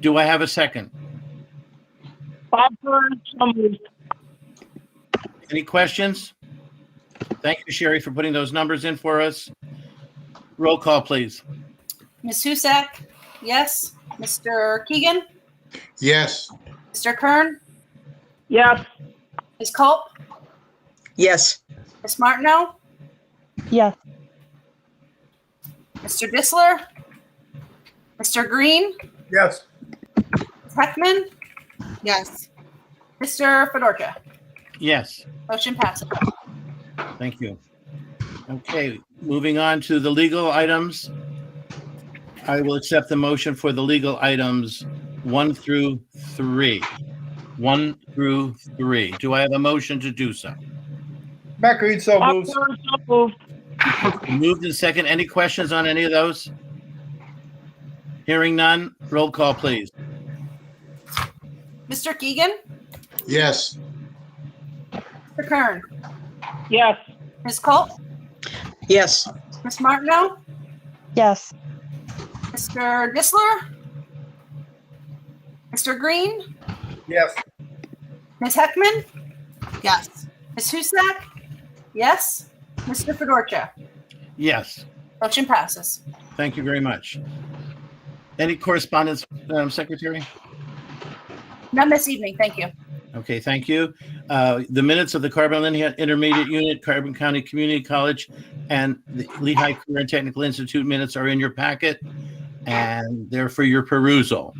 [SPEAKER 1] Do I have a second?
[SPEAKER 14] Bob Burns, so moved.
[SPEAKER 1] Any questions? Thank you, Sherry, for putting those numbers in for us. Roll call, please.
[SPEAKER 2] Ms. Husak? Yes. Mr. Keegan?
[SPEAKER 15] Yes.
[SPEAKER 2] Mr. Kern?
[SPEAKER 14] Yes.
[SPEAKER 2] Ms. Culp?
[SPEAKER 9] Yes.
[SPEAKER 2] Ms. Martineau?
[SPEAKER 4] Yes.
[SPEAKER 2] Mr. Disler? Mr. Green?
[SPEAKER 3] Yes.
[SPEAKER 2] Ms. Heckman?
[SPEAKER 6] Yes.
[SPEAKER 2] Mr. Fedorcha?
[SPEAKER 1] Yes.
[SPEAKER 2] Motion passes.
[SPEAKER 1] Thank you. Okay, moving on to the legal items. I will accept the motion for the legal items 1 through 3. 1 through 3. Do I have a motion to do so?
[SPEAKER 3] Matt Green, so
[SPEAKER 14] Bob
[SPEAKER 3] moves.
[SPEAKER 14] Burns, so moved.
[SPEAKER 1] Moved in second. Any questions on any of those? Hearing none, roll call, please.
[SPEAKER 2] Mr. Keegan?
[SPEAKER 15] Yes.
[SPEAKER 2] Mr. Kern?
[SPEAKER 14] Yes.
[SPEAKER 2] Ms. Culp?
[SPEAKER 9] Yes.
[SPEAKER 2] Ms. Martineau,
[SPEAKER 4] Yes.
[SPEAKER 2] Mr. Disler, Mr. Green,
[SPEAKER 3] Yes.
[SPEAKER 2] Ms. Heckman,
[SPEAKER 6] Yes.
[SPEAKER 2] Ms. Husak, yes, Mr. Fedorcha.
[SPEAKER 1] Yes.
[SPEAKER 2] Motion passes.
[SPEAKER 1] Thank you very much. Any correspondence, Madam Secretary?
[SPEAKER 2] None this evening, thank you.
[SPEAKER 1] Okay, thank you. The minutes of the Carbon Intermediate Unit, Carbon County Community College, and the Lehigh Career and Technical Institute minutes are in your packet, and they're for your perusal.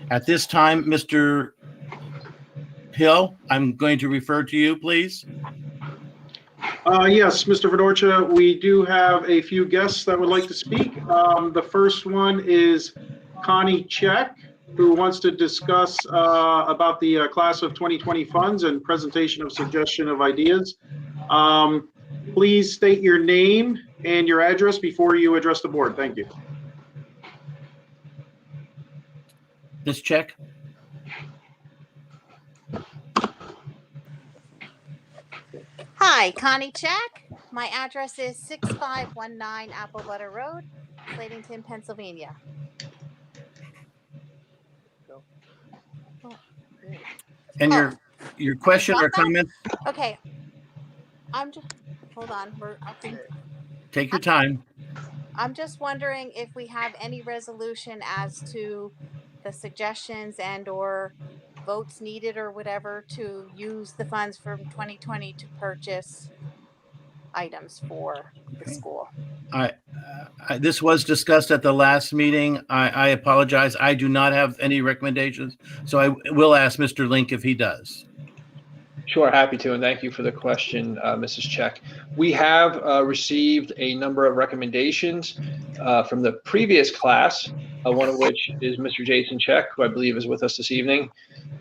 [SPEAKER 1] At this time, Mr. Hill, I'm going to refer to you, please.
[SPEAKER 5] Yes, Mr. Fedorcha, we do have a few guests that would like to speak. The first one is Connie Check, who wants to discuss about the class of 2020 funds and presentation of suggestion of ideas. Please state your name and your address before you address the board. Thank you.
[SPEAKER 1] Ms. Check.
[SPEAKER 19] Hi, Connie Check. My address is 6519 Apple Butter Road, Slatington, Pennsylvania.
[SPEAKER 1] And your question or comment?
[SPEAKER 19] Okay. I'm just, hold on.
[SPEAKER 1] Take your time.
[SPEAKER 19] I'm just wondering if we have any resolution as to the suggestions and or votes needed or whatever to use the funds from 2020 to purchase items for the school.
[SPEAKER 1] This was discussed at the last meeting. I apologize. I do not have any recommendations, so I will ask Mr. Link if he does.
[SPEAKER 12] Sure, happy to, and thank you for the question, Mrs. Check. We have received a number of recommendations from the previous class, one of which is Mr. Jason Check, who I believe is with us this evening.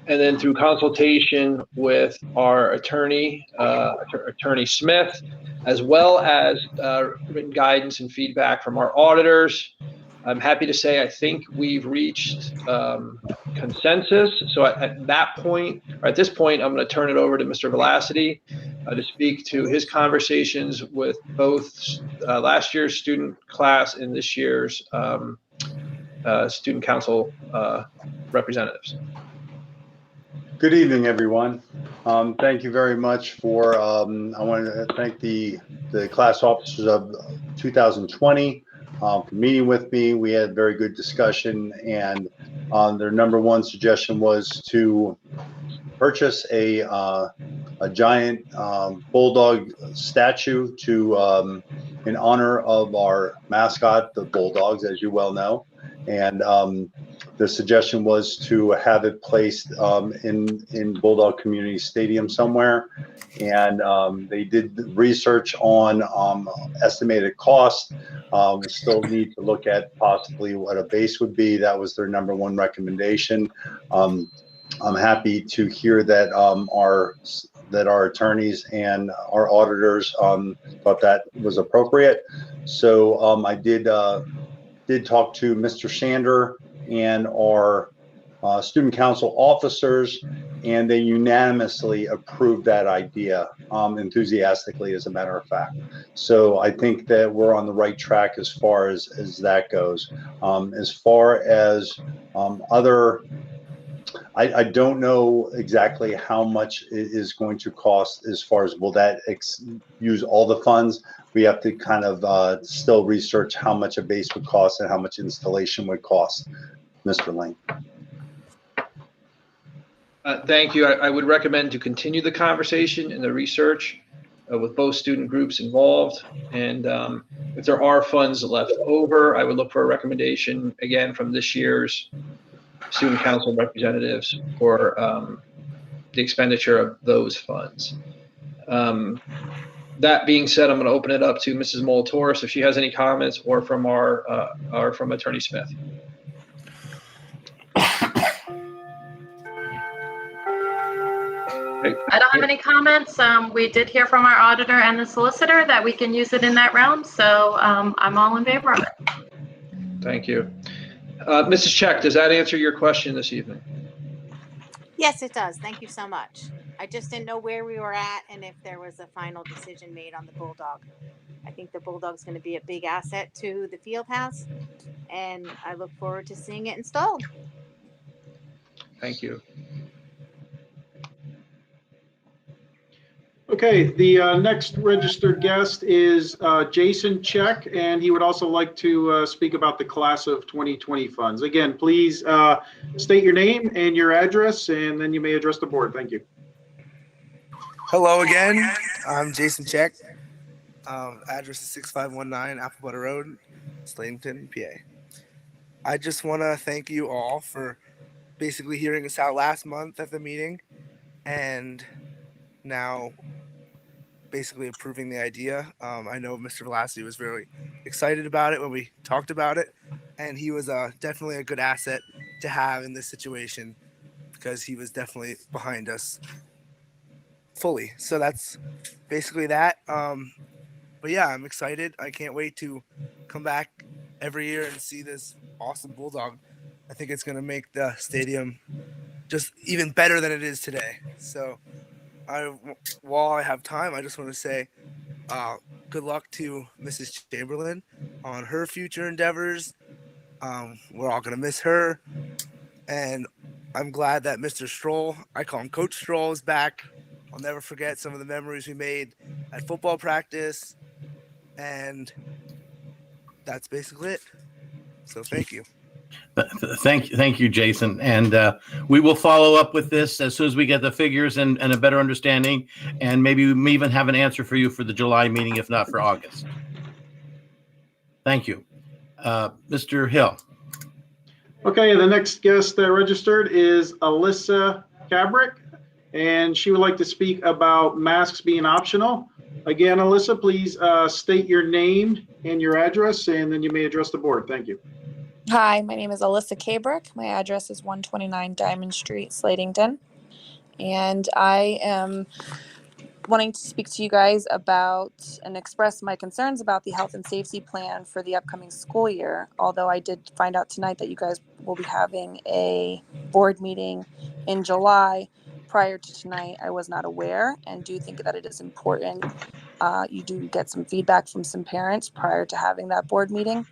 [SPEAKER 12] And then through consultation with our attorney, Attorney Smith, as well as written guidance and feedback from our auditors, I'm happy to say I think we've reached consensus. So at that point, or at this point, I'm going to turn it over to Mr. Velocity to speak to his conversations with both last year's student class and this year's student council representatives.
[SPEAKER 20] Good evening, everyone. Thank you very much for, I want to thank the class officers of 2020 for meeting with me. We had a very good discussion, and their number one suggestion was to purchase a giant Bulldog statue to in honor of our mascot, the Bulldogs, as you well know. And the suggestion was to have it placed in Bulldog Community Stadium somewhere. And they did research on estimated cost. We still need to look at possibly what a base would be. That was their number one recommendation. I'm happy to hear that our attorneys and our auditors thought that was appropriate. So I did talk to Mr. Shander and our student council officers, and they unanimously approved that idea, enthusiastically, as a matter of fact. So I think that we're on the right track as far as that goes. As far as other, I don't know exactly how much it is going to cost as far as will that use all the funds. We have to kind of still research how much a base would cost and how much installation would cost. Mr. Lane.
[SPEAKER 12] Thank you. I would recommend to continue the conversation and the research with both student groups involved. And if there are funds left over, I would look for a recommendation again from this year's student council representatives for the expenditure of those funds. That being said, I'm going to open it up to Mrs. Molatoris if she has any comments, or from from Attorney Smith.
[SPEAKER 13] I don't have any comments. We did hear from our auditor and the solicitor that we can use it in that realm, so I'm all in favor of it.
[SPEAKER 12] Thank you. Mrs. Check, does that answer your question this evening?
[SPEAKER 19] Yes, it does. Thank you so much. I just didn't know where we were at and if there was a final decision made on the Bulldog. I think the Bulldog's going to be a big asset to the field house, and I look forward to seeing it installed.
[SPEAKER 12] Thank you.
[SPEAKER 5] Okay, the next registered guest is Jason Check, and he would also like to speak about the class of 2020 funds. Again, please state your name and your address, and then you may address the board. Thank you.
[SPEAKER 21] Hello again. I'm Jason Check. Address is 6519 Apple Butter Road, Slayton, PA. I just want to thank you all for basically hearing us out last month at the meeting and now basically approving the idea. I know Mr. Velasquez was very excited about it when we talked about it, and he was definitely a good asset to have in this situation because he was definitely behind us fully. So that's basically that. But yeah, I'm excited. I can't wait to come back every year and see this awesome Bulldog. I think it's going to make the stadium just even better than it is today. So while I have time, I just want to say good luck to Mrs. Chamberlain on her future endeavors. We're all going to miss her. And I'm glad that Mr. Stroll, I call him Coach Stroll, is back. I'll never forget some of the memories we made at football practice. And that's basically it. So thank you.
[SPEAKER 1] Thank you, Jason. And we will follow up with this as soon as we get the figures and a better understanding. And maybe we may even have an answer for you for the July meeting, if not for August. Thank you. Mr. Hill.
[SPEAKER 5] Okay, the next guest that registered is Alyssa Cabrick, and she would like to speak about masks being optional. Again, Alyssa, please state your name and your address, and then you may address the board. Thank you.
[SPEAKER 22] Hi, my name is Alyssa Cabrick. My address is 129 Diamond Street, Slatington. And I am wanting to speak to you guys about and express my concerns about the health and safety plan for the upcoming school year. Although I did find out tonight that you guys will be having a board meeting in July. Prior to tonight, I was not aware and do think that it is important. You do get some feedback from some parents prior to having that board meeting.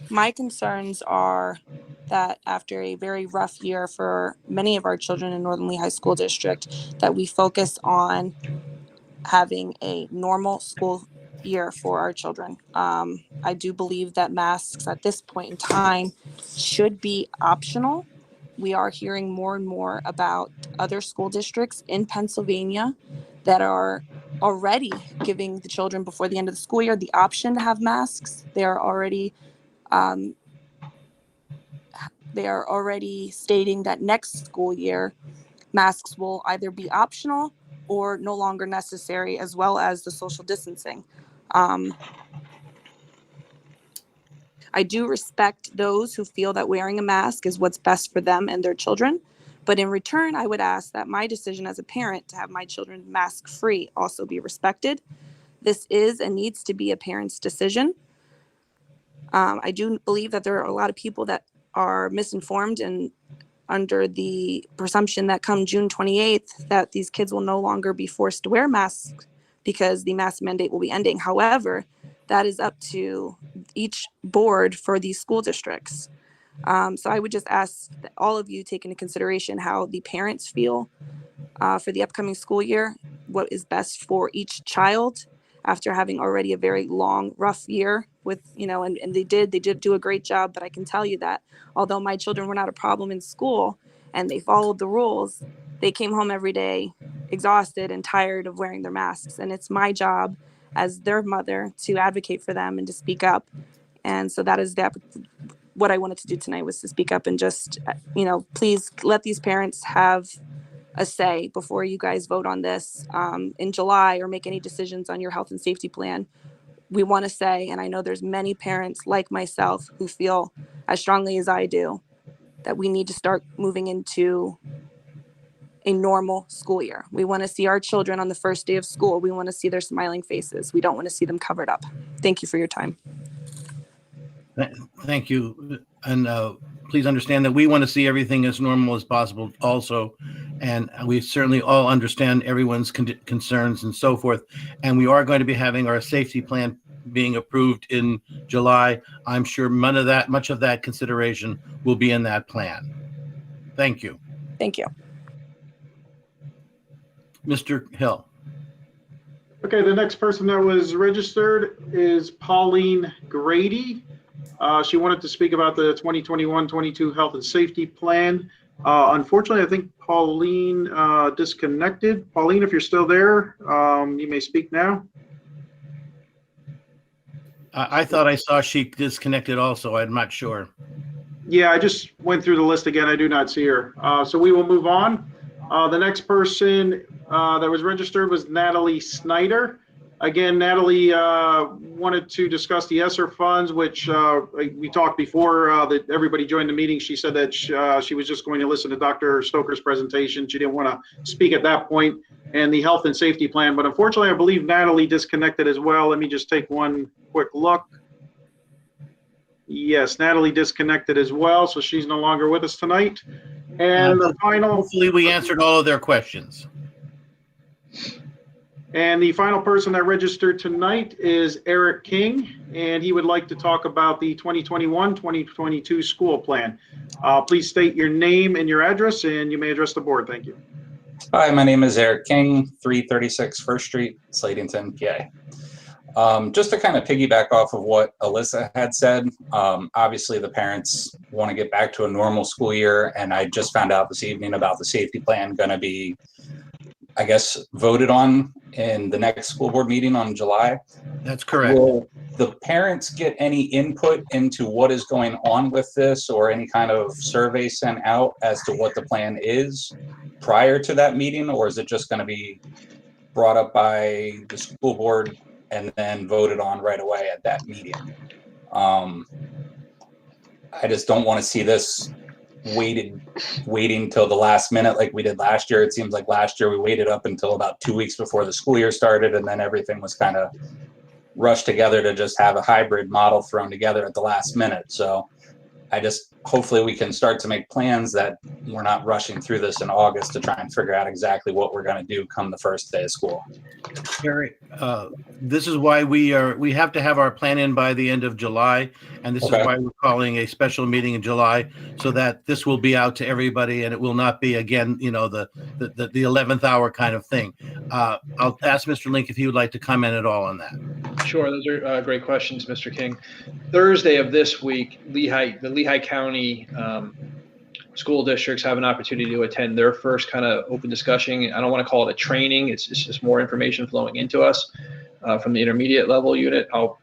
[SPEAKER 22] My concerns are that after a very rough year for many of our children in Northern Lehigh School District, that we focus on having a normal school year for our children. I do believe that masks at this point in time should be optional. We are hearing more and more about other school districts in Pennsylvania that are already giving the children before the end of the school year the option to have masks. They are already stating that next school year masks will either be optional or no longer necessary, as well as the social distancing. I do respect those who feel that wearing a mask is what's best for them and their children. But in return, I would ask that my decision as a parent to have my children mask-free also be respected. This is and needs to be a parent's decision. I do believe that there are a lot of people that are misinformed and under the presumption that come June 28th, that these kids will no longer be forced to wear masks because the mask mandate will be ending. However, that is up to each board for these school districts. So I would just ask that all of you take into consideration how the parents feel for the upcoming school year, what is best for each child after having already a very long, rough year with, and they did do a great job. But I can tell you that although my children were not a problem in school and they followed the rules, they came home every day exhausted and tired of wearing their masks. And it's my job as their mother to advocate for them and to speak up. And so that is what I wanted to do tonight, was to speak up and just, please let these parents have a say before you guys vote on this in July or make any decisions on your health and safety plan. We want to say, and I know there's many parents like myself who feel as strongly as I do, that we need to start moving into a normal school year. We want to see our children on the first day of school. We want to see their smiling faces. We don't want to see them covered up. Thank you for your time.
[SPEAKER 1] Thank you. And please understand that we want to see everything as normal as possible also. And we certainly all understand everyone's concerns and so forth. And we are going to be having our safety plan being approved in July. I'm sure much of that consideration will be in that plan. Thank you.
[SPEAKER 22] Thank you.
[SPEAKER 1] Mr. Hill.
[SPEAKER 5] Okay, the next person that was registered is Pauline Grady. She wanted to speak about the 2021-22 Health and Safety Plan. Unfortunately, I think Pauline disconnected. Pauline, if you're still there, you may speak now.
[SPEAKER 1] I thought I saw she disconnected also. I'm not sure.
[SPEAKER 5] Yeah, I just went through the list again. I do not see her. So we will move on. The next person that was registered was Natalie Snyder. Again, Natalie wanted to discuss the ESSER funds, which we talked before that everybody joined the meeting. She said that she was just going to listen to Dr. Stoker's presentation. She didn't want to speak at that point, and the health and safety plan. But unfortunately, I believe Natalie disconnected as well. Let me just take one quick look. Yes, Natalie disconnected as well, so she's no longer with us tonight. And the final...
[SPEAKER 1] Hopefully we answered all of their questions.
[SPEAKER 5] And the final person that registered tonight is Eric King, and he would like to talk about the 2021-2022 school plan. Please state your name and your address, and you may address the board. Thank you.
[SPEAKER 7] Hi, my name is Eric King, 336 First Street, Slatington, PA. Just to kind of piggyback off of what Alyssa had said, obviously the parents want to get back to a normal school year, and I just found out this evening about the safety plan going to be, I guess, voted on in the next school board meeting on July.
[SPEAKER 1] That's correct.
[SPEAKER 7] Will the parents get any input into what is going on with this or any kind of survey sent out as to what the plan is prior to that meeting, or is it just going to be brought up by the school board and then voted on right away at that meeting? I just don't want to see this waiting till the last minute like we did last year. It seems like last year we waited up until about 2 weeks before the school year started, and then everything was kind of rushed together to just have a hybrid model thrown together at the last minute. So hopefully we can start to make plans that we're not rushing through this in August to try and figure out exactly what we're going to do come the first day of school.
[SPEAKER 1] Gary, this is why we have to have our plan in by the end of July, and this is why we're calling a special meeting in July, so that this will be out to everybody and it will not be, again, the 11th hour kind of thing. I'll ask Mr. Link if he would like to comment at all on that.
[SPEAKER 12] Sure, those are great questions, Mr. King. Thursday of this week, the Lehigh County school districts have an opportunity to attend their first kind of open discussion. I don't want to call it a training. It's just more information flowing into us from the intermediate level unit. I'll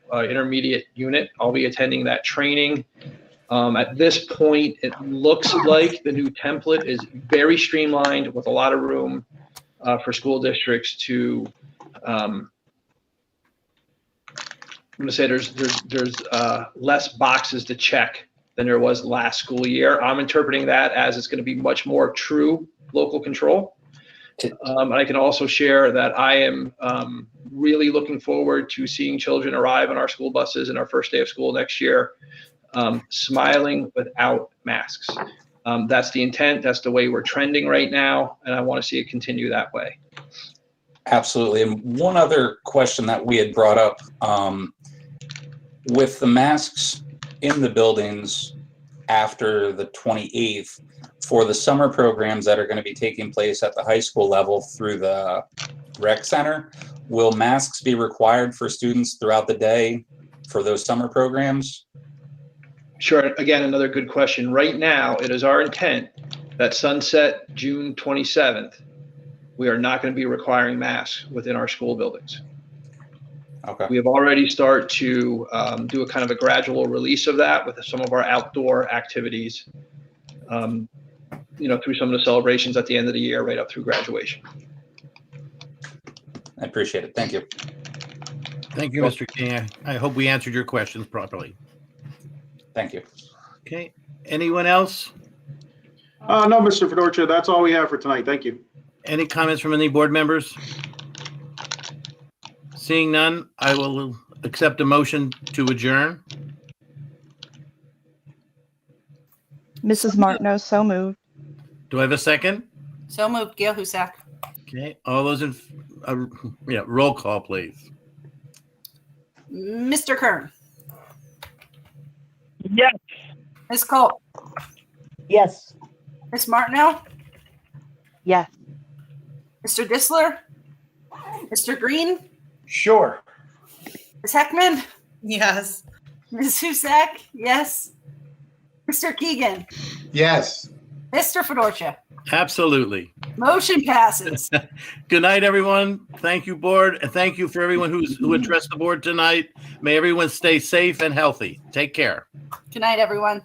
[SPEAKER 12] be attending that training. At this point, it looks like the new template is very streamlined with a lot of room for school districts to I'm going to say there's less boxes to check than there was last school year. I'm interpreting that as it's going to be much more true local control. I can also share that I am really looking forward to seeing children arrive on our school buses in our first day of school next year, smiling without masks. That's the intent. That's the way we're trending right now, and I want to see it continue that way.
[SPEAKER 7] Absolutely. And one other question that we had brought up, with the masks in the buildings after the 28th, for the summer programs that are going to be taking place at the high school level through the rec center, will masks be required for students throughout the day for those summer programs?
[SPEAKER 12] Sure. Again, another good question. Right now, it is our intent that sunset June 27th, we are not going to be requiring masks within our school buildings.
[SPEAKER 7] Okay.
[SPEAKER 12] We have already started to do a kind of a gradual release of that with some of our outdoor activities, through some of the celebrations at the end of the year, right up through graduation.
[SPEAKER 7] I appreciate it. Thank you.
[SPEAKER 1] Thank you, Mr. King. I hope we answered your questions properly.
[SPEAKER 7] Thank you.
[SPEAKER 1] Okay. Anyone else?
[SPEAKER 5] No, Mr. Fedorcha, that's all we have for tonight. Thank you.
[SPEAKER 1] Any comments from any board members? Seeing none, I will accept a motion to adjourn.
[SPEAKER 4] Mrs. Martineau, so moved.
[SPEAKER 1] Do I have a second?
[SPEAKER 2] So moved. Gail Husak.
[SPEAKER 1] Okay, all those in, roll call, please.
[SPEAKER 2] Mr. Kern.
[SPEAKER 14] Yes.
[SPEAKER 2] Ms. Colt.
[SPEAKER 10] Yes.
[SPEAKER 2] Ms. Martineau.
[SPEAKER 4] Yes.
[SPEAKER 2] Mr. Disler. Mr. Green.
[SPEAKER 3] Sure.
[SPEAKER 2] Ms. Heckman.
[SPEAKER 6] Yes.
[SPEAKER 2] Ms. Husak. Yes. Mr. Keegan.
[SPEAKER 15] Yes.
[SPEAKER 2] Mr. Fedorcha.
[SPEAKER 1] Absolutely.
[SPEAKER 2] Motion passes.
[SPEAKER 1] Good night, everyone. Thank you, board, and thank you for everyone who addressed the board tonight. May everyone stay safe and healthy. Take care.
[SPEAKER 2] Good night, everyone.